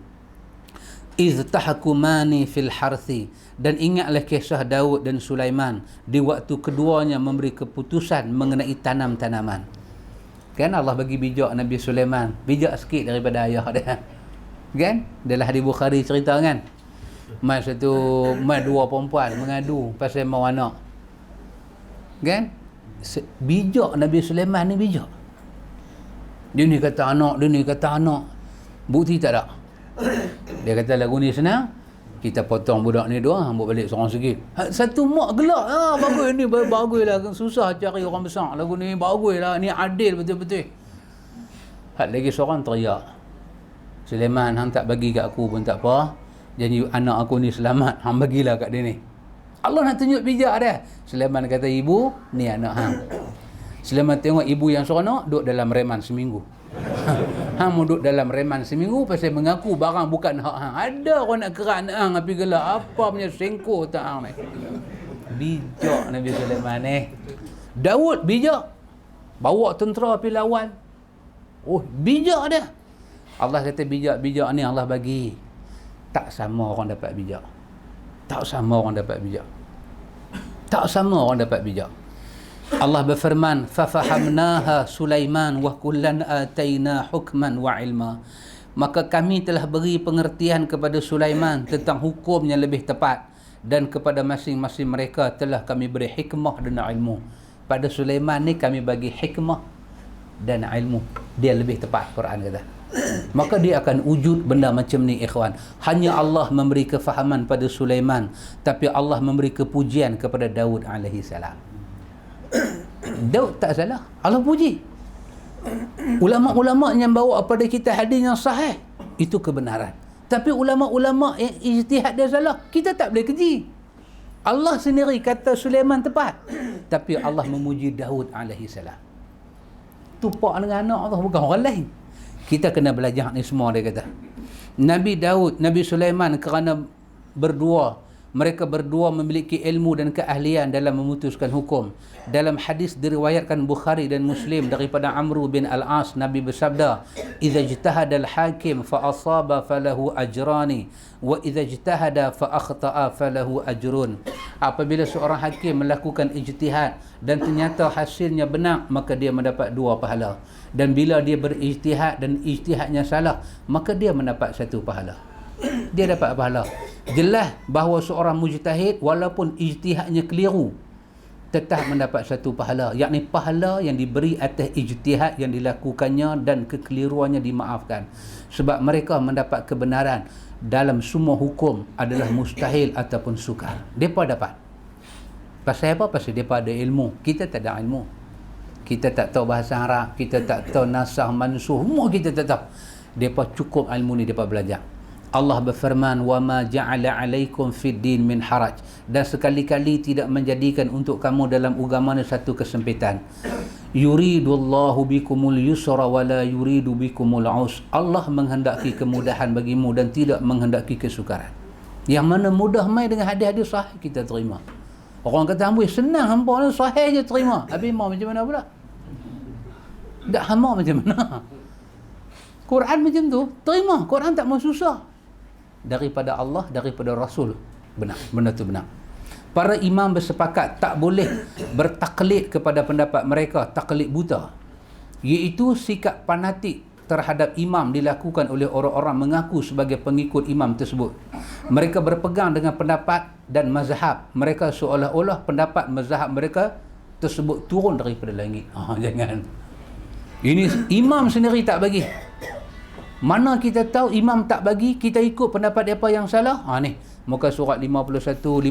iz tahkumani fil harthi, dan ingatlah kisah Daud dan Sulaiman di waktu keduanya memberi keputusan mengenai tanam-tanaman. Kan Allah bagi bijak Nabi Sulaiman, bijak sikit daripada ayah dia. Kan? Dalam hadis Bukhari cerita kan, mai dua perempuan mengadu pasal mau anak. Kan? Bijak Nabi Sulaiman ni bijak. Dia ni kata anak, dia ni kata anak. Bukti tak ada. Dia kata lagu ni senang, kita potong budak ni dua, ambil balik seorang sikit. Satu mak gelak, bagus ni, bagus lah, susah cari orang besar. Lagu ni bagus lah, ni adil betul-betul. Lagi seorang teriak, Sulaiman, hang tak bagi kat aku pun tak apa, jadi anak aku ni selamat, hang bagilah kat dia ni. Allah nak tunjuk bijak dia. Sulaiman kata, ibu, ni anak hang. Sulaiman tengok ibu yang seronok duduk dalam reman seminggu. Hang mau duduk dalam reman seminggu pasal mengaku barang bukan hak hang. Ada orang nak kerak anak hang api gelak, apa punya sengkoh tak hang ni. Bijak Nabi Sulaiman ni. Daud bijak, bawa tentera pergi lawan. Oh, bijak dia. Allah kata bijak ni Allah bagi. Tak sama orang dapat bijak. Tak sama orang dapat bijak. Tak sama orang dapat bijak. Allah berfirman, fafahamnaha Sulaiman wa kullan ataina hukman wa ilma. Maka kami telah beri pengertian kepada Sulaiman tentang hukum yang lebih tepat, dan kepada masing-masing mereka telah kami beri hikmah dan ilmu. Pada Sulaiman ni kami bagi hikmah dan ilmu. Dia lebih tepat, Quran kata. Maka dia akan wujud benda macam ni, ikhwan. Hanya Allah memberi kefahaman pada Sulaiman, tapi Allah memberi kepujian kepada Daud alaihi salam. Daud tak salah, Allah puji. Ulama-ulama yang bawa kepada kita hadis yang sahih, itu kebenaran. Tapi ulama-ulama yang ijtihad dia salah, kita tak boleh keji. Allah sendiri kata Sulaiman tepat, tapi Allah memuji Daud alaihi salam. Tupak dengan anak Allah, bukan orang lain. Kita kena belajar ni semua, dia kata. Nabi Daud, Nabi Sulaiman, kerana mereka berdua memiliki ilmu dan keahlian dalam memutuskan hukum. Dalam hadis diriwayatkan Bukhari dan Muslim daripada Amr bin Al-As, Nabi bersabda, "Idza ijtahada al-hakim fa asaba falahu ajrani wa idza ijtahada fa akhta'a falahu ajrun." Apabila seorang hakim melakukan ijtihad dan ternyata hasilnya benar, maka dia mendapat 2 pahala. Dan bila dia berijtihad dan ijtihadnya salah, maka dia mendapat 1 pahala. Dia dapat pahala. Jelas bahawa seorang mujtahid walaupun ijtihadnya keliru, tetap mendapat 1 pahala, yakni pahala yang diberi atas ijtihad yang dilakukannya dan kekeliruannya dimaafkan. Sebab mereka mendapat kebenaran dalam semua hukum adalah mustahil ataupun sukar. Mereka dapat. Pasal apa? Pasal mereka ada ilmu. Kita tak ada ilmu. Kita tak tahu bahasa Arab, kita tak tahu nasah mansuh, semua kita tak tahu. Mereka cukup ilmu ni, mereka belajar. Allah berfirman, wa ma ja'ala 'alaikum fid din min haraj, dan sekali-kali tidak menjadikan untuk kamu dalam agama ni satu kesempitan. Yuridullahu bikumul yusra wa la yuridu bikumul us. Allah menghendaki kemudahan bagimu dan tidak menghendaki kesukaran. Yang mana mudah mai dengan hadis-hadis sahih kita terima. Orang kata hamba senang, hamba ni sahih je terima. Habis mau macam mana pula? Tak hamba macam mana? Quran macam tu, terima. Quran tak mau susah. Daripada Allah, daripada Rasul, benar, benda tu benar. Para imam bersepakat tak boleh bertaklid kepada pendapat mereka, taklid buta, iaitu sikap fanatik terhadap imam dilakukan oleh orang-orang mengaku sebagai pengikut imam tersebut. Mereka berpegang dengan pendapat dan mazhab mereka seolah-olah pendapat mazhab mereka tersebut turun daripada langit. Jangan. Ini imam sendiri tak bagi. Mana kita tahu imam tak bagi, kita ikut pendapat apa yang salah? Ni muka surat 51, 52,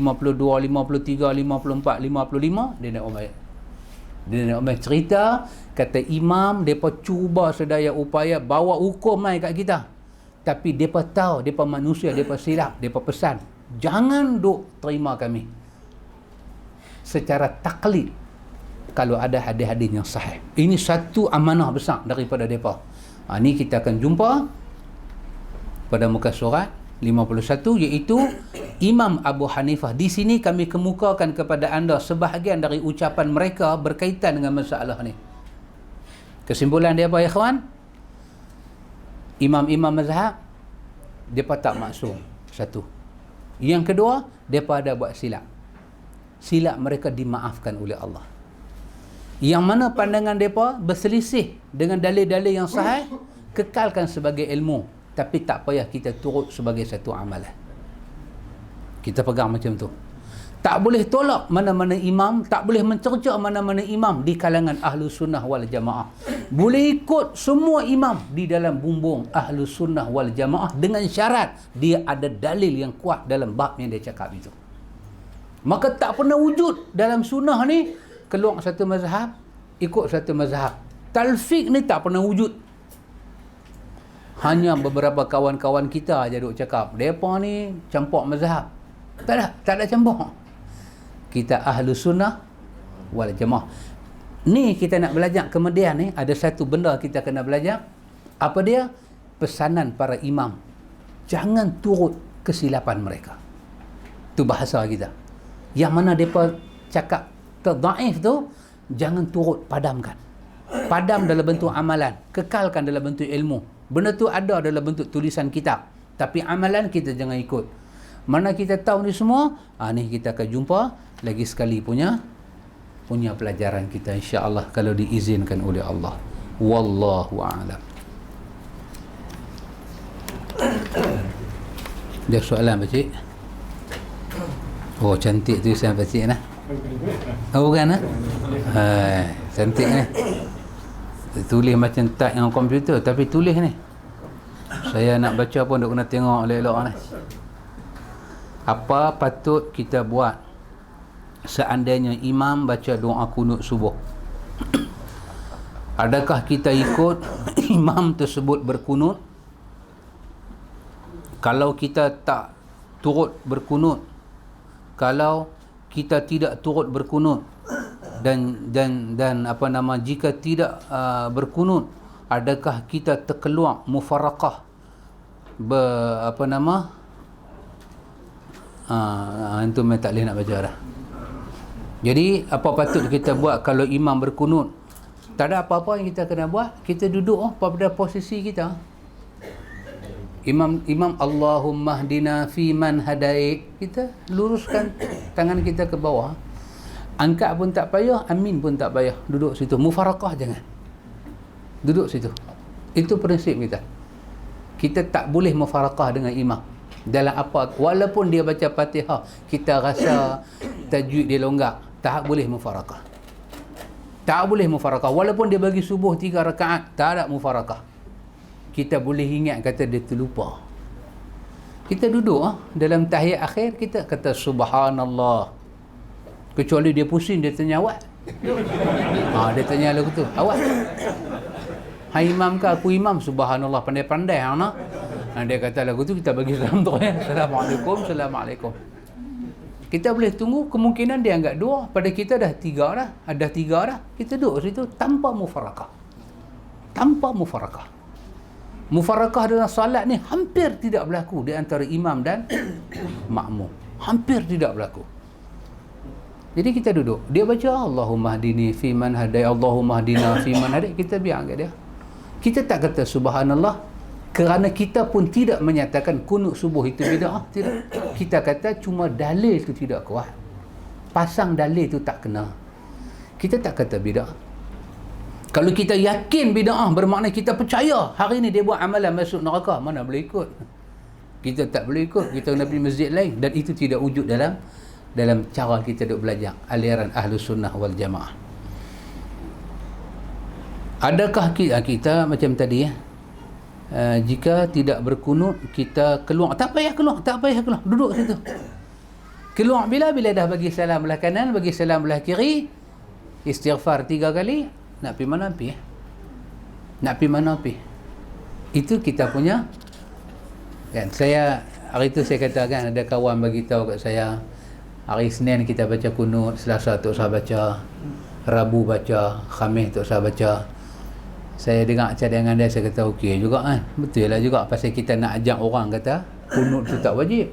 53, 54, 55 dia nak umai. Dia nak umai cerita kata imam depa cuba sedaya upaya bawa hukum mai kat kita. Tapi depa tahu depa manusia, depa silap, depa pesan, jangan duk terima kami secara taklid kalau ada hadis-hadis yang sahih. Ini satu amanah besar daripada depa. Ni kita akan jumpa pada muka surat 51, iaitu Imam Abu Hanifah. Di sini kami kemukakan kepada anda sebahagian dari ucapan mereka berkaitan dengan masalah ni. Kesimpulan dia apa ya kawan? Imam-imam mazhab depa tak maksum. Satu. Yang kedua, depa ada buat silap. Silap mereka dimaafkan oleh Allah. Yang mana pandangan depa berselisih dengan dalil-dalil yang sahih, kekalkan sebagai ilmu, tapi tak payah kita turut sebagai satu amalan. Kita pegang macam tu. Tak boleh tolak mana-mana imam, tak boleh mencerca mana-mana imam di kalangan ahlu sunnah wal jamaah. Boleh ikut semua imam di dalam bumbung ahlu sunnah wal jamaah dengan syarat dia ada dalil yang kuat dalam bab yang dia cakap itu. Maka tak pernah wujud dalam sunnah ni keluar satu mazhab, ikut satu mazhab. Talfiq ni tak pernah wujud. Hanya beberapa kawan-kawan kita aja duk cakap, mereka ni campur mazhab. Tak ada campur. Kita ahlu sunnah wal jamaah. Ni kita nak belajar kemudian ni, ada satu benda kita kena belajar. Apa dia? Pesanan para imam. Jangan turut kesilapan mereka. Tu bahasa kita. Yang mana mereka cakap terdaif tu, jangan turut padamkan. Padam dalam bentuk amalan, kekalkan dalam bentuk ilmu. Benda tu ada dalam bentuk tulisan kitab, tapi amalan kita jangan ikut. Mana kita tahu ni semua, ni kita akan jumpa lagi sekali punya pelajaran kita, insya-Allah, kalau diizinkan oleh Allah. Wallahu a'lam. Ada soalan pakcik? Oh, cantik tulisan pakcik nah. Oh, bukan nah? Cantik ni. Tulis macam type yang komputer, tapi tulis ni. Saya nak baca pun duk kena tengok elok-elok ni. Apa patut kita buat seandainya imam baca doa kunut subuh? Adakah kita ikut imam tersebut berkunut? Kalau kita tak turut berkunut, kalau kita tidak turut berkunut, dan apa nama, jika tidak berkunut, adakah kita terkeluar mufaraqah itu memang tak boleh nak baca dah. Jadi apa patut kita buat kalau imam berkunut? Tak ada apa-apa yang kita kena buat. Kita duduk pada posisi kita. Imam Allahumma hdina fi man hadait, kita luruskan tangan kita ke bawah. Angkat pun tak payah, amin pun tak payah. Duduk situ. Mufaraqah jangan. Duduk situ. Itu prinsip kita. Kita tak boleh mufaraqah dengan imam. Dalam apa, walaupun dia baca Fatihah, kita rasa tajwid dia longgak, tak boleh mufaraqah. Tak boleh mufaraqah. Walaupun dia bagi subuh 3 rakaat, tak ada mufaraqah. Kita boleh ingat kata dia terlupa. Kita duduk dalam tahiyat akhir, kita kata subhanallah. Kecuali dia pusing, dia tanya awak. Dia tanya lagu tu, awak hai imam ke aku imam? Subhanallah, pandai-pandai anak. Dia kata lagu tu, kita bagi salam tu ya. Assalamualaikum, Assalamualaikum. Kita boleh tunggu, kemungkinan dia anggap 2, pada kita dah 3 dah. Ada 3 dah. Kita duduk situ tanpa mufaraqah. Tanpa mufaraqah. Mufaraqah dalam solat ni hampir tidak berlaku di antara imam dan makmum. Hampir tidak berlaku. Jadi kita duduk, dia baca Allahumma hdini fi man hadai, Allahumma hdina fi man hadai, kita biar kat dia. Kita tak kata subhanallah kerana kita pun tidak menyatakan kunut subuh itu bid'ah, tidak. Kita kata cuma dalil itu tidak kuat. pasang dalil tu tak kena, kita tak kata bid'ah. Kalau kita yakin bid'ah bermakna kita percaya hari ni dia buat amalan masuk neraka, mana boleh ikut. Kita tak boleh ikut, kita kena pergi masjid lain, dan itu tidak wujud dalam cara kita duk belajar aliran Ahlus Sunnah wal Jamaah. Adakah kita macam tadi jika tidak berkunut kita keluar, tak payah keluar, duduk situ. Keluar bila dah bagi salam belah kanan, bagi salam belah kiri, istighfar 3 kali, nak pergi mana pergi. Nak pergi mana pergi. Itu kita punya kan. Saya hari tu saya katakan, ada kawan bagi tahu kat saya, hari Isnin kita baca kunut, Selasa tak usah baca, Rabu baca, Khamis tak usah baca. Saya dengar cadangan dia, saya kata okey juga kan. Betul lah juga, pasal kita nak ajak orang kata kunut tu tak wajib.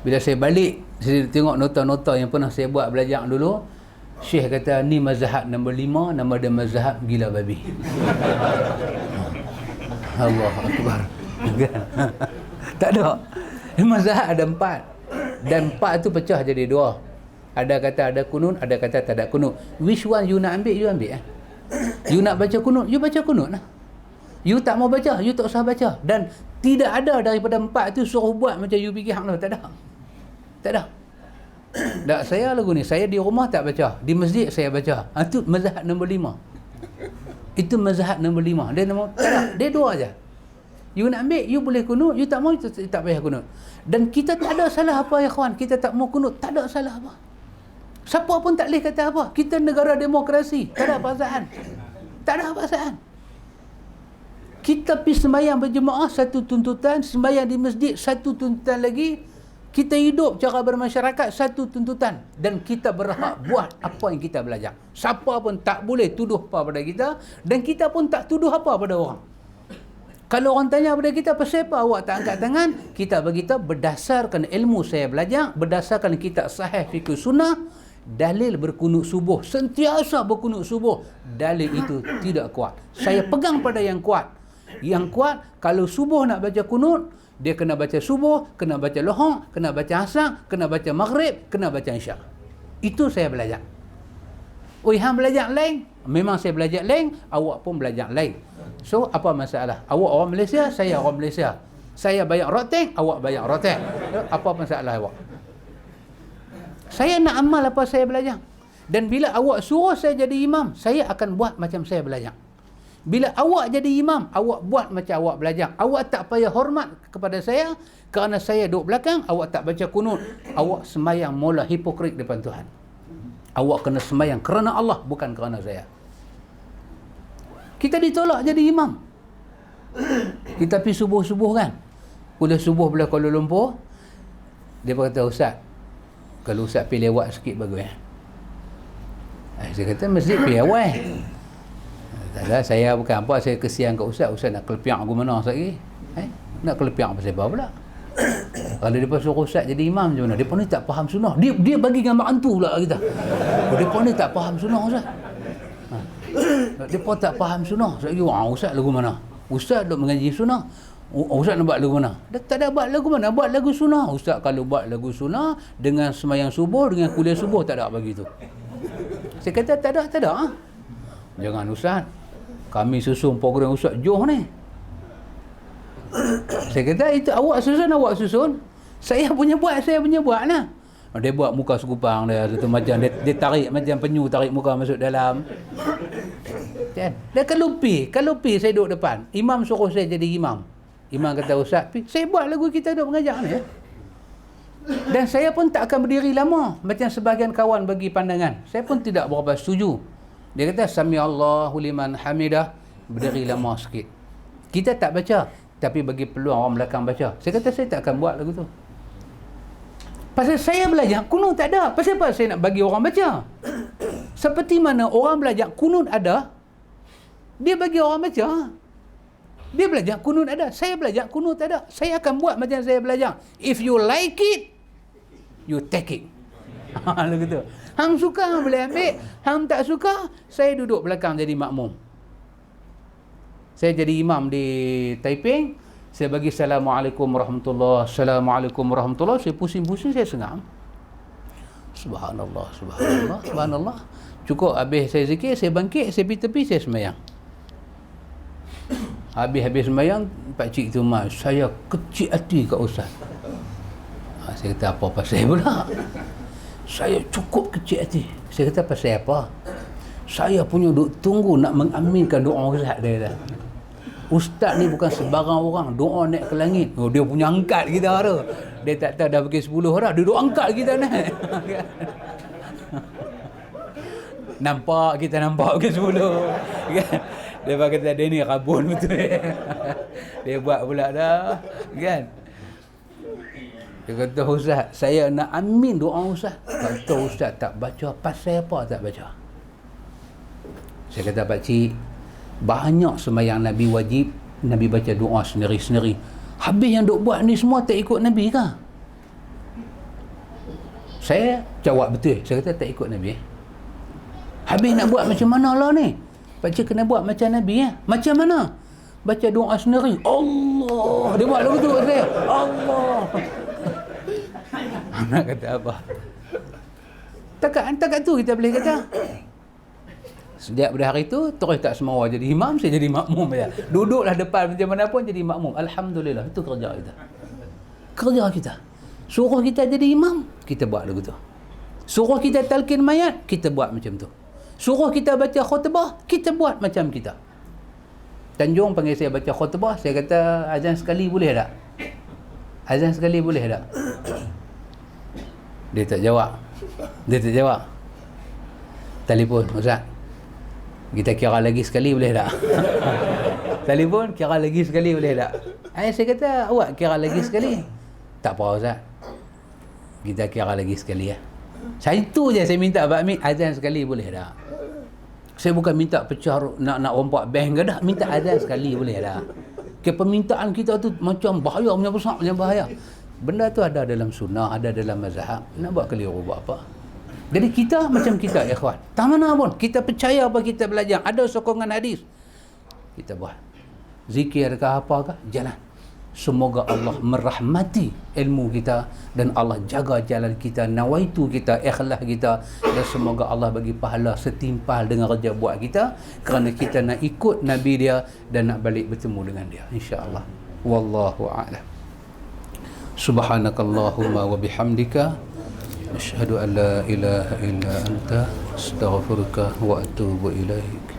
Bila saya balik, saya tengok nota-nota yang pernah saya buat belajar dulu, Syekh kata ni mazhab nombor 5, nama dia mazhab gila babi. Allahu Akbar. Tak ada. Mazhab ada 4. Dan 4 tu pecah jadi 2. Ada kata ada kunut, ada kata tak ada kunut. Which one you nak ambil, you ambil. You nak baca kunut, you baca kunut lah. You tak mau baca, you tak usah baca. Dan tidak ada daripada 4 tu suruh buat macam you fikir hang tu. Tak ada. Tak ada. Tak, saya lagu ni, saya di rumah tak baca, di masjid saya baca. Itu mazhab nombor 5. Itu mazhab nombor 5. Dia nombor, tak ada, dia 2 aja. You nak ambil, you boleh kunut, you tak mau, you tak payah kunut. Dan kita tak ada salah apa ya kawan, kita tak mau kunut, tak ada salah apa. Siapa pun tak boleh kata apa. Kita negara demokrasi, tak ada perasaan. Tak ada perasaan. Kita pergi sembahyang berjemaah satu tuntutan, sembahyang di masjid satu tuntutan lagi. Kita hidup cara bermasyarakat satu tuntutan, dan kita berhak buat apa yang kita belajar. Siapa pun tak boleh tuduh apa pada kita, dan kita pun tak tuduh apa pada orang. Kalau orang tanya pada kita, pasal apa awak tak angkat tangan, kita beritahu berdasarkan ilmu saya belajar, berdasarkan kitab sahih fiqh sunnah, dalil berkunut subuh, sentiasa berkunut subuh, dalil itu tidak kuat. Saya pegang pada yang kuat. Yang kuat, kalau subuh nak baca kunut, dia kena baca subuh, kena baca lohong, kena baca asar, kena baca maghrib, kena baca isyak. Itu saya belajar. Oi, hang belajar lain? Memang saya belajar lain, awak pun belajar lain. So, apa masalah? Awak orang Malaysia, saya orang Malaysia. Saya bayar rotek, awak bayar rotek. Apa masalah awak? Saya nak amal apa saya belajar. Dan bila awak suruh saya jadi imam, saya akan buat macam saya belajar. Bila awak jadi imam, awak buat macam awak belajar. Awak tak payah hormat kepada saya kerana saya duduk belakang, awak tak baca kunut. Awak sembahyang mula hipokrit depan Tuhan. Awak kena sembahyang kerana Allah, bukan kerana saya. Kita ditolak jadi imam. Kita pergi subuh-subuh kan. Kuliah subuh belah Kuala Lumpur. Dia berkata, Ustaz, kalau Ustaz pergi lewat sikit bagus. Saya kata, masjid pergi awal. Taklah, saya bukan apa, saya kesian kat Ustaz. Ustaz nak kelepiak aku mana lagi? Nak kelepiak pasal apa pula? Kalau dia suruh Ustaz jadi imam macam mana? Dia pun ni tak faham sunnah. Dia bagi gambar hantu pula kita. Dia pun ni tak faham sunnah Ustaz. Dia pun tak faham sunnah. Ustaz lagi, Ustaz lagu mana? Ustaz duk mengaji sunnah. Ustaz nak buat lagu mana? Dia tak ada buat lagu mana? Buat lagu sunnah. Ustaz kalau buat lagu sunnah dengan sembahyang subuh, dengan kuliah subuh, tak ada bagi tu. Saya kata tak ada. Jangan Ustaz. Kami susun program Ustaz Joh ni. Saya kata itu awak susun. Saya punya buat lah. Dia buat muka sekupang dia satu macam dia tarik macam penyu tarik muka masuk dalam. Kan? Dia kalau pi saya duduk depan. Imam suruh saya jadi imam. Imam kata Ustaz, saya buat lagu kita duduk mengajar ni. Dan saya pun tak akan berdiri lama macam sebahagian kawan bagi pandangan. Saya pun tidak berapa setuju. Dia kata sami Allahu liman hamidah, berdiri lama sikit. Kita tak baca, tapi bagi peluang orang belakang baca. Saya kata saya tak akan buat lagu tu. Pasal saya belajar kunut tak ada. Pasal apa saya nak bagi orang baca? Seperti mana orang belajar kunut ada, dia bagi orang baca. Dia belajar kunut ada, saya belajar kunut tak ada. Saya akan buat macam saya belajar. If you like it, you take it. Lagu tu. Hang suka hang boleh ambil, hang tak suka, saya duduk belakang jadi makmum. Saya jadi imam di Taiping, saya bagi Assalamualaikum warahmatullahi, Assalamualaikum warahmatullahi, saya pusing-pusing, saya sengam. Subhanallah, subhanallah, subhanallah. Cukup habis saya zikir, saya bangkit, saya pergi tepi, saya sembahyang. Habis sembahyang, pakcik tu mas, saya kecil hati kat ustaz. Saya kata, apa pasal pula? Saya cukup kecil hati. Saya kata, pasal apa? Saya punya duk tunggu nak mengaminkan doa ustaz, dia kata. Ustaz ni bukan sebarang orang, doa naik ke langit. Oh, dia punya angkat kita tu. Dia tak tahu dah bagi 10 orang, dia doa angkat kita naik. Nampak kita nampak ke 10 kan. Dia kata dia ni rabun betul. Dia buat pula dah kan. Dia kata, ustaz, saya nak amin doa ustaz. Kata ustaz tak baca, pasal apa tak baca? Saya kata, pakcik, banyak sembahyang Nabi wajib Nabi baca doa sendiri-sendiri. Habis yang duk buat ni semua tak ikut Nabi ke? Saya jawab betul. Saya kata tak ikut Nabi. Habis nak buat macam mana lah ni? Pakcik kena buat macam Nabi ya. Macam mana? Baca doa sendiri. Allah. Dia buat lagu tu saya. Allah. Nak kata apa? Takat tu kita boleh kata. Sejak pada hari tu terus tak semua jadi imam, saya jadi makmum ya. Duduklah depan macam mana pun jadi makmum. Alhamdulillah, itu kerja kita. Kerja kita. Suruh kita jadi imam, kita buat lagu tu. Suruh kita talqin mayat, kita buat macam tu. Suruh kita baca khutbah, kita buat macam kita. Tanjung panggil saya baca khutbah, saya kata azan sekali boleh tak? Azan sekali boleh tak? Dia tak jawab. Telefon, ustaz, kita kira lagi sekali boleh tak? Telefon, kira lagi sekali boleh tak? Saya kata, awak kira lagi sekali. Tak apa ustaz, kita kira lagi sekali ya. Itu je saya minta Pak Amir, azan sekali boleh tak? Saya bukan minta pecah nak rompak bank ke dah, minta azan sekali boleh tak? Permintaan kita tu macam bahaya, macam besar, macam bahaya. Benda tu ada dalam sunnah, ada dalam mazhab. Nak buat keliru buat apa? Jadi kita macam kita ikhwan. Tak mana pun kita percaya apa kita belajar, ada sokongan hadis, kita buat. Zikir ke apa ke, jalan. Semoga Allah merahmati ilmu kita dan Allah jaga jalan kita, nawaitu kita, ikhlas kita, dan semoga Allah bagi pahala setimpal dengan kerja buat kita kerana kita nak ikut Nabi dia dan nak balik bertemu dengan dia, insya-Allah. Wallahu a'lam. Subhanakallahumma wa bihamdika asyhadu an la ilaha illa anta astaghfiruka wa atubu ilaik.